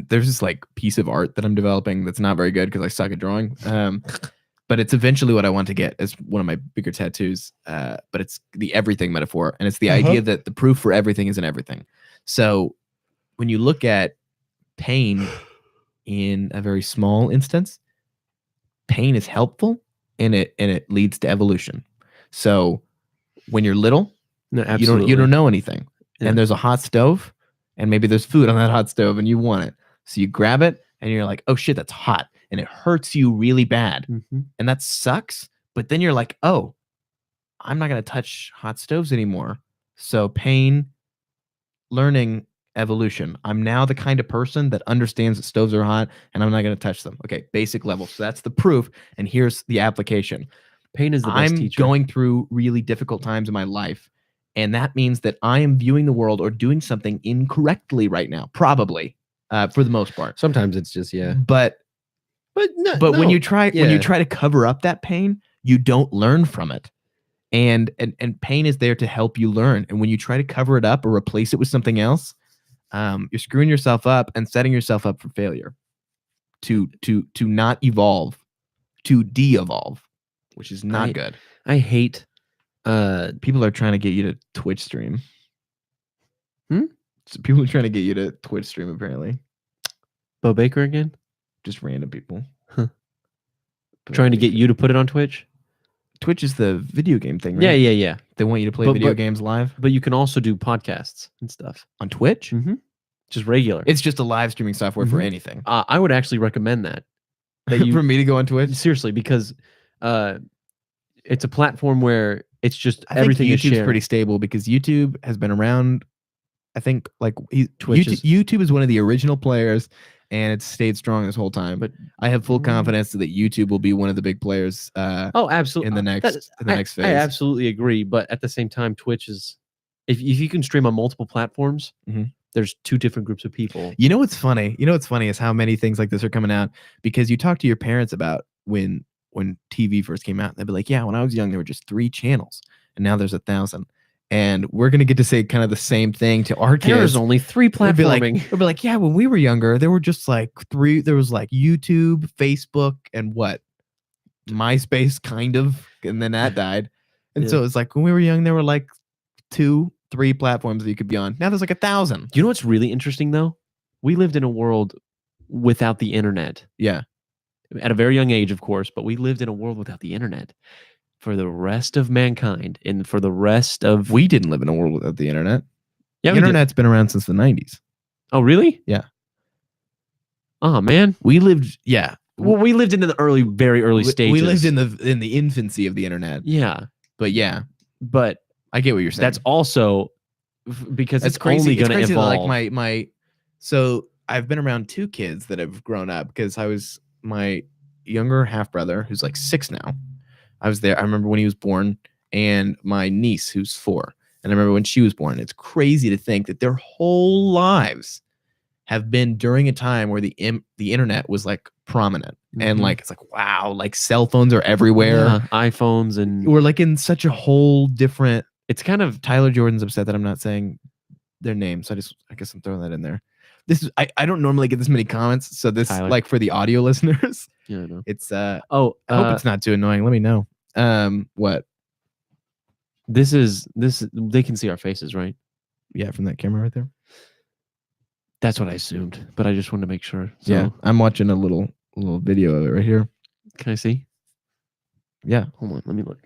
[SPEAKER 1] there's this like piece of art that I'm developing that's not very good because I suck at drawing. But it's eventually what I want to get as one of my bigger tattoos. But it's the everything metaphor, and it's the idea that the proof for everything is in everything. So when you look at pain in a very small instance, pain is helpful, and it leads to evolution. So when you're little,
[SPEAKER 2] No,
[SPEAKER 1] you don't know anything,
[SPEAKER 2] Yeah.
[SPEAKER 1] and there's a hot stove, and maybe there's food on that hot stove, and you want it, so you grab it, and you're like, oh shit, that's hot, and it hurts you really bad, and that sucks. But then you're like, oh, I'm not gonna touch hot stoves anymore. So pain, learning, evolution. I'm now the kind of person that understands that stoves are hot, and I'm not gonna touch them. Okay, basic level. So that's the proof, and here's the application.
[SPEAKER 2] Pain is the best
[SPEAKER 1] I'm
[SPEAKER 2] teacher.
[SPEAKER 1] going through really difficult times in my life, and that means that I am viewing the world or doing something incorrectly right now, probably, for the most part.
[SPEAKER 2] Sometimes it's just
[SPEAKER 1] But when you try
[SPEAKER 2] yeah.
[SPEAKER 1] when you try to cover up that pain, you don't learn from it. And pain is there to help you learn. And when you try to cover it up or replace it with something else, you're screwing yourself up and setting yourself up for failure. To not evolve, to de-evolve, which is not good.
[SPEAKER 2] I hate
[SPEAKER 1] People are trying to get you to Twitch stream. So people are trying to get you to Twitch stream, apparently.
[SPEAKER 2] Bo Baker again?
[SPEAKER 1] Just random people.
[SPEAKER 2] Huh. Trying to get you to put it on Twitch?
[SPEAKER 1] Twitch is the video game thing, right?
[SPEAKER 2] Yeah.
[SPEAKER 1] They want you to play video games live
[SPEAKER 2] But you can also do podcasts and stuff.
[SPEAKER 1] on Twitch.
[SPEAKER 2] Just regular.
[SPEAKER 1] It's just a live streaming software for anything.
[SPEAKER 2] I would actually recommend that.
[SPEAKER 1] For me to go on Twitch?
[SPEAKER 2] Seriously, because it's a platform where it's just
[SPEAKER 1] I
[SPEAKER 2] everything
[SPEAKER 1] think
[SPEAKER 2] is
[SPEAKER 1] YouTube's
[SPEAKER 2] shared.
[SPEAKER 1] pretty stable because YouTube has been around. I think like
[SPEAKER 2] Twitch
[SPEAKER 1] YouTube is one of the original players, and it's stayed strong this whole time. But I have full confidence that YouTube will be one of the big players.
[SPEAKER 2] Oh, absolutely.
[SPEAKER 1] In the next phase,
[SPEAKER 2] I absolutely agree. But at the same time, Twitch is, if you can stream on multiple platforms, there's two different groups of people.
[SPEAKER 1] You know what's funny? Is how many things like this are coming out, because you talk to your parents about when TV first came out. They'd be like, yeah, when I was young, there were just 3 channels, and now there's 1,000. And we're gonna get to say kind of the same thing to our kids.
[SPEAKER 2] There's only 3 platforming.
[SPEAKER 1] We'll be like, yeah, when we were younger, there were just like 3. There was like YouTube, Facebook, and what? MySpace, kind of, and then that died. And so it's like when we were young, there were like 2, 3 platforms that you could be on. Now there's like 1,000.
[SPEAKER 2] You know what's really interesting though? We lived in a world without the internet.
[SPEAKER 1] Yeah.
[SPEAKER 2] At a very young age, of course, but we lived in a world without the internet. For the rest of mankind, and for the rest of...
[SPEAKER 1] We didn't live in a world without the internet.
[SPEAKER 2] Yeah,
[SPEAKER 1] the internet's been around since the 90s.
[SPEAKER 2] Oh, really?
[SPEAKER 1] Yeah.
[SPEAKER 2] Oh, man.
[SPEAKER 1] We lived... Yeah.
[SPEAKER 2] Well, we lived in the very early stages.
[SPEAKER 1] We lived in the infancy of the internet.
[SPEAKER 2] Yeah.
[SPEAKER 1] But yeah.
[SPEAKER 2] But
[SPEAKER 1] I get what you're saying.
[SPEAKER 2] that's also because
[SPEAKER 1] It's
[SPEAKER 2] it's
[SPEAKER 1] crazy.
[SPEAKER 2] only
[SPEAKER 1] It's
[SPEAKER 2] going to
[SPEAKER 1] crazy that,
[SPEAKER 2] evolve.
[SPEAKER 1] like my so I've been around 2 kids that have grown up because I was my younger half brother who's like 6 now. I was there. I remember when he was born, and my niece who's 4, and I remember when she was born. It's crazy to think that their whole lives have been during a time where the internet was like prominent, and
[SPEAKER 2] Mhm.
[SPEAKER 1] like it's like wow, like cell phones are everywhere.
[SPEAKER 2] Yeah, iPhones and
[SPEAKER 1] We're like in such a whole different.
[SPEAKER 2] it's kind of
[SPEAKER 1] Tyler Jordan's upset that I'm not saying their names, so I guess I'm throwing that in there. This is I don't normally get this many comments, so this
[SPEAKER 2] Tyler.
[SPEAKER 1] like for the audio listeners,
[SPEAKER 2] yeah, I know.
[SPEAKER 1] it's
[SPEAKER 2] Oh,
[SPEAKER 1] I hope it's not too annoying. Let me know. What?
[SPEAKER 2] this they can see our faces, right?
[SPEAKER 1] Yeah, from that camera right there.
[SPEAKER 2] That's what I assumed, but I just wanted to make sure. So,
[SPEAKER 1] Yeah, I'm watching a little video of it right here.
[SPEAKER 2] can I see?
[SPEAKER 1] Yeah,
[SPEAKER 2] Hold on, let me look.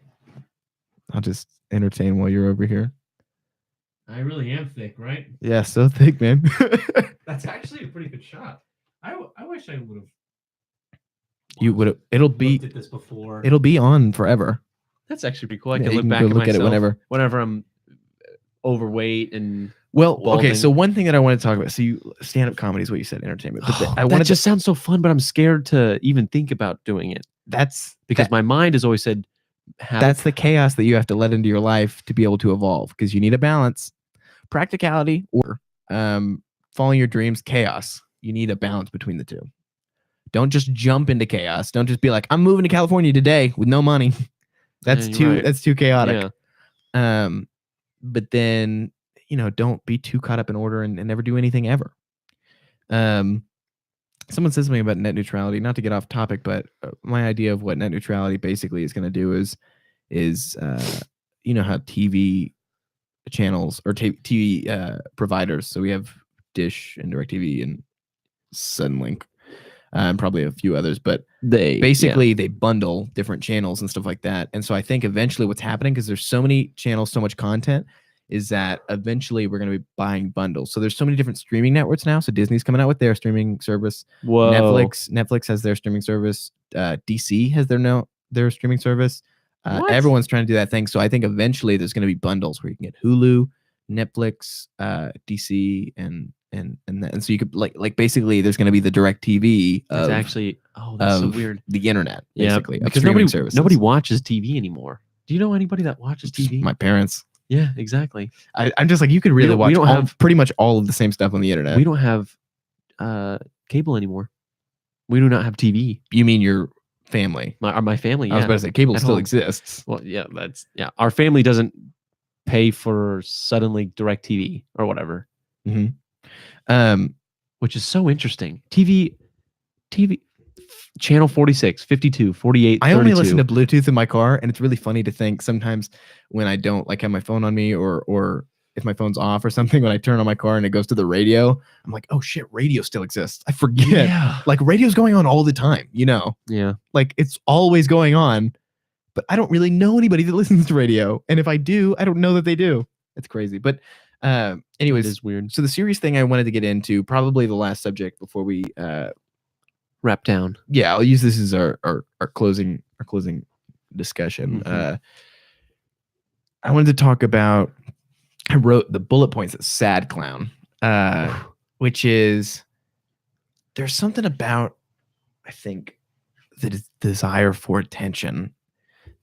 [SPEAKER 1] I'll just entertain while you're over here.
[SPEAKER 2] I really am thick, right?
[SPEAKER 1] Yeah, so thick, man.
[SPEAKER 2] That's actually a pretty good shot. I wish I would have.
[SPEAKER 1] You would. It'll be.
[SPEAKER 2] Looked at this before.
[SPEAKER 1] It'll be on forever.
[SPEAKER 2] That's actually pretty cool. I
[SPEAKER 1] Yeah,
[SPEAKER 2] can
[SPEAKER 1] you
[SPEAKER 2] look
[SPEAKER 1] can
[SPEAKER 2] back
[SPEAKER 1] go
[SPEAKER 2] at
[SPEAKER 1] look at it
[SPEAKER 2] myself
[SPEAKER 1] whenever.
[SPEAKER 2] I'm overweight and
[SPEAKER 1] Well, okay.
[SPEAKER 2] balding.
[SPEAKER 1] So one thing that I want to talk about. So you stand-up comedy is what you said, entertainment. But I
[SPEAKER 2] that
[SPEAKER 1] wanted
[SPEAKER 2] just sounds so fun, but I'm scared to even think about doing it
[SPEAKER 1] that's
[SPEAKER 2] because my mind has always said,
[SPEAKER 1] that's the chaos that you have to let into your life to be able to evolve, because you need a balance, practicality or following your dreams, chaos. You need a balance between the two. Don't just jump into chaos. Don't just be like, I'm moving to California today with no money. That's
[SPEAKER 2] Yeah,
[SPEAKER 1] too
[SPEAKER 2] right.
[SPEAKER 1] that's too chaotic.
[SPEAKER 2] Yeah.
[SPEAKER 1] But then, don't be too caught up in order and never do anything ever. Someone says something about net neutrality, not to get off topic, but my idea of what net neutrality basically is going to do is how TV channels or TV providers. So we have Dish and DirecTV and Suddenlink, and probably a few others, but
[SPEAKER 2] They
[SPEAKER 1] they bundle different channels and stuff like that. And so I think eventually what's happening, because there's so many channels, so much content, is that eventually we're going to be buying bundles. So there's so many different streaming networks now. So Disney's coming out with their streaming service.
[SPEAKER 2] Whoa.
[SPEAKER 1] Netflix has their streaming service. DC has their streaming service.
[SPEAKER 2] What?
[SPEAKER 1] Everyone's trying to do that thing. So I think eventually there's going to be bundles where you can get Hulu, Netflix, DC, and so you could like basically there's going to be the direct TV
[SPEAKER 2] It's
[SPEAKER 1] of,
[SPEAKER 2] actually that's so
[SPEAKER 1] of
[SPEAKER 2] weird.
[SPEAKER 1] the internet,
[SPEAKER 2] Yeah,
[SPEAKER 1] basically, of
[SPEAKER 2] because
[SPEAKER 1] streaming services.
[SPEAKER 2] nobody watches TV anymore. Do you know anybody that watches TV?
[SPEAKER 1] My parents.
[SPEAKER 2] Yeah, exactly.
[SPEAKER 1] I'm just like, you could really
[SPEAKER 2] don't-
[SPEAKER 1] watch
[SPEAKER 2] we don't have-
[SPEAKER 1] pretty much all of the same stuff on the internet.
[SPEAKER 2] We don't have cable anymore. We do not have TV.
[SPEAKER 1] You mean your family?
[SPEAKER 2] My family. Yeah.
[SPEAKER 1] I was about to say cable
[SPEAKER 2] At
[SPEAKER 1] still
[SPEAKER 2] home.
[SPEAKER 1] exists.
[SPEAKER 2] Well, yeah, our family doesn't pay for suddenly direct TV or whatever, which is so interesting. TV channel 46, 52, 48,
[SPEAKER 1] I only
[SPEAKER 2] 32.
[SPEAKER 1] listen to Bluetooth in my car, and it's really funny to think sometimes when I don't like have my phone on me, or if my phone's off or something, when I turn on my car and it goes to the radio, I'm like, oh shit, radio still exists. I forget.
[SPEAKER 2] Yeah.
[SPEAKER 1] Like radio's going on all the time,
[SPEAKER 2] Yeah.
[SPEAKER 1] like it's always going on, but I don't really know anybody that listens to radio. And if I do, I don't know that they do. It's crazy. But
[SPEAKER 2] It
[SPEAKER 1] anyways,
[SPEAKER 2] is weird.
[SPEAKER 1] so the serious thing I wanted to get into, probably the last subject before we
[SPEAKER 2] Wrap down.
[SPEAKER 1] yeah, I'll use this as our closing discussion.
[SPEAKER 2] Mhm.
[SPEAKER 1] I wanted to talk about, I wrote the bullet points at Sad Clown, which is, there's something about, I think, the desire for attention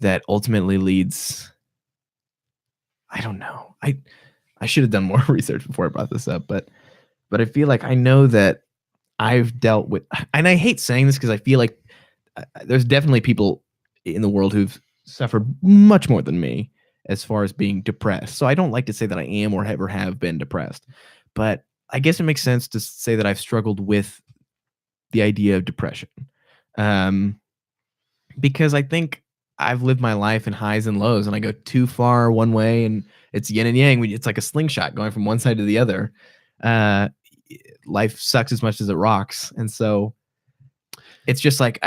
[SPEAKER 1] that ultimately leads, I don't know. I should have done more research before I brought this up, but I feel like I know that I've dealt with, and I hate saying this because I feel like there's definitely people in the world who've suffered much more than me as far as being depressed. So I don't like to say that I am or ever have been depressed, but I guess it makes sense to say that I've struggled with the idea of depression, because I think I've lived my life in highs and lows, and I go too far one way, and it's yin and yang. It's like a slingshot going from one side to the other. Life sucks as much as it rocks, and so it's just like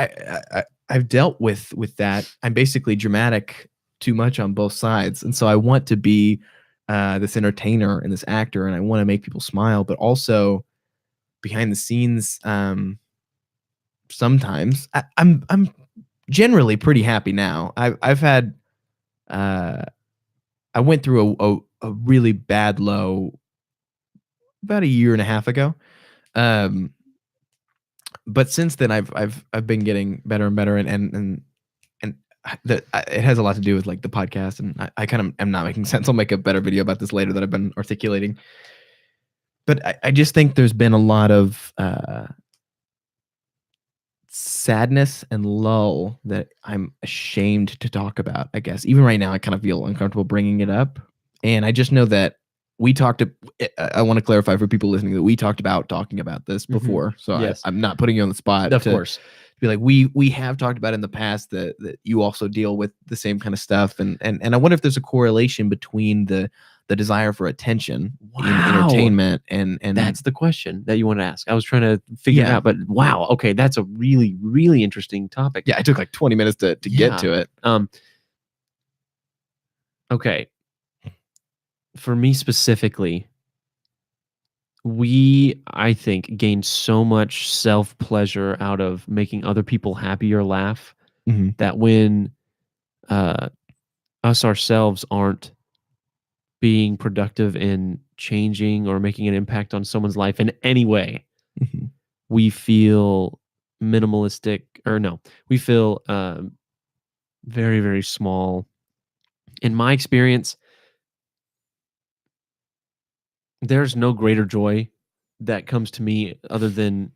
[SPEAKER 1] I've dealt with that. I'm basically dramatic too much on both sides, and so I want to be this entertainer and this actor, and I want to make people smile, but also behind the scenes, sometimes I'm generally pretty happy now. I've had I went through a really bad low about a year and a half ago. But since then, I've been getting better and better, and it has a lot to do with like the podcast, and I kind of am not making sense. I'll make a better video about this later that I've been articulating. But I just think there's been a lot of sadness and lull that I'm ashamed to talk about. I guess even right now, I kind of feel uncomfortable bringing it up, and I just know that we talked. I want to clarify for people listening that we talked about talking about this before, so
[SPEAKER 2] Yes.
[SPEAKER 1] I'm not putting you on the spot.
[SPEAKER 2] Of
[SPEAKER 1] to
[SPEAKER 2] course.
[SPEAKER 1] be like we have talked about in the past that you also deal with the same kind of stuff, and I wonder if there's a correlation between the desire for attention in
[SPEAKER 2] Wow.
[SPEAKER 1] entertainment and
[SPEAKER 2] That's the question that you want to ask. I was trying to figure it
[SPEAKER 1] Yeah.
[SPEAKER 2] out, but wow. Okay. That's a really, really interesting topic.
[SPEAKER 1] yeah. It took like 20 minutes to
[SPEAKER 2] Yeah.
[SPEAKER 1] get to it.
[SPEAKER 2] Okay. For me specifically, we, I think, gain so much self-pleasure out of making other people happy or laugh
[SPEAKER 1] Mhm.
[SPEAKER 2] that when us ourselves aren't being productive in changing or making an impact on someone's life in any way,
[SPEAKER 1] Mhm.
[SPEAKER 2] we feel minimalistic, or no, we feel very, very small. In my experience, there's no greater joy that comes to me other than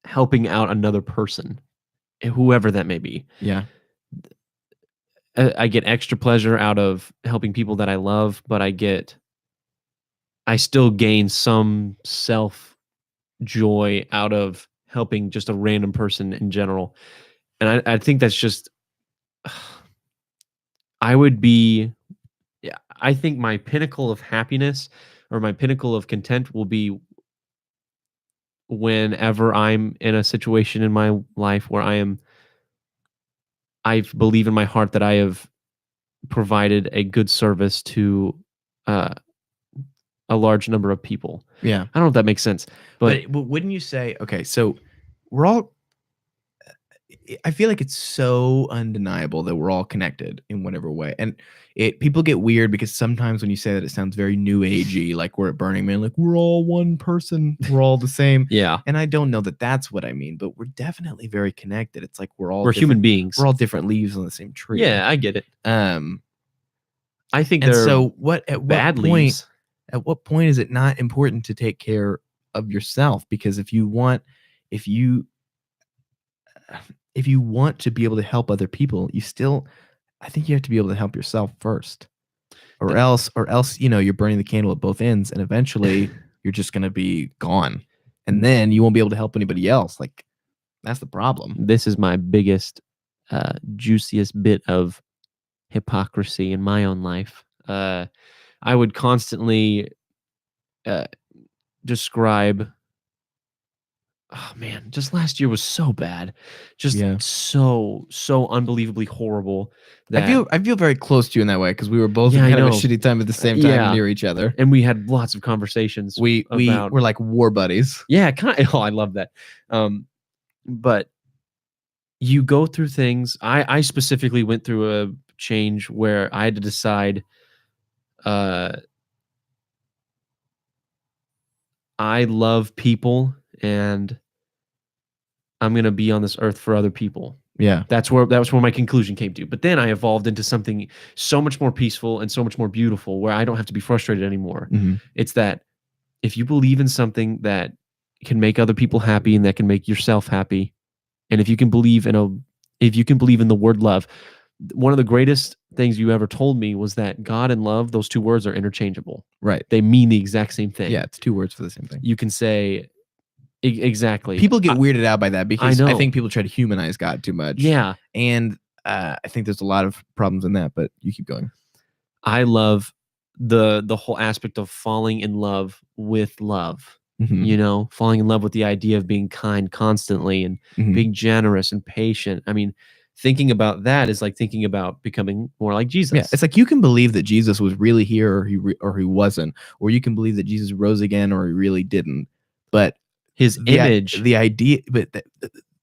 [SPEAKER 2] helping out another person, whoever that may be.
[SPEAKER 1] Yeah.
[SPEAKER 2] I get extra pleasure out of helping people that I love, but I still gain some self joy out of helping just a random person in general. And I think that's just, I would be, yeah, I think my pinnacle of happiness or my pinnacle of content will be whenever I'm in a situation in my life where I believe in my heart that I have provided a good service to uh, a large number of people.
[SPEAKER 1] Yeah.
[SPEAKER 2] I don't know if that makes sense, but
[SPEAKER 1] But wouldn't you say, okay, so we're all, I feel like it's so undeniable that we're all connected in whatever way. And people get weird because sometimes when you say that, it sounds very new agey, like we're at Burning Man, like we're all one person, we're all the same.
[SPEAKER 2] yeah,
[SPEAKER 1] And I don't know that that's what I mean, but we're definitely very connected. It's like we're all
[SPEAKER 2] we're human
[SPEAKER 1] different-
[SPEAKER 2] beings.
[SPEAKER 1] We're all different leaves on the same tree.
[SPEAKER 2] Yeah, I get it. I think
[SPEAKER 1] And
[SPEAKER 2] they're
[SPEAKER 1] so
[SPEAKER 2] bad leaves.
[SPEAKER 1] at what point is it not important to take care of yourself? Because if you want to be able to help other people, I think you have to be able to help yourself first, or else, you're burning the candle at both ends, and eventually you're just going to be gone, and then you won't be able to help anybody else. Like, that's the problem.
[SPEAKER 2] This is my biggest, juiciest bit of hypocrisy in my own life. I would constantly describe. Oh man, just last year was so bad, just
[SPEAKER 1] Yeah.
[SPEAKER 2] so unbelievably horrible. That
[SPEAKER 1] I feel very close to you in that way, because we were both
[SPEAKER 2] Yeah,
[SPEAKER 1] in
[SPEAKER 2] I
[SPEAKER 1] kind of a
[SPEAKER 2] know.
[SPEAKER 1] shitty time at the same time
[SPEAKER 2] Yeah.
[SPEAKER 1] near each other.
[SPEAKER 2] and we had lots of conversations.
[SPEAKER 1] We
[SPEAKER 2] about,
[SPEAKER 1] were like war buddies.
[SPEAKER 2] yeah, kind of. Oh, I love that. But you go through things. I specifically went through a change where I had to decide. I love people, and I'm gonna be on this earth for other people.
[SPEAKER 1] Yeah.
[SPEAKER 2] That was where my conclusion came to. But then I evolved into something so much more peaceful and so much more beautiful, where I don't have to be frustrated anymore.
[SPEAKER 1] Mhm.
[SPEAKER 2] It's that if you believe in something that can make other people happy and that can make yourself happy, and if you can believe in the word love, one of the greatest things you ever told me was that God and love, those two words are interchangeable.
[SPEAKER 1] Right.
[SPEAKER 2] They mean the exact same thing.
[SPEAKER 1] Yeah, it's two words for the same thing.
[SPEAKER 2] You can say exactly.
[SPEAKER 1] People get weirded out by that because I
[SPEAKER 2] know.
[SPEAKER 1] think people try to humanize God too much.
[SPEAKER 2] Yeah.
[SPEAKER 1] And I think there's a lot of problems in that, but you keep going.
[SPEAKER 2] I love the whole aspect of falling in love with love.
[SPEAKER 1] Mhm.
[SPEAKER 2] Falling in love with the idea of being kind constantly and
[SPEAKER 1] Mhm.
[SPEAKER 2] being generous and patient. I mean, thinking about that is like thinking about becoming more like Jesus.
[SPEAKER 1] Yeah, it's like you can believe that Jesus was really here, or he wasn't, or you can believe that Jesus rose again, or he really didn't. But
[SPEAKER 2] his image.
[SPEAKER 1] the idea, but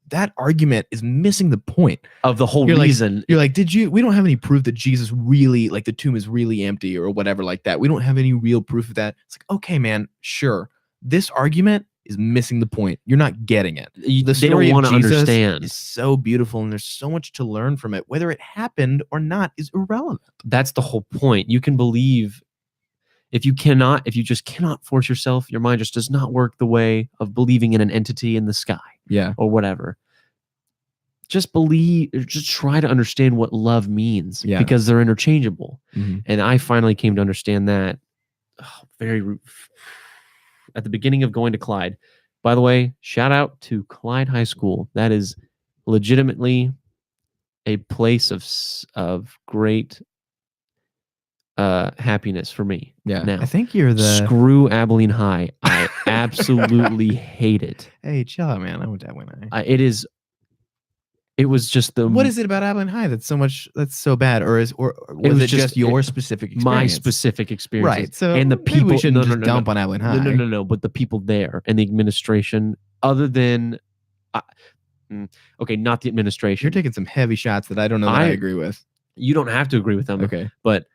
[SPEAKER 1] that argument is missing the point.
[SPEAKER 2] Of the whole
[SPEAKER 1] You're like-
[SPEAKER 2] reason.
[SPEAKER 1] You're like, we don't have any proof that Jesus really, like the tomb is really empty or whatever like that. We don't have any real proof of that. It's like, okay, man, sure. This argument is missing the point. You're not getting it. The
[SPEAKER 2] they
[SPEAKER 1] story
[SPEAKER 2] don't
[SPEAKER 1] of
[SPEAKER 2] want to
[SPEAKER 1] Jesus
[SPEAKER 2] understand.
[SPEAKER 1] is so beautiful, and there's so much to learn from it. Whether it happened or not is irrelevant.
[SPEAKER 2] That's the whole point. You can believe if you just cannot force yourself, your mind just does not work the way of believing in an entity in the sky
[SPEAKER 1] Yeah.
[SPEAKER 2] or whatever. Just try to understand what love means,
[SPEAKER 1] Yeah.
[SPEAKER 2] because they're interchangeable.
[SPEAKER 1] Mhm.
[SPEAKER 2] And I finally came to understand that at the beginning of going to Clyde. By the way, shout out to Clyde High School. That is legitimately a place of great happiness for me.
[SPEAKER 1] Yeah.
[SPEAKER 2] Now,
[SPEAKER 1] I think you're the.
[SPEAKER 2] screw Abilene High. I absolutely hate it.
[SPEAKER 1] Hey, chill out, man. I went to Abilene High.
[SPEAKER 2] It was just the
[SPEAKER 1] What is it about Abilene High that's so bad, or was it just your specific experience?
[SPEAKER 2] my specific experience,
[SPEAKER 1] Right. So
[SPEAKER 2] and the
[SPEAKER 1] maybe
[SPEAKER 2] people.
[SPEAKER 1] we shouldn't
[SPEAKER 2] no,
[SPEAKER 1] just dump on Abilene High.
[SPEAKER 2] No. But the people there and the administration, other than, okay, not the administration.
[SPEAKER 1] You're taking some heavy shots that I don't know that I agree with.
[SPEAKER 2] You don't have to agree with them.
[SPEAKER 1] Okay.
[SPEAKER 2] But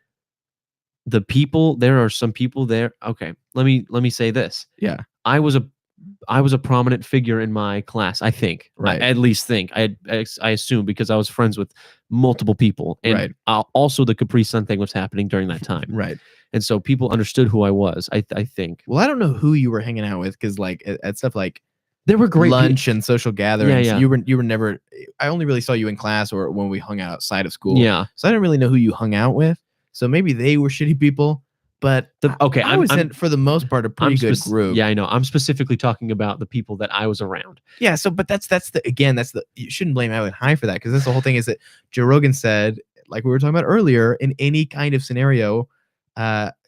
[SPEAKER 2] the people, there are some people there. Okay, let me say this.
[SPEAKER 1] Yeah.
[SPEAKER 2] I was a prominent figure in my class. I think.
[SPEAKER 1] Right.
[SPEAKER 2] I at least think. I assume, because I was friends with multiple people, and
[SPEAKER 1] Right.
[SPEAKER 2] Also the Capri Sun thing was happening during that time,
[SPEAKER 1] Right.
[SPEAKER 2] and so people understood who I was. I think.
[SPEAKER 1] Well, I don't know who you were hanging out with, because like at stuff like
[SPEAKER 2] There were great
[SPEAKER 1] lunch and social gatherings,
[SPEAKER 2] yeah.
[SPEAKER 1] you were never. I only really saw you in class or when we hung out outside of school.
[SPEAKER 2] Yeah.
[SPEAKER 1] So I didn't really know who you hung out with. So maybe they were shitty people, but I was in, for the most part, a pretty good group.
[SPEAKER 2] Yeah, I know. I'm specifically talking about the people that I was around.
[SPEAKER 1] Yeah. So, but that's you shouldn't blame Abilene High for that, because that's the whole thing. Is that Joe Rogan said, like we were talking about earlier, in any kind of scenario,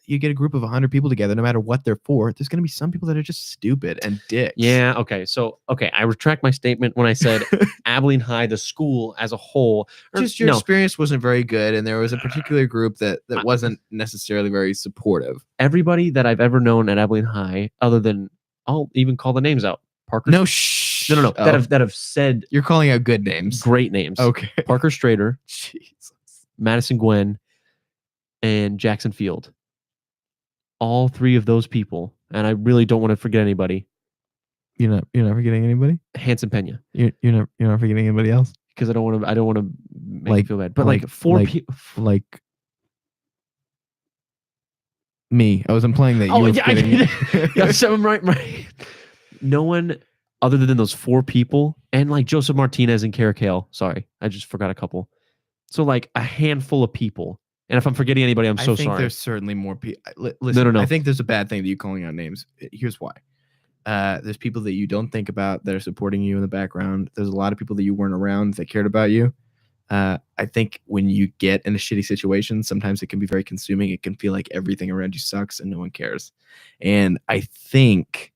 [SPEAKER 1] you get a group of 100 people together, no matter what they're for, there's going to be some people that are just stupid and dicks.
[SPEAKER 2] Yeah. Okay. So, I retract my statement when I said Abilene High, the school as a whole.
[SPEAKER 1] Just your experience wasn't very good, and there was a particular group that wasn't necessarily very supportive.
[SPEAKER 2] Everybody that I've ever known at Abilene High, other than, I'll even call the names out. Parker.
[SPEAKER 1] No, shh.
[SPEAKER 2] No.
[SPEAKER 1] Oh.
[SPEAKER 2] That have said
[SPEAKER 1] You're calling out good names.
[SPEAKER 2] great names.
[SPEAKER 1] Okay.
[SPEAKER 2] Parker Strader,
[SPEAKER 1] Jesus.
[SPEAKER 2] Madison Gwen, and Jackson Field. All three of those people, and I really don't want to forget anybody.
[SPEAKER 1] You're not forgetting anybody?
[SPEAKER 2] Hanson Pena.
[SPEAKER 1] You're not forgetting anybody else?
[SPEAKER 2] Because I don't want to make you feel bad. But
[SPEAKER 1] like
[SPEAKER 2] four people,
[SPEAKER 1] like me. I was implying that you were forgetting.
[SPEAKER 2] Yeah, so I'm right. No one other than those four people, and like Joseph Martinez and Kara Kale. Sorry, I just forgot a couple. So like a handful of people. And if I'm forgetting anybody, I'm so
[SPEAKER 1] I think
[SPEAKER 2] sorry.
[SPEAKER 1] there's certainly more people. Listen,
[SPEAKER 2] No.
[SPEAKER 1] I think there's a bad thing that you calling out names. Here's why. There's people that you don't think about that are supporting you in the background. There's a lot of people that you weren't around that cared about you. I think when you get in a shitty situation, sometimes it can be very consuming. It can feel like everything around you sucks and no one cares. And I think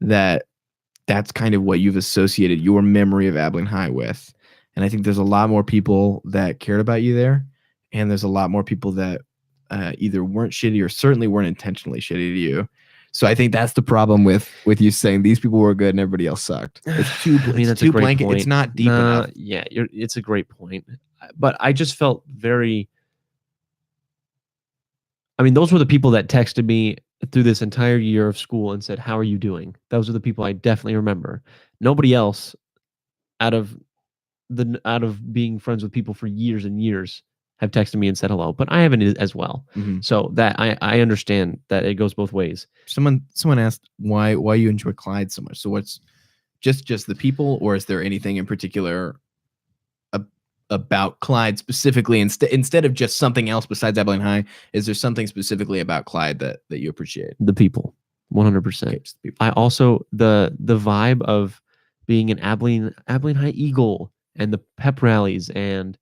[SPEAKER 1] that's kind of what you've associated your memory of Abilene High with. And I think there's a lot more people that cared about you there. And there's a lot more people that either weren't shitty or certainly weren't intentionally shitty to you. So I think that's the problem with you saying these people were good and everybody else sucked. It's too,
[SPEAKER 2] that's a great
[SPEAKER 1] blanket.
[SPEAKER 2] point.
[SPEAKER 1] It's not deep enough.
[SPEAKER 2] Yeah, it's a great point. But I just felt very. I mean, those were the people that texted me through this entire year of school and said, "How are you doing?" Those are the people I definitely remember. Nobody else, out of being friends with people for years and years, have texted me and said hello, but I haven't as well.
[SPEAKER 1] Mm-hmm.
[SPEAKER 2] So that I understand that it goes both ways.
[SPEAKER 1] Someone asked why you enjoy Clyde so much. So what's just the people, or is there anything in particular about Clyde specifically instead of just something else besides Abilene High? Is there something specifically about Clyde that you appreciate?
[SPEAKER 2] The people, 100%.
[SPEAKER 1] Okay, just the people.
[SPEAKER 2] I also the vibe of being an Abilene High Eagle and the pep rallies and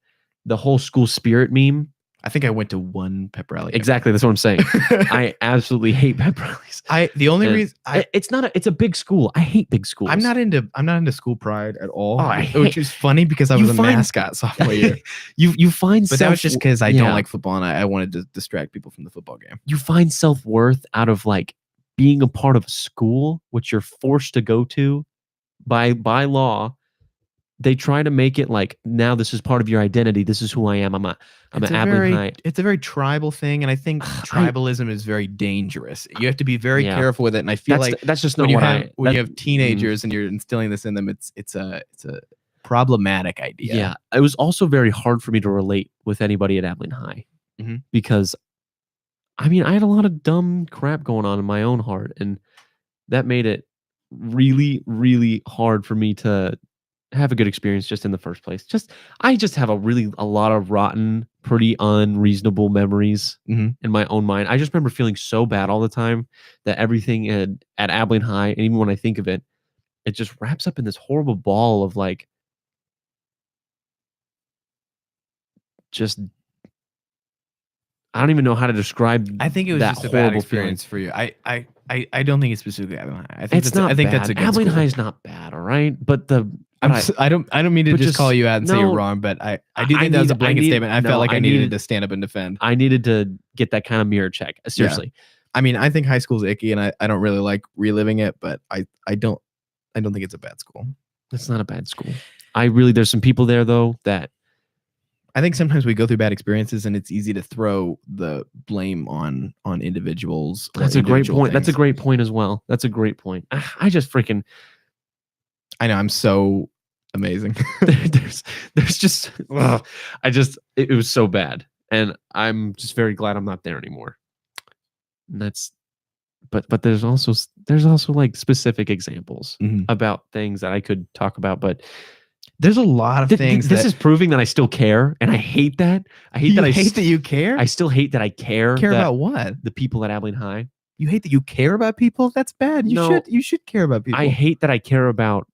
[SPEAKER 2] the whole school spirit meme.
[SPEAKER 1] I think I went to one pep rally.
[SPEAKER 2] Exactly, that's what I'm saying. I absolutely hate pep rallies. It's a big school. I hate big schools.
[SPEAKER 1] I'm not into school pride at all.
[SPEAKER 2] Oh,
[SPEAKER 1] which is funny because I was a mascot sophomore year.
[SPEAKER 2] you find,
[SPEAKER 1] but that was just because I don't like football and I wanted to distract people from the football game.
[SPEAKER 2] You find self-worth out of like being a part of a school which you're forced to go to by law they try to make it like now this is part of your identity. This is who I am. I'm
[SPEAKER 1] It's
[SPEAKER 2] an
[SPEAKER 1] a
[SPEAKER 2] Abilene
[SPEAKER 1] very
[SPEAKER 2] High.
[SPEAKER 1] it's a very tribal thing, and I think tribalism is very dangerous. You have to be very
[SPEAKER 2] Yeah.
[SPEAKER 1] careful with it. And I feel like
[SPEAKER 2] That's just
[SPEAKER 1] when
[SPEAKER 2] not
[SPEAKER 1] you
[SPEAKER 2] what
[SPEAKER 1] have when you
[SPEAKER 2] that-
[SPEAKER 1] have teenagers and you're instilling this in them, it's a problematic idea.
[SPEAKER 2] Yeah, it was also very hard for me to relate with anybody at Abilene High because, I mean, I had a lot of dumb crap going on in my own heart, and that made it really, really hard for me to have a good experience just in the first place. I just have a lot of rotten, pretty unreasonable memories in my own mind. I just remember feeling so bad all the time that everything at Abilene High, and even when I think of it, it just wraps up in this horrible ball of like, just I don't even know how to describe.
[SPEAKER 1] I think it was
[SPEAKER 2] that
[SPEAKER 1] just a bad
[SPEAKER 2] horrible
[SPEAKER 1] experience for you. I don't think it's specifically Abilene High. I think
[SPEAKER 2] It's not.
[SPEAKER 1] I think
[SPEAKER 2] bad.
[SPEAKER 1] that's a good
[SPEAKER 2] Abilene
[SPEAKER 1] school.
[SPEAKER 2] High is not bad, all right. But
[SPEAKER 1] I don't mean to
[SPEAKER 2] but
[SPEAKER 1] just call
[SPEAKER 2] just-
[SPEAKER 1] you out and say you're
[SPEAKER 2] no,
[SPEAKER 1] wrong, but I do think that was a blanket statement. I felt like I needed to stand up and defend.
[SPEAKER 2] I needed to get that kind of mirror check. Seriously,
[SPEAKER 1] I mean, I think high school's icky, and I don't really like reliving it, but I don't think it's a bad school.
[SPEAKER 2] it's not a bad school. There's some people there though that
[SPEAKER 1] I think sometimes we go through bad experiences, and it's easy to throw the blame on individuals. or
[SPEAKER 2] That's a great
[SPEAKER 1] individual
[SPEAKER 2] point. That's a
[SPEAKER 1] things.
[SPEAKER 2] great point as well. That's a great point. I just freaking
[SPEAKER 1] I know I'm so amazing.
[SPEAKER 2] there's just it was so bad, and I'm just very glad I'm not there anymore. And that's but there's also like specific examples about things that I could talk about, but
[SPEAKER 1] There's a lot of things.
[SPEAKER 2] This is proving that I still care, and I hate that. I hate
[SPEAKER 1] that you care.
[SPEAKER 2] I still hate that I care.
[SPEAKER 1] care
[SPEAKER 2] that
[SPEAKER 1] about what?
[SPEAKER 2] the people at Abilene High.
[SPEAKER 1] You hate that you care about people? That's bad. You should care about people.
[SPEAKER 2] I hate that I care about.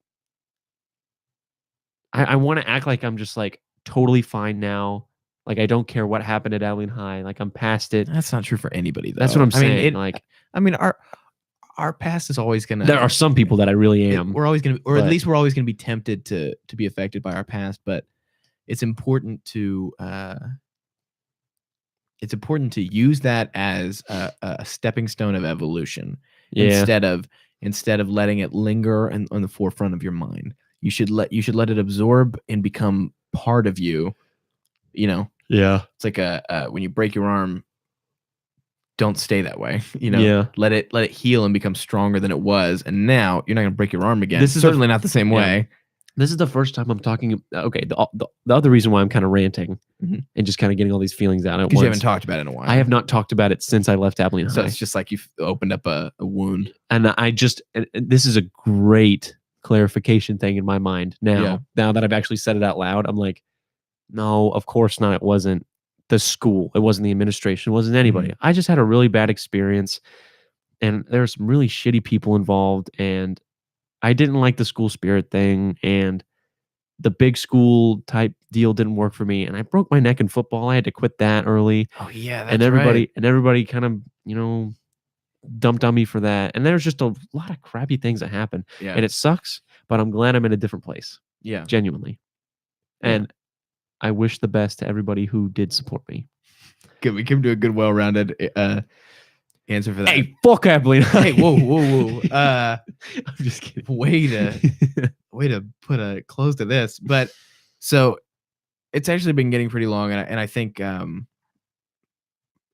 [SPEAKER 2] I want to act like I'm just like totally fine now. Like I don't care what happened at Abilene High. Like I'm past it.
[SPEAKER 1] That's not true for anybody, though.
[SPEAKER 2] That's what I'm saying.
[SPEAKER 1] I mean, our past is always gonna.
[SPEAKER 2] There are some people that I really am.
[SPEAKER 1] We're always gonna, or at
[SPEAKER 2] but-
[SPEAKER 1] least we're always gonna be tempted to be affected by our past. But it's important to use that as a stepping stone of evolution instead of letting it linger on the forefront of your mind. You should let it absorb and become part of you. You know,
[SPEAKER 2] Yeah.
[SPEAKER 1] it's like when you break your arm, don't stay that way. You know,
[SPEAKER 2] Yeah.
[SPEAKER 1] let it heal and become stronger than it was. And now you're not going to break your arm again.
[SPEAKER 2] This is
[SPEAKER 1] certainly not the same way.
[SPEAKER 2] This is the first time I'm talking. Okay. The other reason why I'm kind of ranting and just kind of getting all these feelings out at
[SPEAKER 1] Because
[SPEAKER 2] once.
[SPEAKER 1] you haven't talked about it in a while.
[SPEAKER 2] I have not talked about it since I left Abilene High.
[SPEAKER 1] So it's just like you've opened up a wound.
[SPEAKER 2] And and this is a great clarification thing in my mind now.
[SPEAKER 1] Yeah.
[SPEAKER 2] Now that I've actually said it out loud, I'm like, no, of course not. It wasn't the school. It wasn't the administration. It wasn't anybody. I just had a really bad experience, and there were some really shitty people involved, and I didn't like the school spirit thing, and the big school type deal didn't work for me, and I broke my neck in football. I had to quit that early.
[SPEAKER 1] Oh yeah, that's
[SPEAKER 2] and everybody kind of, dumped on me for that. And there's just a lot of crappy things that happen.
[SPEAKER 1] Yeah.
[SPEAKER 2] And it sucks, but I'm glad I'm in a different place.
[SPEAKER 1] Yeah.
[SPEAKER 2] Genuinely. And I wish the best to everybody who did support me.
[SPEAKER 1] Good. We came to a good, well-rounded answer for that.
[SPEAKER 2] Hey, fuck Abilene.
[SPEAKER 1] Hey, whoa.
[SPEAKER 2] I'm just kidding.
[SPEAKER 1] Way to put a close to this. But so it's actually been getting pretty long, and I think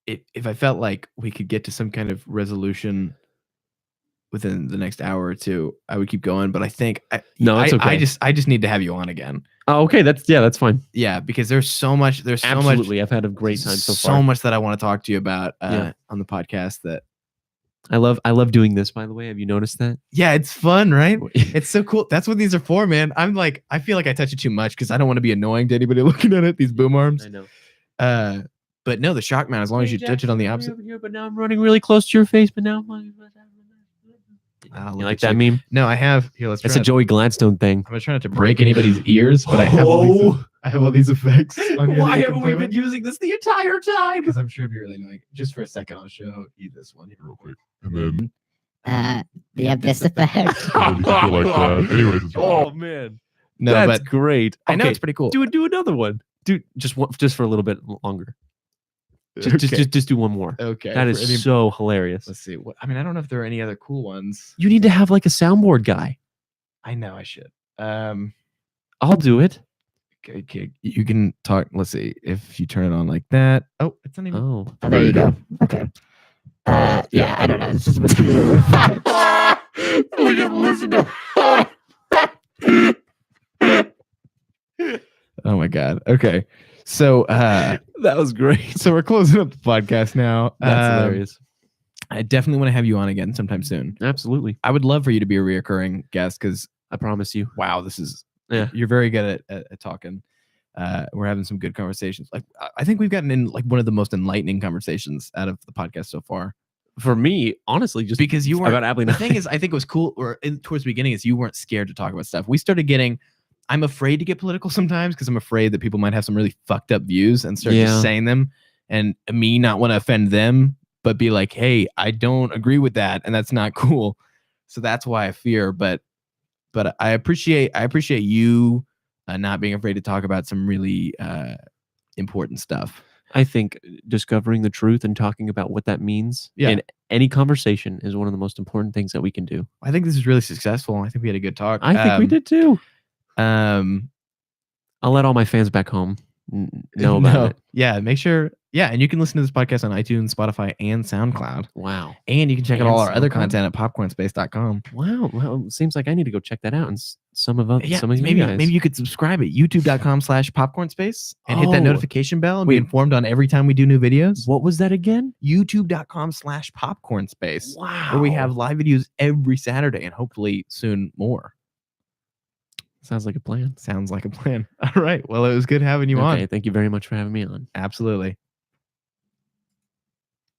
[SPEAKER 1] if I felt like we could get to some kind of resolution within the next hour or two, I would keep going. But I think
[SPEAKER 2] it's okay.
[SPEAKER 1] I just need to have you on again.
[SPEAKER 2] Oh, okay. That's fine.
[SPEAKER 1] Yeah, because there's so much.
[SPEAKER 2] Absolutely. I've had a great time so far.
[SPEAKER 1] So much that I want to talk to you about on the podcast. That
[SPEAKER 2] I love doing this. By the way, have you noticed that?
[SPEAKER 1] Yeah, it's fun, right? It's so cool. That's what these are for, man. I feel like I touch it too much because I don't want to be annoying to anybody looking at it. These boom arms.
[SPEAKER 2] I know.
[SPEAKER 1] But no, the shock mount. As long as you touch it on the opposite.
[SPEAKER 2] Over here, but now I'm running really close to your face. But now you like that meme?
[SPEAKER 1] No, I have. Here, let's.
[SPEAKER 2] It's a Joey Gladstone thing.
[SPEAKER 1] I'm trying not to break anybody's ears, but I have all these effects.
[SPEAKER 2] Why haven't we been using this the entire time?
[SPEAKER 1] Because I'm sure it'd be really annoying. Just for a second, I'll show you this one here real quick.
[SPEAKER 5] And then
[SPEAKER 4] Yeah, this effect.
[SPEAKER 5] like that. Anyways, it's
[SPEAKER 2] Oh man,
[SPEAKER 1] No,
[SPEAKER 2] that's
[SPEAKER 1] but
[SPEAKER 2] great.
[SPEAKER 1] I know
[SPEAKER 2] Okay,
[SPEAKER 1] it's pretty cool.
[SPEAKER 2] do another one. Do just for a little bit longer. Just do one more.
[SPEAKER 1] Okay.
[SPEAKER 2] That
[SPEAKER 1] for
[SPEAKER 2] is
[SPEAKER 1] any-
[SPEAKER 2] so hilarious.
[SPEAKER 1] Let's see. I don't know if there are any other cool ones.
[SPEAKER 2] You need to have like a soundboard guy.
[SPEAKER 1] I know I should.
[SPEAKER 2] I'll do it.
[SPEAKER 1] Okay, you can talk. Let's see if you turn it on like that. Oh, it's not even.
[SPEAKER 2] Oh,
[SPEAKER 4] Oh, there you go. Okay. Yeah, I don't know. This is what you
[SPEAKER 5] We can listen to.
[SPEAKER 1] Oh my god. Okay, so
[SPEAKER 2] that was great.
[SPEAKER 1] so we're closing up the podcast now.
[SPEAKER 2] That's hilarious.
[SPEAKER 1] I definitely want to have you on again sometime soon.
[SPEAKER 2] Absolutely.
[SPEAKER 1] I would love for you to be a reoccurring guest because
[SPEAKER 2] I promise you.
[SPEAKER 1] wow, this is
[SPEAKER 2] Yeah.
[SPEAKER 1] you're very good at talking. We're having some good conversations. Like I think we've gotten in like one of the most enlightening conversations out of the podcast so far.
[SPEAKER 2] For me, honestly, just
[SPEAKER 1] Because you weren't.
[SPEAKER 2] about Abilene.
[SPEAKER 1] The thing is, I think it was cool. Or towards the beginning, is you weren't scared to talk about stuff. We started getting. I'm afraid to get political sometimes because I'm afraid that people might have some really fucked up views and start
[SPEAKER 2] Yeah.
[SPEAKER 1] just saying them, and me not want to offend them, but be like, hey, I don't agree with that, and that's not cool. So that's why I fear. But I appreciate you not being afraid to talk about some really important stuff.
[SPEAKER 2] I think discovering the truth and talking about what that means
[SPEAKER 1] Yeah.
[SPEAKER 2] in any conversation is one of the most important things that we can do.
[SPEAKER 1] I think this is really successful. I think we had a good talk.
[SPEAKER 2] I think we did too.
[SPEAKER 1] Um,
[SPEAKER 2] I'll let all my fans back home know about it.
[SPEAKER 1] Yeah, make sure. Yeah, and you can listen to this podcast on iTunes, Spotify, and SoundCloud.
[SPEAKER 2] Wow.
[SPEAKER 1] And you can check out
[SPEAKER 2] And
[SPEAKER 1] all our other
[SPEAKER 2] SoundCloud?
[SPEAKER 1] content at popcornspace.com.
[SPEAKER 2] Wow. Well, it seems like I need to go check that out. And some of
[SPEAKER 1] Yeah,
[SPEAKER 2] some of you
[SPEAKER 1] maybe
[SPEAKER 2] guys.
[SPEAKER 1] maybe you could subscribe at youtube.com/popcornspace and hit that
[SPEAKER 2] Oh.
[SPEAKER 1] notification bell and be
[SPEAKER 2] Wait.
[SPEAKER 1] informed on every time we do new videos.
[SPEAKER 2] What was that again?
[SPEAKER 1] youtube.com/popcornspace,
[SPEAKER 2] Wow.
[SPEAKER 1] where we have live videos every Saturday and hopefully soon more.
[SPEAKER 2] Sounds like a plan.
[SPEAKER 1] Sounds like a plan. All right. Well, it was good having you on.
[SPEAKER 2] Okay. Thank you very much for having me on.
[SPEAKER 1] Absolutely.